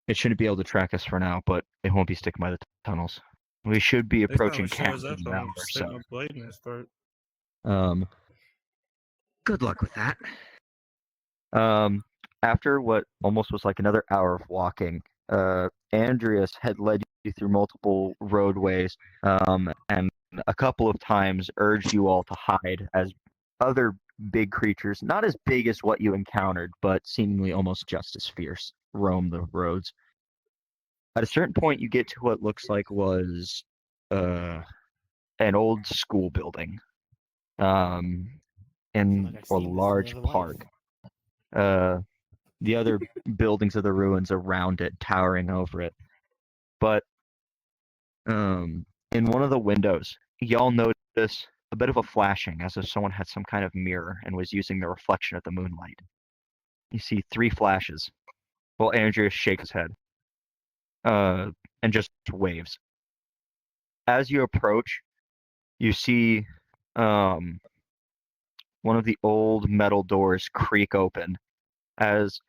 It shouldn't be able to track us for now, but it won't be sticking by the tunnels. We should be Next time approaching it camp shows in up, an I'm hour gonna or stick so. my blade in its throat. Good luck with that. After what almost was like another hour of walking, Andreas had led you through multiple roadways, and a couple of times urged you all to hide as other big creatures, not as big as what you encountered, but seemingly almost just as fierce, roam the roads. At a certain point, you get to what looks like was an old school building, in Like I've a seen this in large another life. park. The other buildings of the ruins around it, towering over it. But in one of the windows, y'all notice a bit of a flashing, as if someone had some kind of mirror and was using the reflection of the moonlight. You see 3 flashes, while Andreas shakes his head, and just waves. As you approach, you see one of the old metal doors creak open as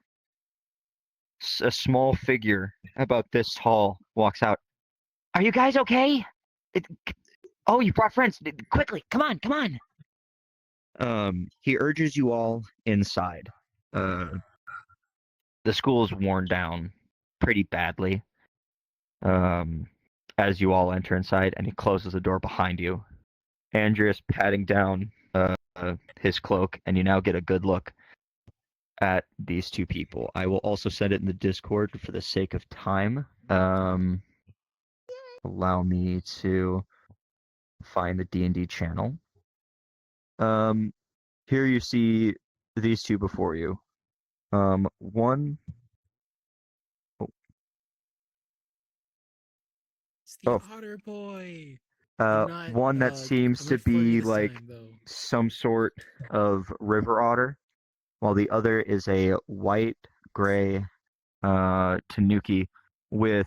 a small figure about this tall walks out. Are you guys okay? Oh, you brought friends. Quickly, come on, come on. He urges you all inside. The school is worn down pretty badly. As you all enter inside, and he closes the door behind you. Andreas patting down his cloak, and you now get a good look at these 2 people. I will also send it in the Discord for the sake of time. Allow me to find the D&D channel. Here you see these 2 before you. One. It's the Oh. Otter Boy. I'm not, One that seems I'm to not funny be this like time, though. some sort of river otter, while the other is a white gray tanuki with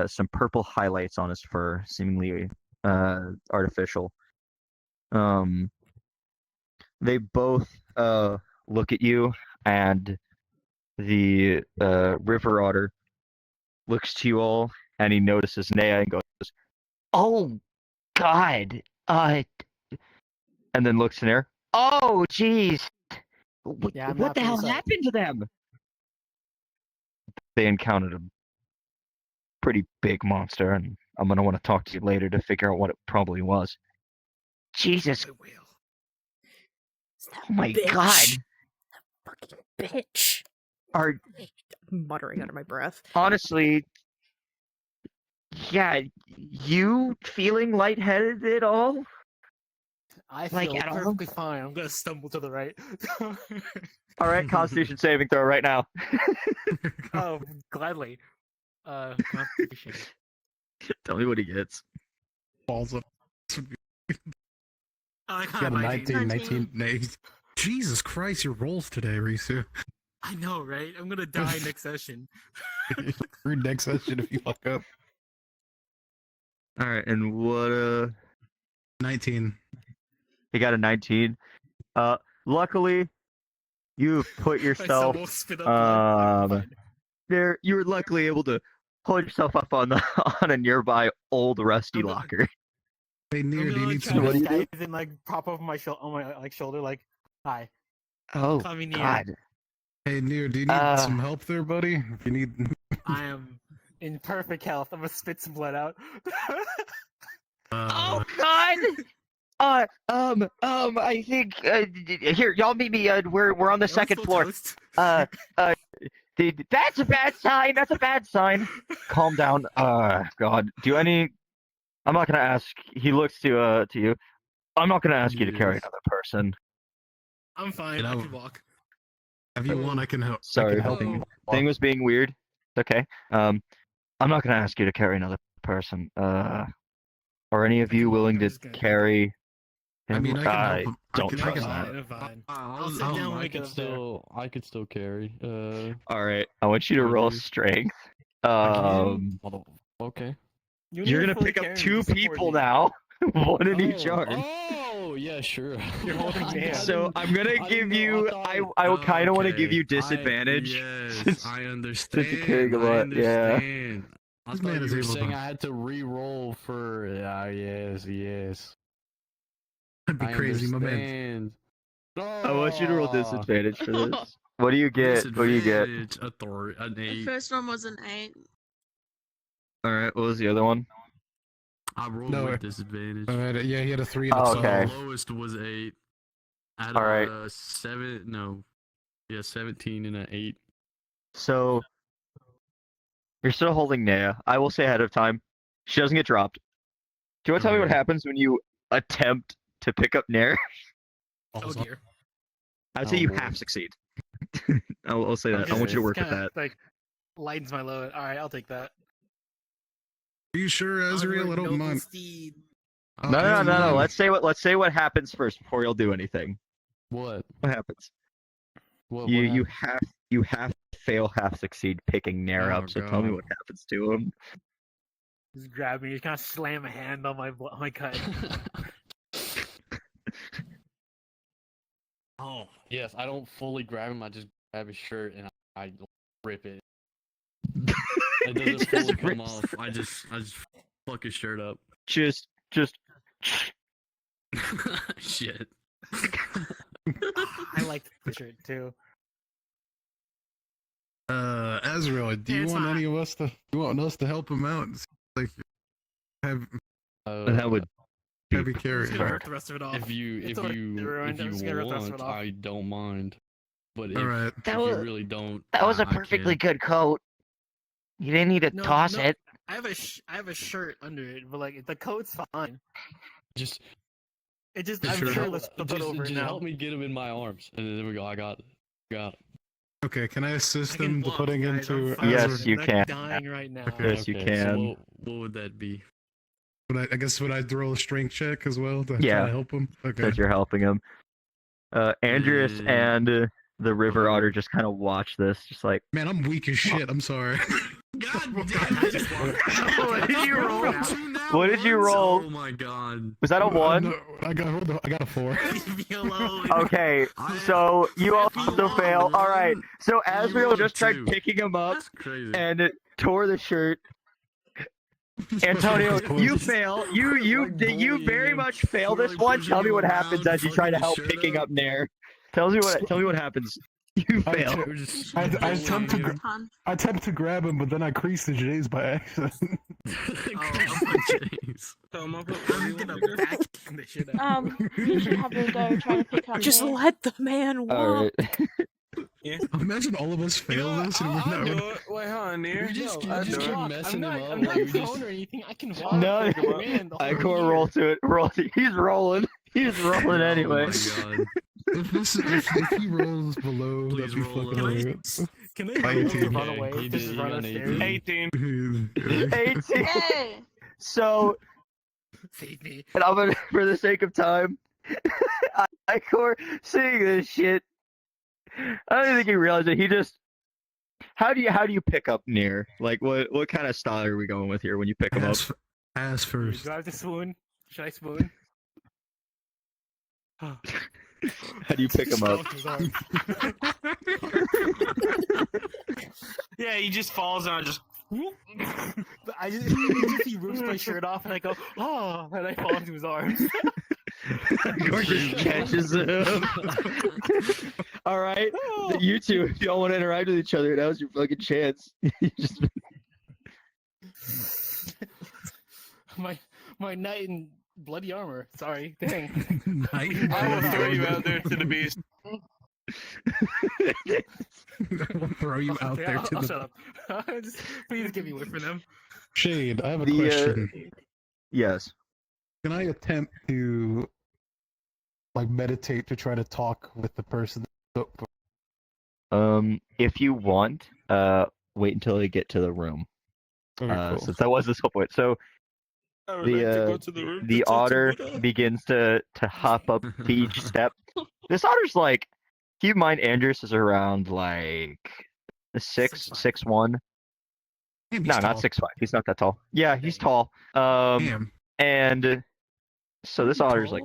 some purple highlights on his fur, seemingly artificial. They both look at you, and the river otter looks to you all, and he notices Nea and goes, "Oh God!" And then looks in there. "Oh, jeez! Yeah, I'm What not the from the hell site. happened to them?" They encountered a pretty big monster, and I'm gonna want to talk to you later to figure out what it probably was. Jesus! I will. Oh my Bitch. God! Fucking bitch. Are Muttering under my breath. honestly, yeah, you feeling lightheaded at all? I Like, feel at all? perfectly fine. I'm gonna stumble to the right. All right, Constitution saving throw right now. Oh, gladly. Constitution. Tell me what he gets. Balls up. I You got a 19, 19. 19. Jesus Christ, your rolls today, Risu. I know, right? I'm gonna die next session. Read next session if you fuck up. All right, and what? 19. He got a 19. Luckily, you've put My yourself. soul spit up blood. Fine. There, you were luckily able to hold yourself up on the on a nearby old rusty I'm go- locker. Hey, I'm Near, do gonna you like need try some What to do you do? Guys, and like pop over my shoulder, like shoulder, like, hi. Oh call me near. God! Hey, Near, do you need some help there, buddy? If you need. I am in perfect health. I'm gonna spit some blood out. Oh God! I think here, y'all meet me. We're on the second floor. That's a bad sign. That's a bad sign. Calm down. God, I'm not gonna ask. He looks to you. I'm not gonna ask you to carry another person. I'm fine. I can walk. If you want, I can help. Sorry, I can help you. thing was being weird. It's okay. I'm not gonna ask you to carry another person. Are any of you willing to carry? I mean, I can help him. Don't I'm trust fine. that. I'm fine. I'll sit down when I we get could up there. I could still carry. All right, I want you to roll strength. Okay. You're gonna pick up 2 people now, one in each arm. Oh, yeah, sure. You're holding me. So I'm gonna give you. I kind of want to give you disadvantage. Yes, I understand. Since you're carrying a lot, yeah. understand. I This thought man is you were able saying Saying I had to re-roll for yes. That'd be I crazy, my man. understand. I want you to roll disadvantage for this. What do you get? What do you get? disadvantage, an The 8. first one was an 8. All right. What was the other one? I rolled No, with disadvantage. Yeah, he had a 3 and a Oh, sub. okay. The lowest was 8. I had All right. 17 and an 8. So you're still holding Naya. I will say ahead of time, she doesn't get dropped. Do you want to tell me what Alright. happens when you attempt to pick up Nair? Oh dear. I'd say Oh, you boy. half succeed. I'll say that. I Okay. want you to work with Kinda, that. Like, lightens my load. All right, I'll take that. Are you sure, Azrael? I Onward, don't noble mind. steed. No. Let's say what happens first before you'll do anything. What? What happens? What? You happened? you half fail, half succeed picking Nair Oh, up. So tell me God. what happens to him. Just grab me. You kind of slam a hand on my cut. Oh. Yes, I don't fully grab him. I just grab his shirt and I rip it. It doesn't just fully come rips off. I just fuck his shirt up. Just Shit. I like the shirt too. Azrael, do you It's want fine. any of us to? You want us to help him out? Like, have that would heavy I'm carry. just gonna rip the rest of it off. If you It's already ruined. I'm just gonna rip the rest of want, it off. I don't mind. But All right. if you really don't, That was a I perfectly can. good coat. You didn't need to No, toss no. it. I have a shirt under it, but like The coat's fine. Just, It just Just I'm shirt shirtless. just, Put over it just now. help me get him in my arms, and there we go. I got it. Got it. Okay, can I assist I can him to walk, putting guys, I'm into? fine. Yes, Azrael? you I'm can. dying right now. Okay. Yes, you So can. What would that be? I guess would I throw a strength check as well to Yeah. try to help him? Okay. That you're helping him. Andreas Yeah. and the River Otter just kind of watch this, just like. Man, I'm weak as shit. I'm sorry. God I damn just walked. What did you roll? Two nat What did you ones? roll? Oh my god. Was that a 1? No, I got a 4. Leave me alone. Okay, I- so you If you also want, fail. All right, man. so You Azrael rolled a just tried 2. picking him up That's crazy. and it tore the shirt. Antonio, you fail. You bullying very him. much fail We're, this like, one. pushing Tell me him what happens around, as you try to fucking help his shirt picking up. up Nair. Tell me what happens. You I fail. can't- We're just I bullying attempt to him. Ton. I attempt to grab him, but then I crease the J's by accident. Jeez. So I'm up with I'm gonna back the shit out. You should have a go trying to pick up. Just Nair. let the man walk. All right. Imagine all of us fail this and we're I'll not. do it. Wait, hold on, Near. You just I'll keep do it. messing him up. I'm like, not you prone just- or anything. I can walk. No, like a man the I whole go year. roll to it. Roll. He's rolling. He's rolling anyway. Oh my god. If he rolls below, Please that'd be roll fucking low. hilarious. Can I I roll to did. run Yeah, away? he Just did, run he got upstairs. 18. 18. Hey! So, Save me. and I'm gonna, for the sake of time, Icor seeing this shit. I don't think he realized it. He just. How do you pick up Nair? Like what kind of style are we going with here when you pick him up? Ass first. Do I have to swoon? Should I swoon? How do you pick him up? Yeah, he just falls and I just. But he rips my shirt off and I go, oh, and I fall into his arms. Icor just catches him. All right, you two, if y'all want to interact with each other, now's your fucking chance. You just my knight in bloody armor. Sorry, dang. Night I will throw you armor. out there to the beast. We'll throw you out Okay, there I'll, to I'll the shut up. Just, please get me away from them. Shade. I have a the question. yes. Can I attempt to like meditate to try to talk with the person? If you want, wait until you get to the room. Okay, cool. Since that was this whole point. So I would like to go to the room to talk otter to Buddha. begins to hop up to each step. This otter's like, keep in mind, Andrews is around like 6'1". Damn, he's No, not tall. 6'5". He's not that tall. Yeah, he's tall. Damn. And so this otter's like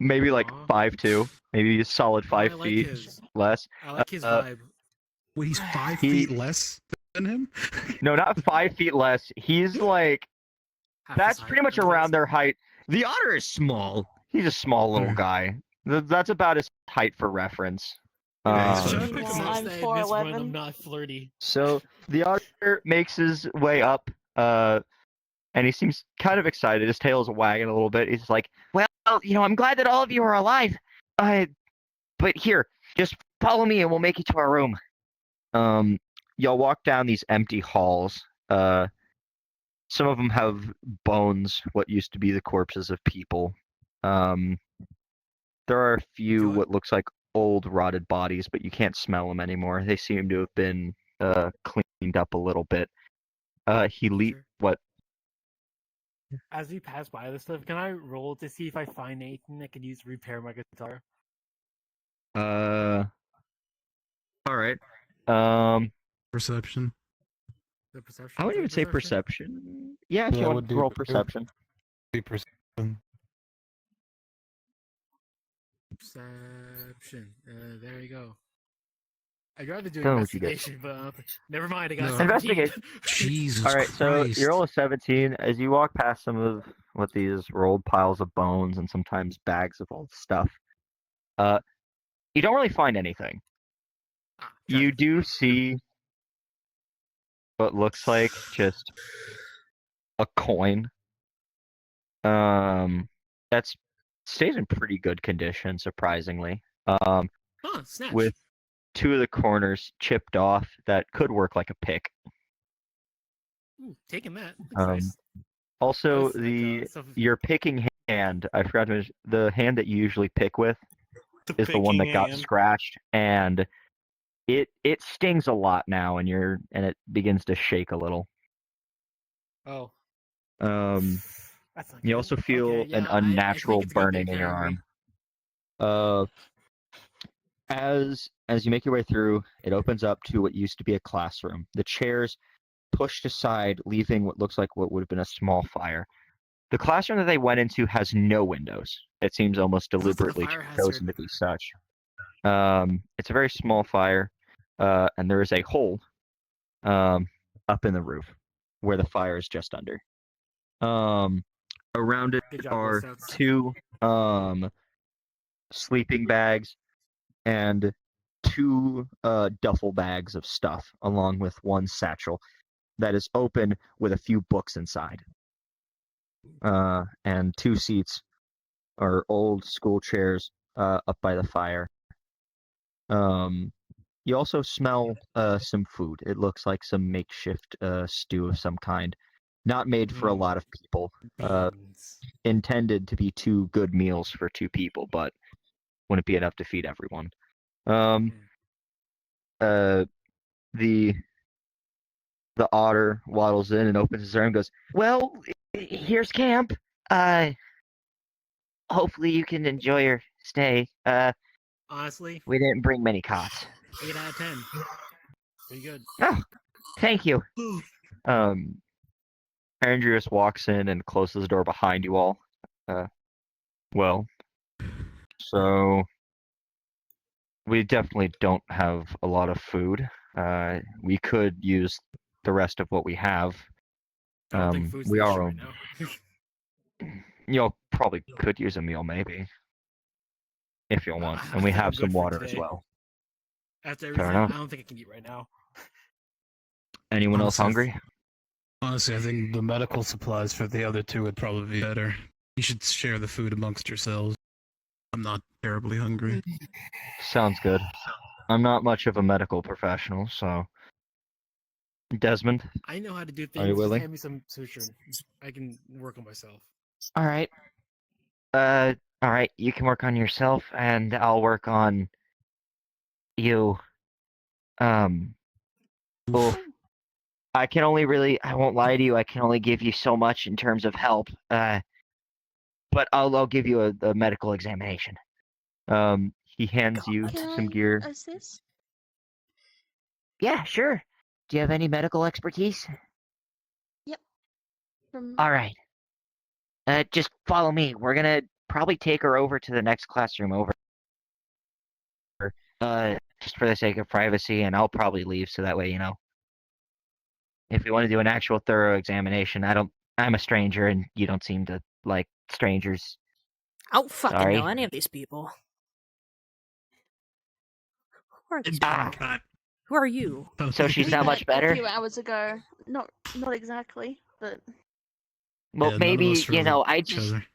maybe like Aw. 5'2", maybe a solid Oh, I 5 like feet his. less. I like his vibe. Wait, he's 5 He- feet less than him? No, not 5 feet less. He's like Half his that's height, pretty much I guess. around their height. The otter is small. He's a small little Mm. guy. That's about his height for reference. Yeah, Should I Um, pick Well, some I'm that in this run 4'11". I'm not flirty. So the otter makes his way up, and he seems kind of excited. His tail's wagging a little bit. He's like, "Well, I'm glad that all of you are alive. But here, just follow me, and we'll make you to our room." Y'all walk down these empty halls. Some of them have bones, what used to be the corpses of people. There are a few Enjoy. what looks like old rotted bodies, but you can't smell them anymore. They seem to have been cleaned up a little bit. Sure. What? As we pass by this stuff, can I roll to see if I find anything I could use to repair my guitar? All right. Um, Perception. The perception. I wouldn't Is even it say perception. Yeah, if you That want would to do- roll it would perception. be perception. Perception. There you go. I'd rather do Tell me what you get. investigation, but never mind. I got No. 17. Investigation. Jesus All right, so Christ. you roll a 17. As you walk past some of what these rolled piles of bones and sometimes bags of old stuff, you don't really find anything. You do see what looks like just a coin. That's stays in pretty good condition, surprisingly. Huh, snatch. With 2 of the corners chipped off that could work like a pick. Ooh, taking that. That's nice. Also, That's like, stuff- your picking hand, I forgot to mention, the hand that you usually pick with is the one that picking got hand. scratched, and it stings a lot now, and it begins to shake a little. Oh. That's not You good. also feel Okay, yeah, an I think unnatural it's a good thing burning in your carrying arm. me. As you make your way through, it opens up to what used to be a classroom. The chairs pushed aside, leaving what looks like what would have been a small fire. The classroom that they went into has no windows. It seems almost This is a deliberately fire chosen hazard. to be such. It's a very small fire, and there is a hole up in the roof where the fire is just under. Around it Good job, are Boy Scouts. 2 sleeping bags and 2 duffel bags of stuff, along with 1 satchel that is open with a few books inside. And 2 seats are old school chairs up by the fire. You also smell some food. It looks like some makeshift stew of some kind, not made for a lot of people. Beans. Intended to be 2 good meals for 2 people, but wouldn't be enough to feed everyone. The otter waddles in and opens his arm and goes, "Well, here's camp. Hopefully you can enjoy your stay. Honestly, We didn't bring many cots." 8 out of 10. Pretty good. Oh, thank you. Andreas walks in and closes the door behind you all. Well, so we definitely don't have a lot of food. We could use the rest of what we have. I don't think food's We the are issue right now. Y'all probably could use a meal, maybe. if you'll want, I and we think I'm have good some for water as today. well. After Fair everything, enough. I don't think I can eat right now. Anyone else hungry? Honestly, I think the medical supplies for the other two would probably be better. You should share the food amongst yourselves. I'm not terribly hungry. Sounds good. I'm not much of a medical professional, so. Desmond, I know how to do Are you things. Just willing? hand me some suturing. I can work on myself. all right. All right. You can work on yourself, and I'll work on you. Oof. I can only really. I won't lie to you. I can only give you so much in terms of help. But I'll give you a medical examination. He hands you Can some I gear. assist? Yeah, sure. Do you have any medical expertise? From All right. Just follow me. We're gonna probably take her over to the next classroom over. Just for the sake of privacy, and I'll probably leave so that way, if we want to do an actual thorough examination, I'm a stranger, and you don't seem to like strangers. I don't fucking Sorry. know any of these people. Who are these Ah. people? Who are you? So she's we not met much better? a few hours ago. Not exactly, but Well, Yeah, none of maybe us really I each just other.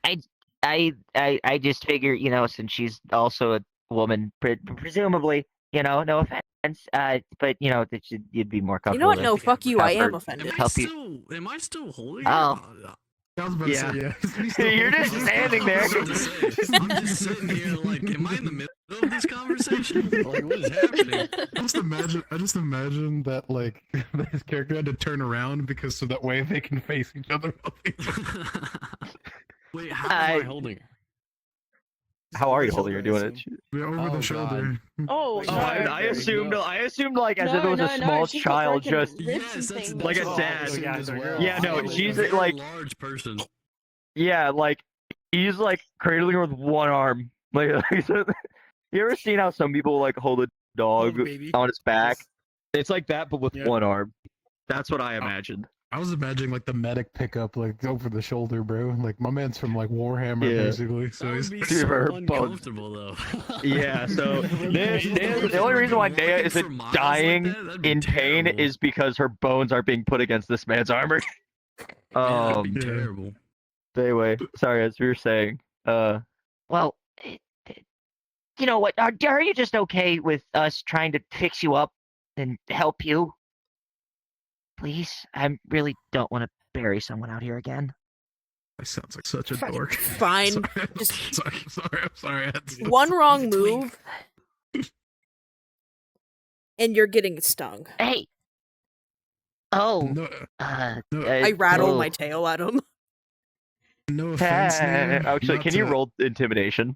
I just figure since she's also a woman, presumably no offense, but that you'd be more You comfortable. know what? to No, fuck you. have I am her offended. help you. Am I still holding? Oh. I was about to say, yeah. You're just standing there. I'm just sitting here like, am I in the middle of this conversation? Like, what is happening? I just imagine that like his character had to turn around because so that way they can face each other. Wait, how am I holding her? How are you holding her? Doing it? Over Oh, the shoulder. oh Oh, no. I assumed like as no, if it was no, a small no, she's got child, broken just ribs Yes, and that's things. like a what I dad. assumed as well. Yeah, no, I'm she's a very like large person. yeah, like he's like cradling her with one arm. Like you ever seen how some people like hold a dog Hold the baby. on its back? Just- It's like that, but with Yeah. one arm. That's what I imagined. I was imagining like the medic pickup like over the shoulder, bro. Like my man's from like Warhammer Yeah. basically. That So would he's be Dude, so her bones. uncomfortable though. Yeah, so the only Like, reason why walking Nea for isn't miles like dying that'd be in pain terrible. is because her bones are being put against this man's armor. Yeah, that'd be Yeah. terrible. Anyway, sorry, as we were saying, well, you know what? Are you just okay with us trying to fix you up and help you? Please, I really don't want to bury someone out here again. That sounds like such a Fucking dork. fine. Sorry, Just I'm sorry. I had to- one wrong He's a twink. move, and you're getting stung. Hey. Oh. No, no, I rattle oh. my tail at him. no offense, Nea, Actually, not can you to- roll intimidation?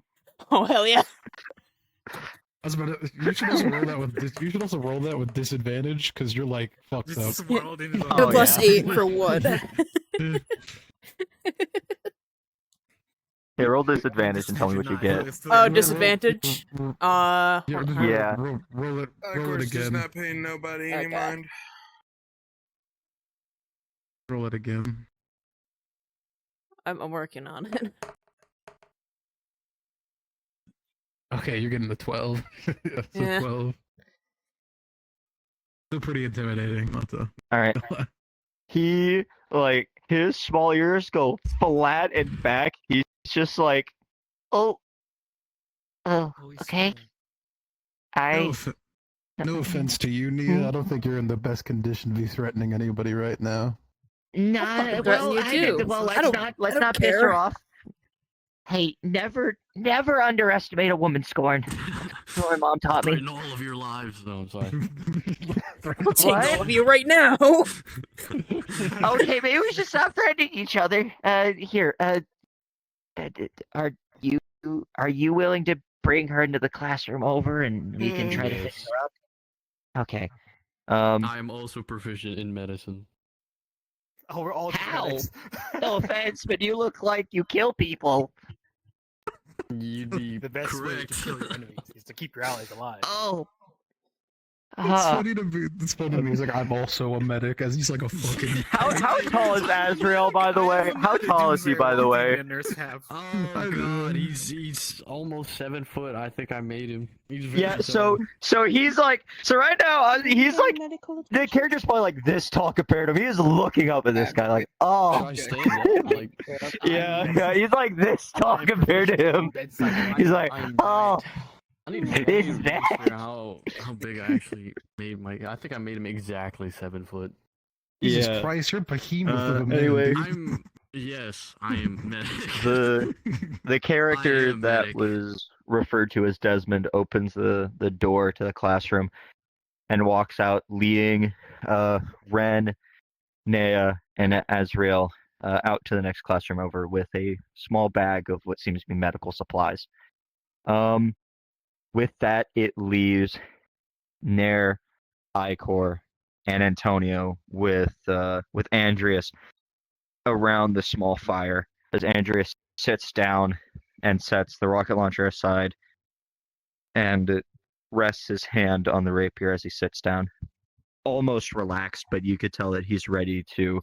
Oh hell yeah! I was about to, you should also roll that with you should also roll that with disadvantage because you're like fucked Just up. swirled into the Oh, Plus yeah. 8 for wood. Hey, roll disadvantage and tell me what you get. Oh, disadvantage. Yeah, just Yeah. roll it Darkrot's just again. not paying nobody any Okay. mind. Roll it again. I'm working on it. Okay, you're getting the 12. Yeah, so Yeah. 12. Still pretty intimidating, not to. All right. He his small ears go flat and back. He's just like, oh, okay. No offense to you, Nia. I don't think you're in the best condition to be threatening anybody right now. fucking threaten you too. Let's don't not piss care. her off. Hey, never underestimate a woman's scorn. That's what my mom taught me. Threaten all of your lives. No, I'm sorry. I'll take What? all of you right now. Okay, maybe we should stop threatening each other. Here, are you willing to bring her into the classroom over and we can try to fix her up? Okay. I am also proficient in medicine. Oh, we're all How? genetics. No offense, but you look like you kill people. You'd be The best way to correct. kill your enemies is to keep your allies alive. Oh. It's funny to me. He's like, I'm also a medic, as he's like a fucking. How tall is Azrael, by the way? How tall is he, by the way? Oh god, he's almost 7 foot. I think I made him. He's very Yeah, tall. so he's like, so right now he's like, the character's probably like this tall compared to him. He is looking up at this guy like, Should oh, I stand up? Like, yeah, he's like this tall compared to him. He's like, oh, I need to this is that. how big I actually made my. I think I made him exactly 7 foot. Jesus Yeah. Christ, you're a behemoth of a man, anyway. dude. I am medic. The character I am that medic. was referred to as Desmond opens the door to the classroom and walks out, leading Ren, Nea, and Azrael out to the next classroom over with a small bag of what seems to be medical supplies. With that, it leaves Nair, Icor, and Antonio with Andreas around the small fire as Andreas sits down and sets the rocket launcher aside and rests his hand on the rapier as he sits down. Almost relaxed, but you could tell that he's ready to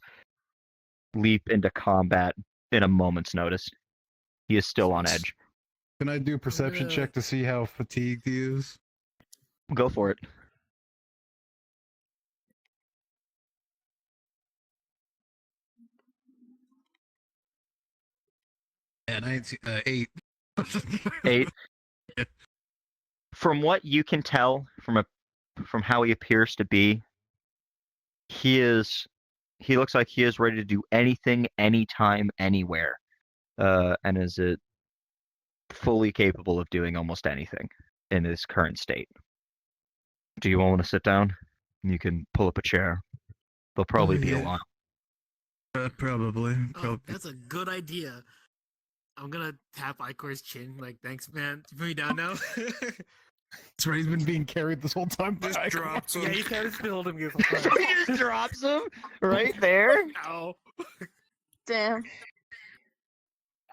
leap into combat in a moment's notice. He is still on edge. Can I do a perception check to see how fatigued he is? Go for it. Yeah, 8. 8. Yeah. From what you can tell from how he appears to be, he looks like he is ready to do anything, anytime, anywhere, and is fully capable of doing almost anything in his current state. Do you all want to sit down? You can pull up a chair. There'll probably be a yeah. lot. Probably. Oh, that's a good idea. I'm gonna tap Icor's chin, like, thanks, man. You put me down now. That's right, he's been being carried this whole time. Just drops him. Yeah, he's kind of been holding me this whole time. He just drops him right there. Ow. Damn.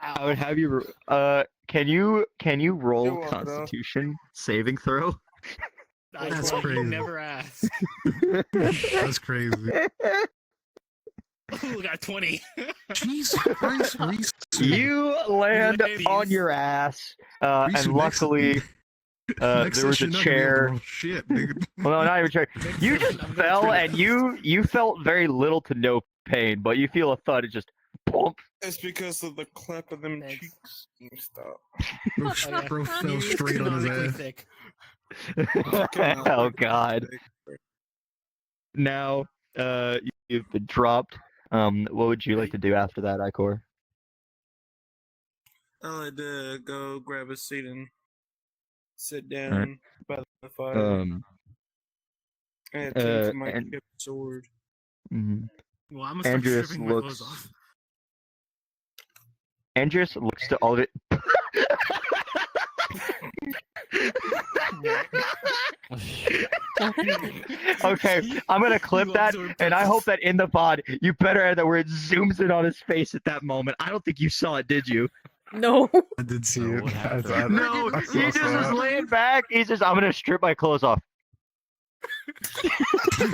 I would have you. Can you roll You're welcome. Constitution saving throw? That's Icor, crazy. you never asked. That's crazy. Ooh, got 20. Jesus Christ, Reese. You land Ladies. on your ass, Reese, and luckily next there was a session, you're not gonna be able to chair. roll shit, nigga. Well, no, not even a chair. You just fell, and you felt very little to no pain, but you feel a thud. It just bump. It's because of the clap of them Thanks. cheeks. You stop. Bro fell He's straight on his canonically ass. thick. Oh God. Now, you've been dropped. What would you like to do after that, Icor? I like to go grab a seat and sit down Alright. by the fire Um. and attend to my and- chipped sword. mhm. Well, I'm gonna start Andreas stripping my clothes looks. off. Andreas looks to all of it. Okay, I'm gonna clip You that, absorbed and I hope purpose. that in the pod you better add that where it zooms in on his face at that moment. I don't think you saw it, did you? No. I did see Oh, it. what happened? No, I he just saw was that. laying back. He's just, I'm gonna strip my clothes off.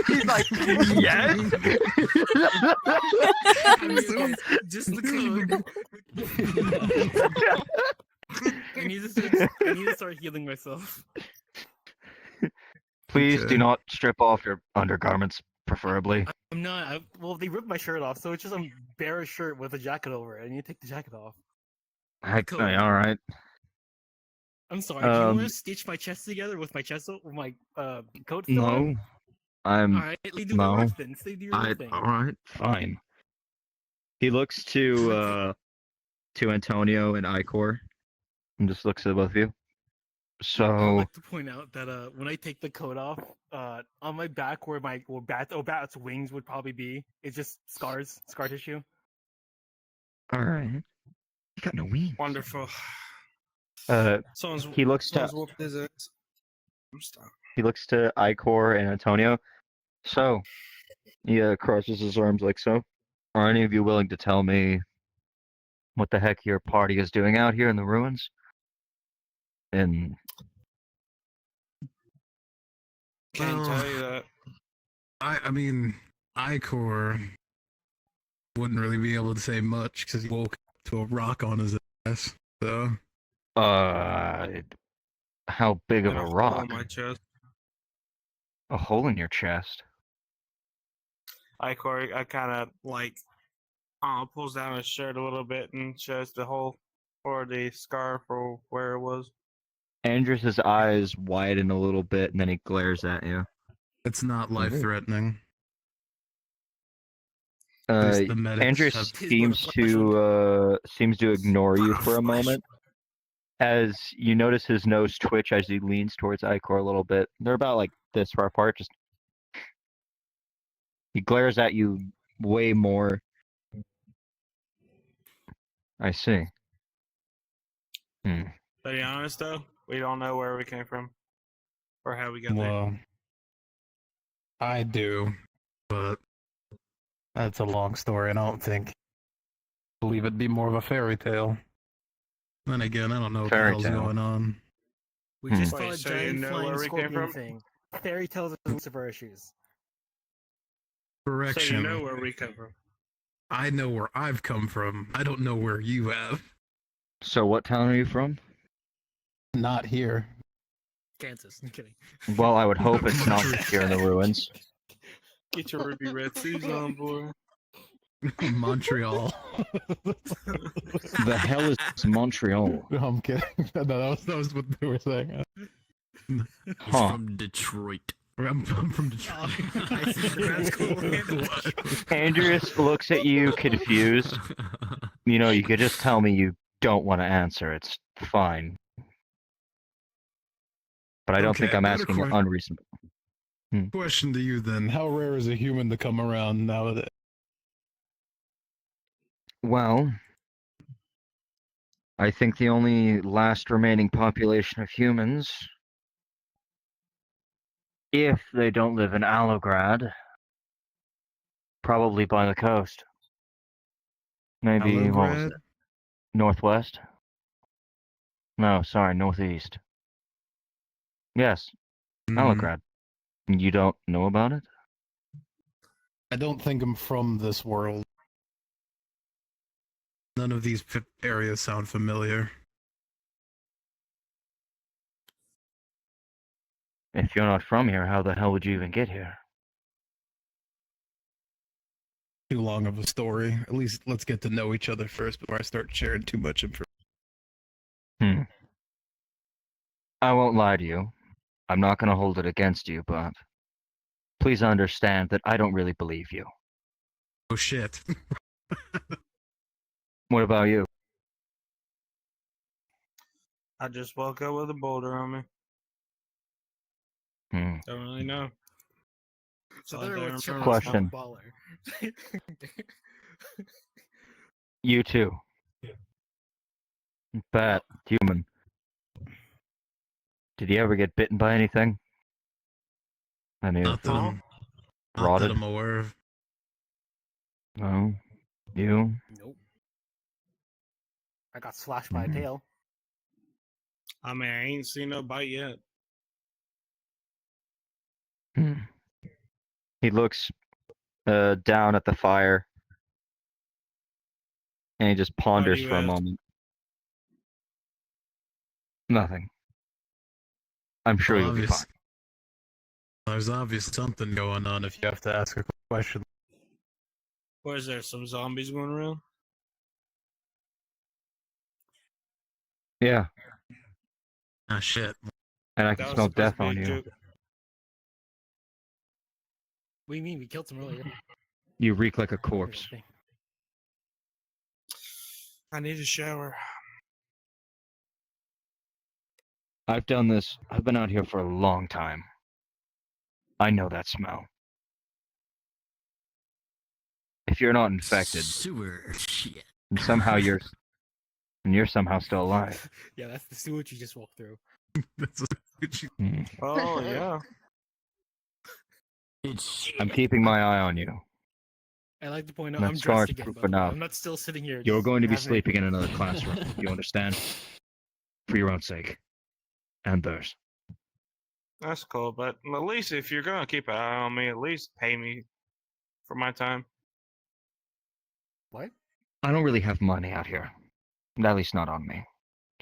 He's like, yes. I mean, guys, just the code. I need to start healing myself. Please Okay. do not strip off your undergarments, preferably. I'm not. Well, they ripped my shirt off, so it's just a bare shirt with a jacket over it. I need to take the jacket off. Cool. All right. I'm sorry. Do you want Um, to stitch my chest together with my chest with my coat still on? No, I'm. All right, they do no. the work then. They do your I. thing. All right, fine. He looks to Antonio and Icor, and just looks at both of you. I'd So, like to point out that when I take the coat off, on my back where my bat's wings would probably be, it's just scar tissue. all right. You got no wings. Wonderful. Someone's He looks to whooped his ass. Stop. Icor and Antonio. So, he crosses his arms like so. Are any of you willing to tell me what the heck your party is doing out here in the ruins? And can't Well, tell you that. I mean, Icor wouldn't really be able to say much because he woke up to a rock on his ass. So How big of And a a hole rock? in my chest. A hole in your chest. I kind of like pulls down his shirt a little bit and shows the hole or the scar for where it was. Andrew's eyes widen a little bit, and then he glares at you. it's not life threatening. The medics Andrew have seems to ignore you for a moment, as you notice his nose twitch as he leans towards Icor a little bit. They're about like this far apart. Just he glares at you way more. I see. To be honest, though, we don't know where we came from or how we got there. Well, I do, but that's a long story, and I don't believe it'd be more of a fairy tale. Then again, I don't know what the Fairy hell's tale. going on. We just Wait, saw a so you giant know flying where we came scorpion from? thing. Fairy tales are most of our issues. Correction. So you know where we come from. I know where I've come from. I don't know where you have. So what town are you from? Not here. Kansas. I'm kidding. Well, I would hope it's not here in the ruins. Get your ruby red shoes on, boy. Montreal. The hell is Montreal? No, I'm kidding. No, that was what they were saying. He's Huh. from Detroit. I'm from Detroit. I see that's cool. Andreas looks at you confused. You know, you could just tell me you don't want to answer. It's fine. But I don't think Okay, I'm better asking question. unreasonable. Question to you then: how rare is a human to come around nowadays? Well, I think the only last remaining population of humans, if they don't live in Alograd, probably by the coast. Maybe, what was Alograd? it? Northwest? No, sorry, northeast. Yes, Alograd. You don't know about it? I don't think I'm from this world. None of these areas sound familiar. If you're not from here, how the hell would you even get here? Too long of a story. At least let's get to know each other first before I start sharing too much information. I won't lie to you. I'm not going to hold it against you, but please understand that I don't really believe you. Oh shit. What about you? I just woke up with a boulder on me. Don't really know. So All there I was remember- Question. baller. You too. Bat, human. Did you ever get bitten by anything? Any Not of that them? I'm, not that I'm aware of. No. You? Nope. I got slashed by a tail. I mean, I ain't seen no bite yet. He looks down at the fire, and he just ponders you for a ask? moment. Nothing. I'm sure Well, you'll be fine. There's obviously something going on if you have to ask a question. What is there? Some zombies going around? Yeah, Ah, shit. and I can That was smell supposed to death be a on you. joke. What do you mean? We killed some earlier. You reek like a corpse. I need a shower. I've done this. I've been out here for a long time. I know that smell. If you're not infected, Sewer shit. and you're somehow still alive. Yeah, that's the sewage you just walked through. That's Oh, yeah. It's I'm keeping my eye on you. I like to point out That's I'm scar's dressed again, proof by the way. enough. I'm not still sitting here. You're just going to be having- sleeping in another classroom. You understand? For your own sake. And theirs. That's cool, but at least if you're gonna keep an eye on me, at least pay me for my time. What? I don't really have money out here. At least not on me.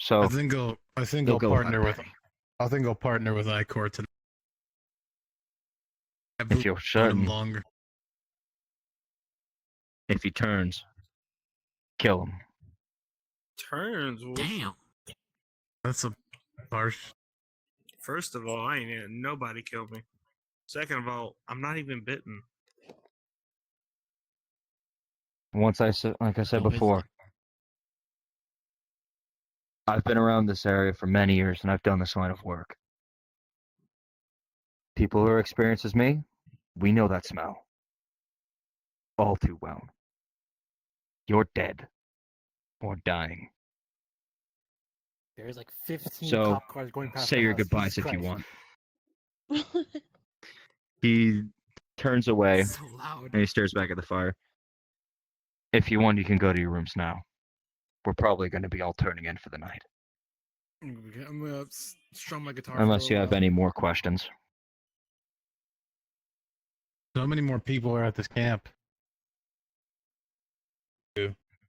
So I think you'll I'll go partner without with pay. I think I'll partner with Icor to have If you're on him certain, longer. if he turns, kill him. Turns. Damn. That's a harsh. First of all, I ain't had nobody kill me. Second of all, I'm not even bitten. Once I said, like I said Don't hesitate. before, I've been around this area for many years and I've done this line of work. People who are experienced as me, we know that smell. All too well. You're dead. Or dying. There's like 15 So, cop cars going past say my your house. goodbyes Jesus if you Christ. want. He turns away So loud. and he stares back at the fire. If you want, you can go to your rooms now. We're probably going to be all turning in for the night. I'm gonna strum my guitar. Unless for a you have while. any more questions. So many more people are at this camp.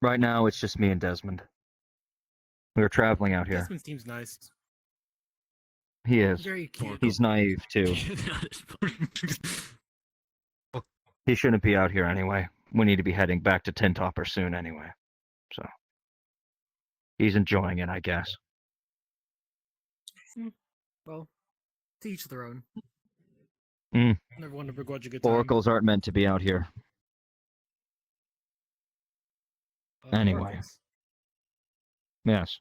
Right now, it's just me and Desmond. We were traveling out here. Desmond seems nice. He is. Very cute. He's naive, too. He shouldn't be out here anyway. We need to be heading back to Tin Topper soon anyway. So, he's enjoying it, I guess. Well, to each their own. Mm. Never want to begrudge a good time. Oracles aren't meant to be out here. Anyway. Oracles? Yes.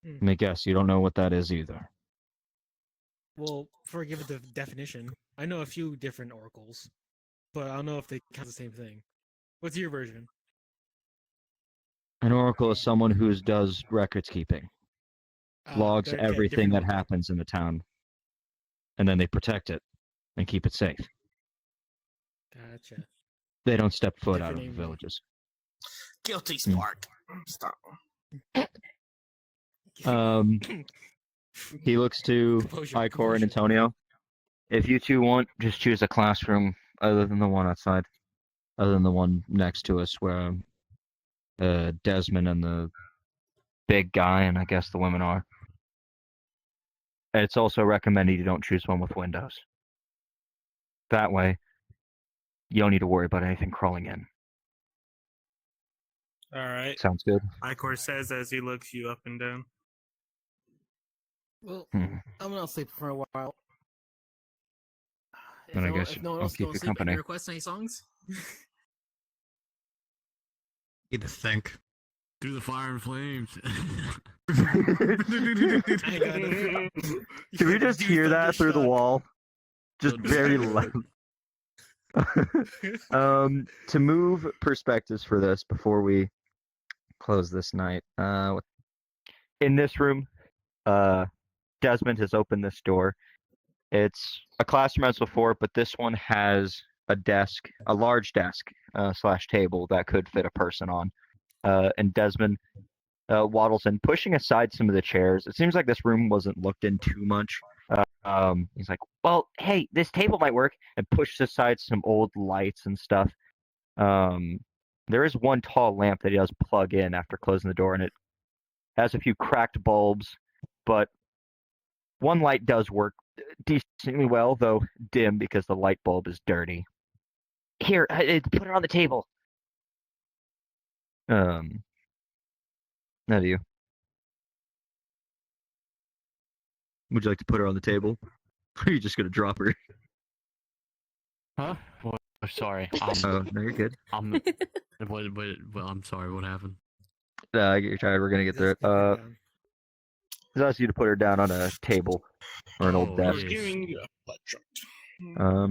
Hmm. Let me guess, you don't know what that is either. Well, before I give it the definition, I know a few different oracles, but I don't know if they count the same thing. What's your version? An oracle is someone who does records keeping. Logs they're everything different that ones. happens in the town. And then they protect it and keep it safe. Gotcha. They don't step foot out Different of the name, villages. Guilty Hmm. spark. Stop. He looks to Composure, Icor and composure. Antonio. If you two want, just choose a classroom other than the one outside. Other than the one next to us where Desmond and the big guy and I guess the women are. It's also recommended you don't choose one with windows. That way, you don't need to worry about anything crawling in. All right. Sounds good? Icor says as he looks you up and down. Well, Hmm. I'm gonna sleep for a while. Then I guess if no one I'll else keep going you to sleep, company. any request any songs? Need to think. Through the fire and flames. I got it. Can we just hear that through the wall? Just very loud. To move perspectives for this before we close this night. In this room, Desmond has opened this door. It's a classroom as before, but this one has a desk, a large desk slash table that could fit a person on. And Desmond waddles in, pushing aside some of the chairs. It seems like this room wasn't looked in too much. He's like, well, hey, this table might work, and pushes aside some old lights and stuff. There is one tall lamp that he does plug in after closing the door, and it has a few cracked bulbs, but one light does work decently well, though dim because the light bulb is dirty. Here, put it on the table. How do you? Would you like to put her on the table? Or are you just gonna drop her? Huh? What? Oh, sorry. Oh, no, you're good. Well, I'm sorry. What happened? You're tired. We're gonna get through it. He's asked you to put her down on a table or an old Oh, desk. yes. Giving you a butt shot.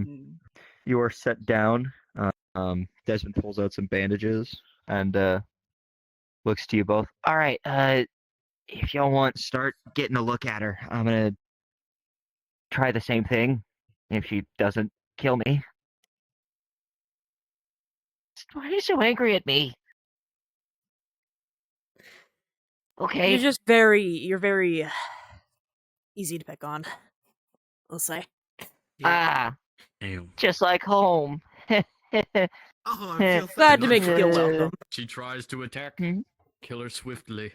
You are set down. Desmond pulls out some bandages and looks to you both. All right. If y'all want, start getting a look at her. I'm gonna try the same thing. If she doesn't kill me. Why are you so angry at me? Okay. You're very easy to pick on. I'll say. Ah, Damn. just like home. Oh, I feel Glad to fat. make you feel welcome. She tries to attack. Hmm? Kill her swiftly.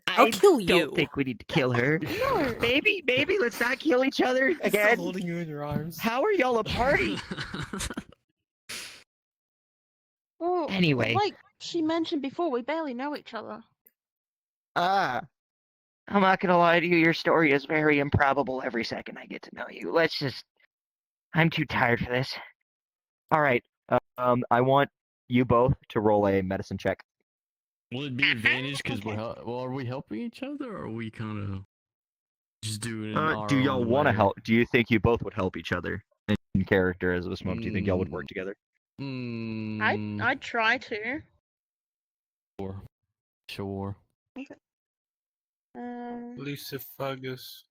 I'll kill you. don't think we need to kill her. No. Baby, let's not kill each other I'm still again. holding you in your arms. How are y'all a party? Well, Anyway. like she mentioned before, we barely know each other. I'm not gonna lie to you, your story is very improbable every second I get to know you. I'm too tired for this. Alright, I want you both to roll a medicine check. Will it be advantage because Okay. well, are we helping each other, or are we kind of just doing it our Do y'all own want to way? help? Do you think you both would help each other in character as this moment? Do you think y'all would work together? I'd try to. Sure. Lucifugus.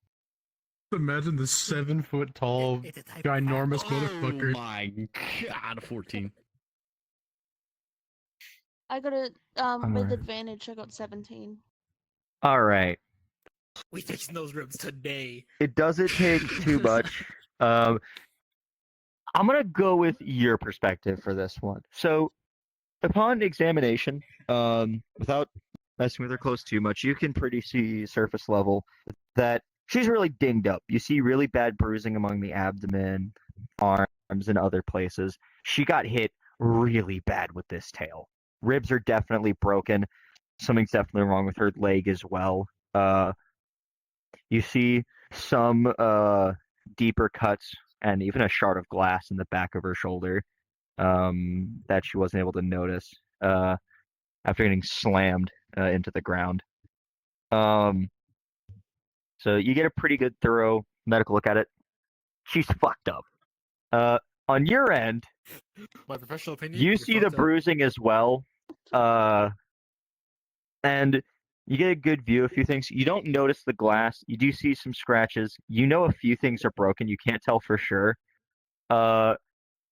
Imagine the 7-foot tall, It's a type ginormous Oh motherfucker. my god, a 14. I got it with Alright. advantage. I got 17. Alright. We fixing those ribs today. It doesn't take too much. I'm gonna go with your perspective for this one. So, upon examination, without messing with her close too much, you can pretty see surface level that she's really dinged up. You see really bad bruising among the abdomen, arms, and other places. She got hit really bad with this tail. Ribs are definitely broken. Something's definitely wrong with her leg as well. You see some deeper cuts and even a shard of glass in the back of her shoulder that she wasn't able to notice after getting slammed into the ground. So you get a pretty good, thorough medical look at it. She's fucked up. On your end, My professional opinion. you you're see the fucked up. bruising as well, and you get a good view of a few things. You don't notice the glass. You do see some scratches. You know a few things are broken. You can't tell for sure. And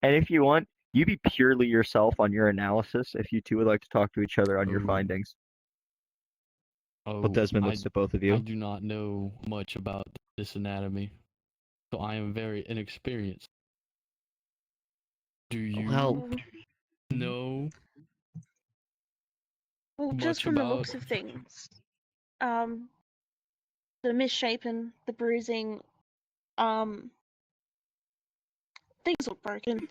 if you want, you be purely yourself on your analysis if you two would like to talk to each other on your Ooh. findings. Oh, But Desmond looks at both of you. I do not know much about this anatomy, so I am very inexperienced. Do you Well, know Well, just much from the about? looks of things, the misshapen, the bruising, things look broken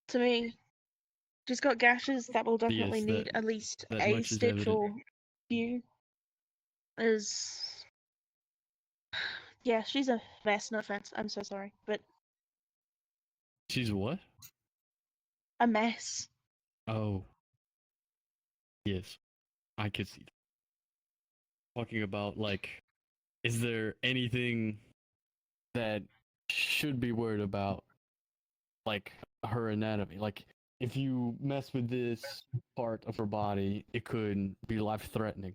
to me. She's got gashes that will definitely Yes, need at least that a much is stitch evident. or few. Yeah, she's a mess. No offense. I'm so sorry, but She's what? a mess. Oh, yes, I could see that. Talking about is there anything that should be worried about, like her anatomy? Like, if you mess with this part of her body, it could be life-threatening.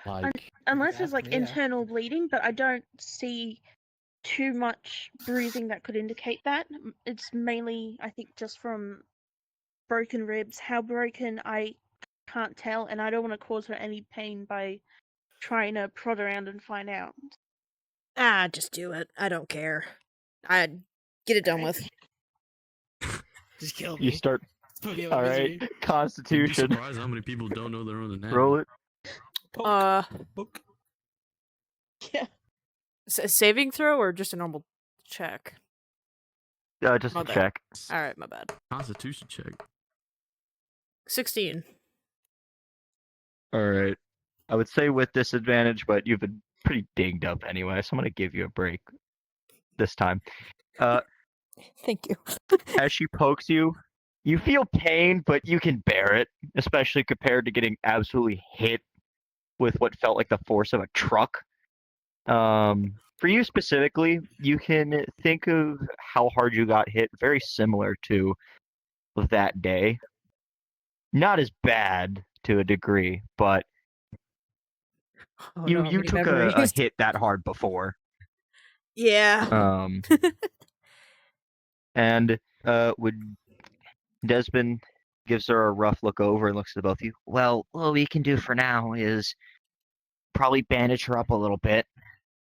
Like, Unless there's ask like me, yeah. internal bleeding, but I don't see too much bruising that could indicate that. It's mainly, I think, just from broken ribs. How broken, I can't tell, and I don't want to cause her any pain by trying to prod around and find out. Just do it. I don't care. I get it done with. Just kill me. You start. Put me out of All right, misery. you'd be Constitution. surprised how many people don't know their own anatomy. Roll it. Poke. Poke. Yeah. Saving throw or just a normal check? Just My a bad. check. All right, my bad. Constitution check. 16. All right. I would say with disadvantage, but you've been pretty dinged up anyway, so I'm gonna give you a break this time. Thank you. As she pokes you, you feel pain, but you can bear it, especially compared to getting absolutely hit with what felt like the force of a truck. For you specifically, you can think of how hard you got hit, very similar to that day. Not as bad to a degree, but Oh, you no, how many took a memories. hit that hard before. Yeah. And would Desmond gives her a rough look over and looks at both of you. Well, what we can do for now is probably bandage her up a little bit.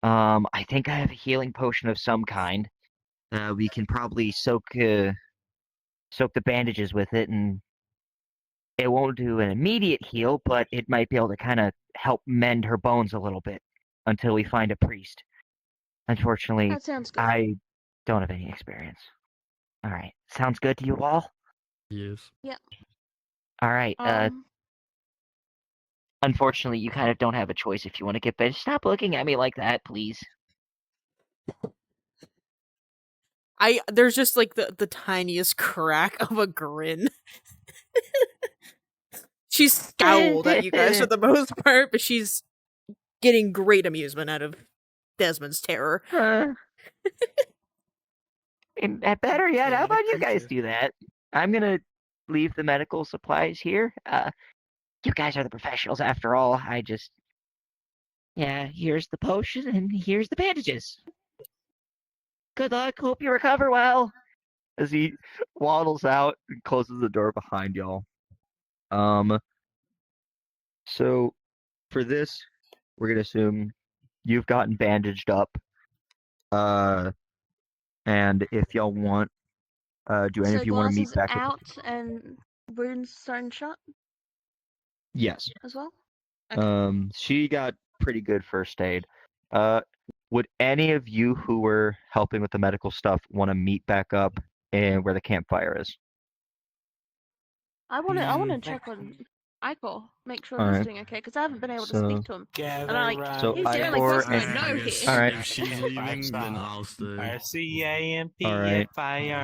I think I have a healing potion of some kind. We can probably soak the bandages with it, and it won't do an immediate heal, but it might be able to kind of help mend her bones a little bit until we find a priest. Unfortunately, That sounds good. I don't have any experience. All right, sounds good to you all. Yes. All right. Um, Unfortunately, you kind of don't have a choice if you want to get better. Stop looking at me like that, please. There's just like the tiniest crack of a grin. She's scowled at you guys for the most part, but she's getting great amusement out of Desmond's terror. And better yet, how Chaotic about you guys creature. do that? I'm gonna leave the medical supplies here. You guys are the professionals after all. Yeah, here's the potion and here's the bandages. Good luck. Hope you recover well. As he waddles out and closes the door behind y'all. So for this, we're gonna assume you've gotten bandaged up. And if y'all want, do any so of you want to meet glasses back at the... out and wounds sewn shut Yes. as well. Okay. She got pretty good first aid. Would any of you who were helping with the medical stuff want to meet back up and where the campfire is? I want to check on Icor, make sure All he's right. doing okay, because I haven't been able to So- speak to him. Gather And So he's the only Icor person I and- know I guess here. All right. if she's leaving, then I'll stay.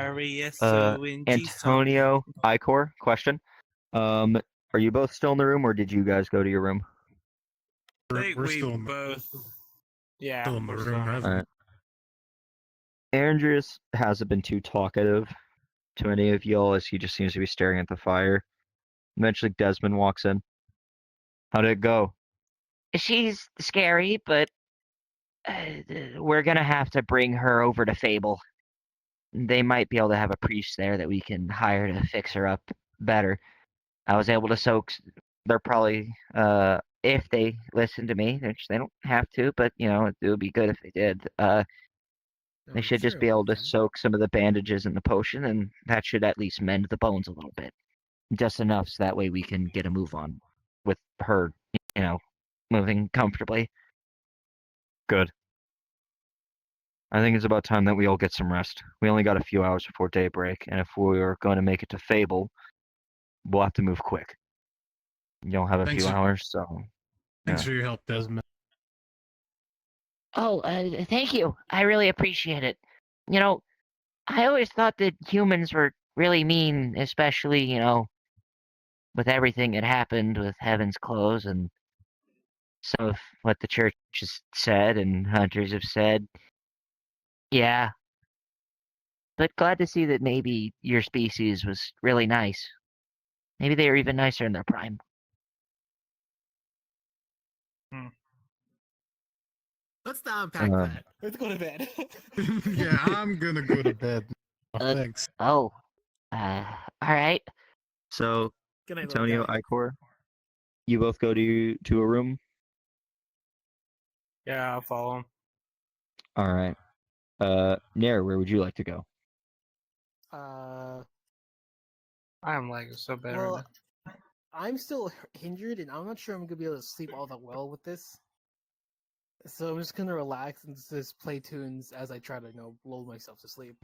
RCAMPFIRESONG. Antonio, Icor, question. Are you both still in the room, or did you guys go to your room? I think We're we still in both. Yeah, still in the we're room. still in the Hasn't Alright. Andreas hasn't been too talkative to any of y'all, as he just seems to be staring at the fire. Eventually, Desmond walks in. How did it go? She's scary, but we're gonna have to bring her over to Fable. They might be able to have a priest there that we can hire to fix her up better. I was able to soak. They're probably, if they listen to me, which they don't have to, but it would be good if they did. They should just be able to soak some of the bandages in the potion, and that should at least mend the bones a little bit. Just enough so that way we can get a move on with her, moving comfortably. Good. I think it's about time that we all get some rest. We only got a few hours before daybreak, and if we're going to make it to Fable, we'll have to move quick. You'll have a Thanks few for- hours, so... Thanks Yeah. for your help, Desmond. Oh, thank you. I really appreciate it. I always thought that humans were really mean, especially, with everything that happened with Heaven's Close and some of what the church has said and hunters have said. Yeah. But glad to see that maybe your species was really nice. Maybe they were even nicer in their prime. Let's not unpack that. Let's go to bed. Yeah, I'm gonna go to bed. Thanks. Oh. Alright. So, Good night, little Antonio, guy. Icor, you both go to a room? Yeah, I'll follow him. Alright. Nair, where would you like to go? I'm like so bad right Well, now. I'm still injured, and I'm not sure I'm gonna be able to sleep all that well with this. So I'm just gonna relax and just play tunes as I try to, lull myself to sleep.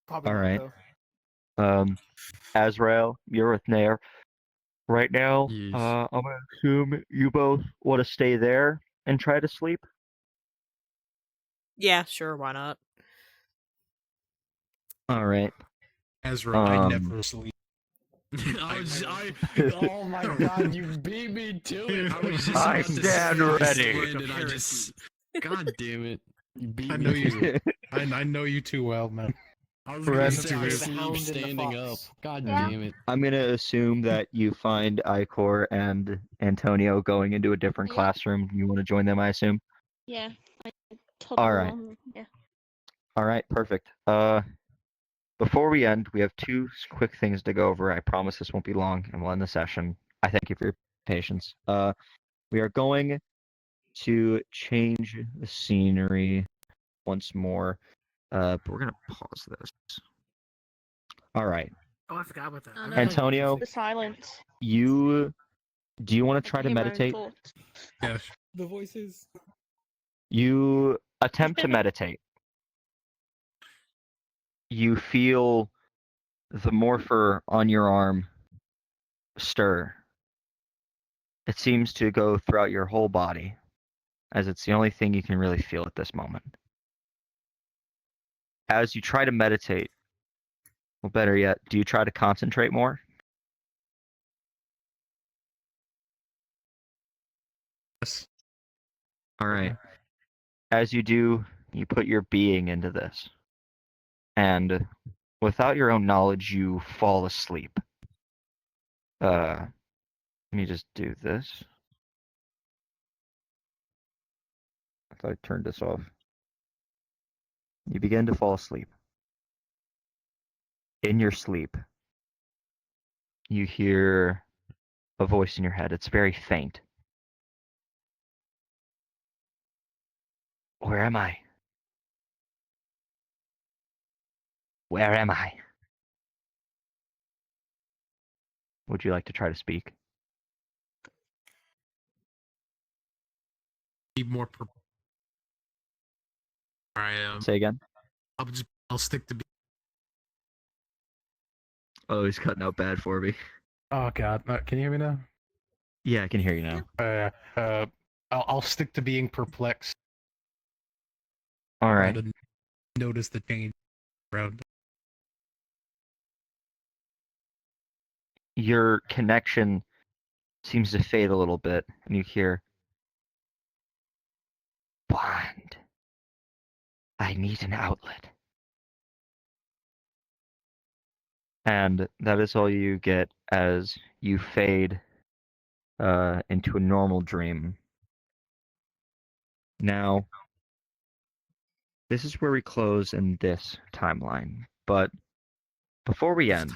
Probably All not, right. though. Azrael, you're with Nair. Right now, Yes. I'm gonna assume you both want to stay there and try to sleep. Yeah, sure, why not? All right. Ezra, I never sleep. Oh my god, you beat me to it. I was just I about to stand say ready. this, and I just, god damn it, you beat I me know to you. it. I know you too well, man. I was gonna Rest say I in sleep standing up. God Yeah. damn it. I'm gonna assume that you find Icor and Antonio going into a different Yep. classroom. You want to join them, I assume. Yeah. I toddle Alright. along. Yeah. All right, perfect. Before we end, we have two quick things to go over. I promise this won't be long, and we'll end the session. I thank you for your patience. We are going to change the scenery once more. But we're gonna pause this. All right, Oh, I forgot about that. Oh, I no. forgot about Antonio, The silence. do you want I to try can to hear my own meditate? thoughts. Yes. The voices. You attempt to meditate. You feel the morpher on your arm stir. It seems to go throughout your whole body, as it's the only thing you can really feel at this moment. As you try to meditate, well, better yet, do you try to concentrate more? Yes. All right. As you do, you put your being into this. And without your own knowledge, you fall asleep. Let me just do this. I thought I turned this off. You begin to fall asleep. In your sleep, you hear a voice in your head. It's very faint. Where am I? Where am I? Would you like to try to speak? Be more. I Say again. I'll stick to. Oh, he's cutting out bad for me. Oh God, can you hear me now? Yeah, I can hear you now. I'll stick to being perplexed. All Try right. to notice the change around. Your connection seems to fade a little bit, and you hear, Bond, I need an outlet. And that is all you get as you fade into a normal dream. Now, this is where we close in this timeline. But before we end,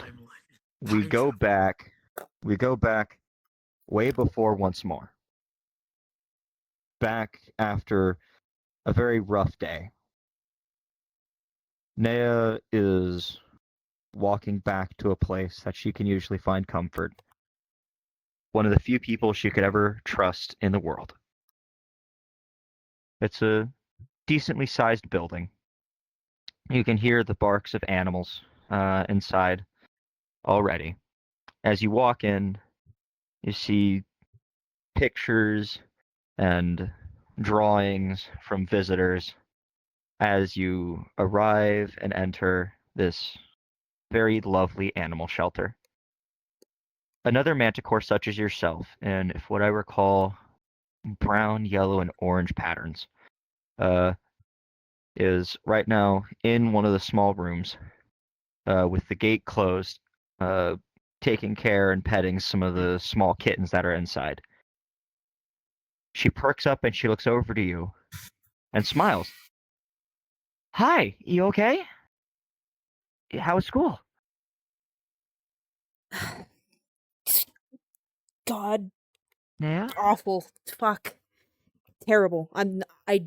we Time go travel. back. We go back way before once more. Back after a very rough day. Nea is walking back to a place that she can usually find comfort. One of the few people she could ever trust in the world. It's a decently sized building. You can hear the barks of animals inside already. As you walk in, you see pictures and drawings from visitors as you arrive and enter this very lovely animal shelter. Another manticore such as yourself, in if what I recall, brown, yellow, and orange patterns, is right now in one of the small rooms with the gate closed, taking care and petting some of the small kittens that are inside. She perks up and she looks over to you and smiles. Hi, you okay? How was school? God, Yeah? awful. Fuck. Terrible. I'm not Hey,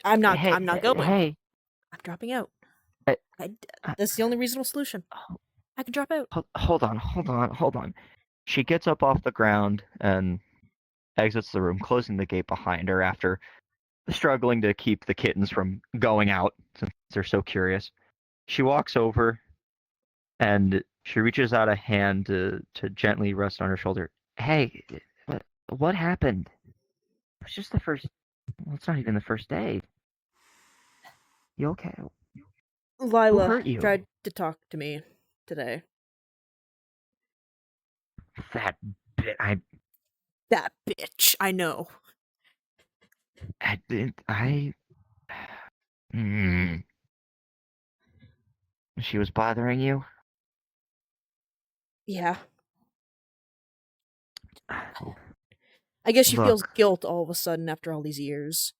I'm not going. hey. I'm dropping out. Uh, That's the only reasonable solution. I can drop out. Hold on. She gets up off the ground and exits the room, closing the gate behind her after struggling to keep the kittens from going out since they're so curious. She walks over and she reaches out a hand to gently rest on her shoulder. Hey, what happened? It's just the first. Well, it's not even the first day. You okay? Who Lila hurt you? tried to talk to me today. That bit. That bitch. I know. She was bothering you? Yeah. I guess she feels Look, guilt all of a sudden after all these years.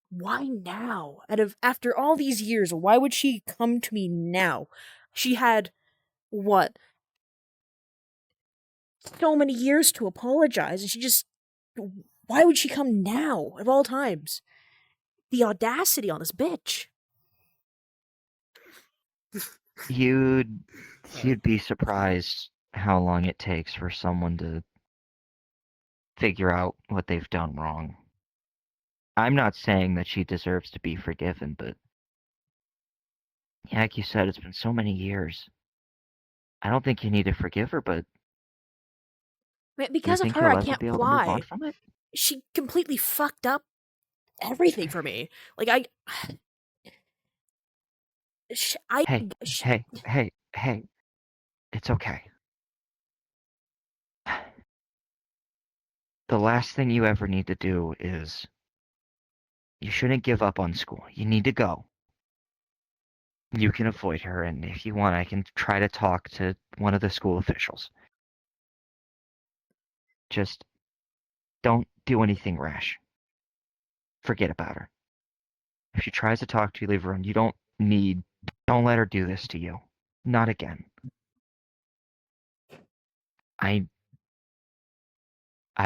Why now? After all these years, why would she come to me now? She had what? so many years to apologize, and she just. Why would she come now, of all times? The audacity on this bitch. You'd be surprised how long it takes for someone to figure out what they've done wrong. I'm not saying that she deserves to be forgiven, but like you said, it's been so many years. I don't think you need to forgive her, but Man, do you because of think her, you'll I ever can't be able to move on fly. from it? She completely fucked up everything for me. Like, I. Hey, it's okay. The last thing you ever need to do is you shouldn't give up on school. You need to go. You can avoid her, and if you want, I can try to talk to one of the school officials. Just don't do anything rash. Forget about her. If she tries to talk to you, leave her alone. Don't let her do this to you. Not again. I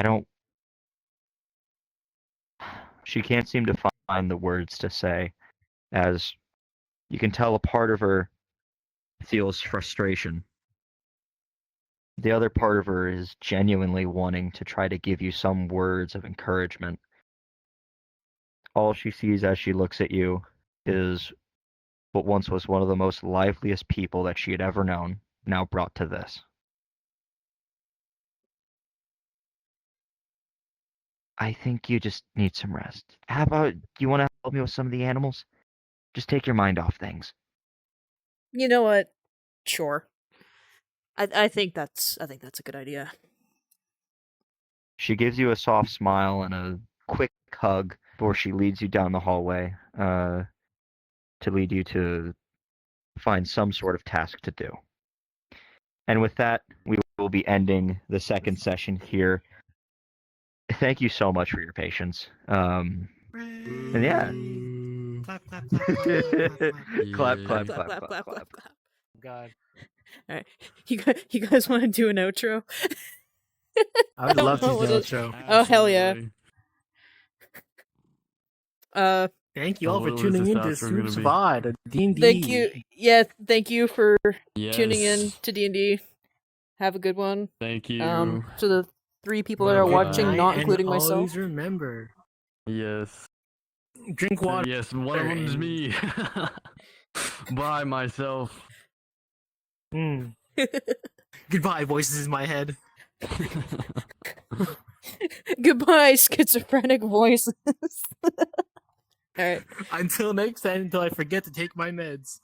don't. She can't seem to find the words to say, as you can tell a part of her feels frustration. The other part of her is genuinely wanting to try to give you some words of encouragement. All she sees as she looks at you is what once was one of the most liveliest people that she had ever known, now brought to this. I think you just need some rest. How about you want to help me with some of the animals? Just take your mind off things. You know what? Sure. I think that's a good idea. She gives you a soft smile and a quick hug before she leads you down the hallway to lead you to find some sort of task to do. And with that, we will be ending the second session here. Thank you so much for your patience. And yeah. Clap, clap, clap, clap, clap, clap, clap. Clap, Clap, clap, clap, clap, clap, clap, clap, clap. God, All right, you guys want to do an outro? I would don't love to know do what the it- outro. Oh hell yeah. Thank you all for What was tuning this in to outro gonna Soup's be? VOD, a D&D. Thank you. Yeah, thank you for tuning in Yes. to D&D. Have a good one. Thank you. To the 3 people that Bye are bye. watching, Night, not and including myself. always remember, Yes. drink water. Yes, one of them's and- me. Bye, myself. Goodbye, voices in my head. Goodbye, schizophrenic voices. Alright. Until next time, until I forget to take my meds.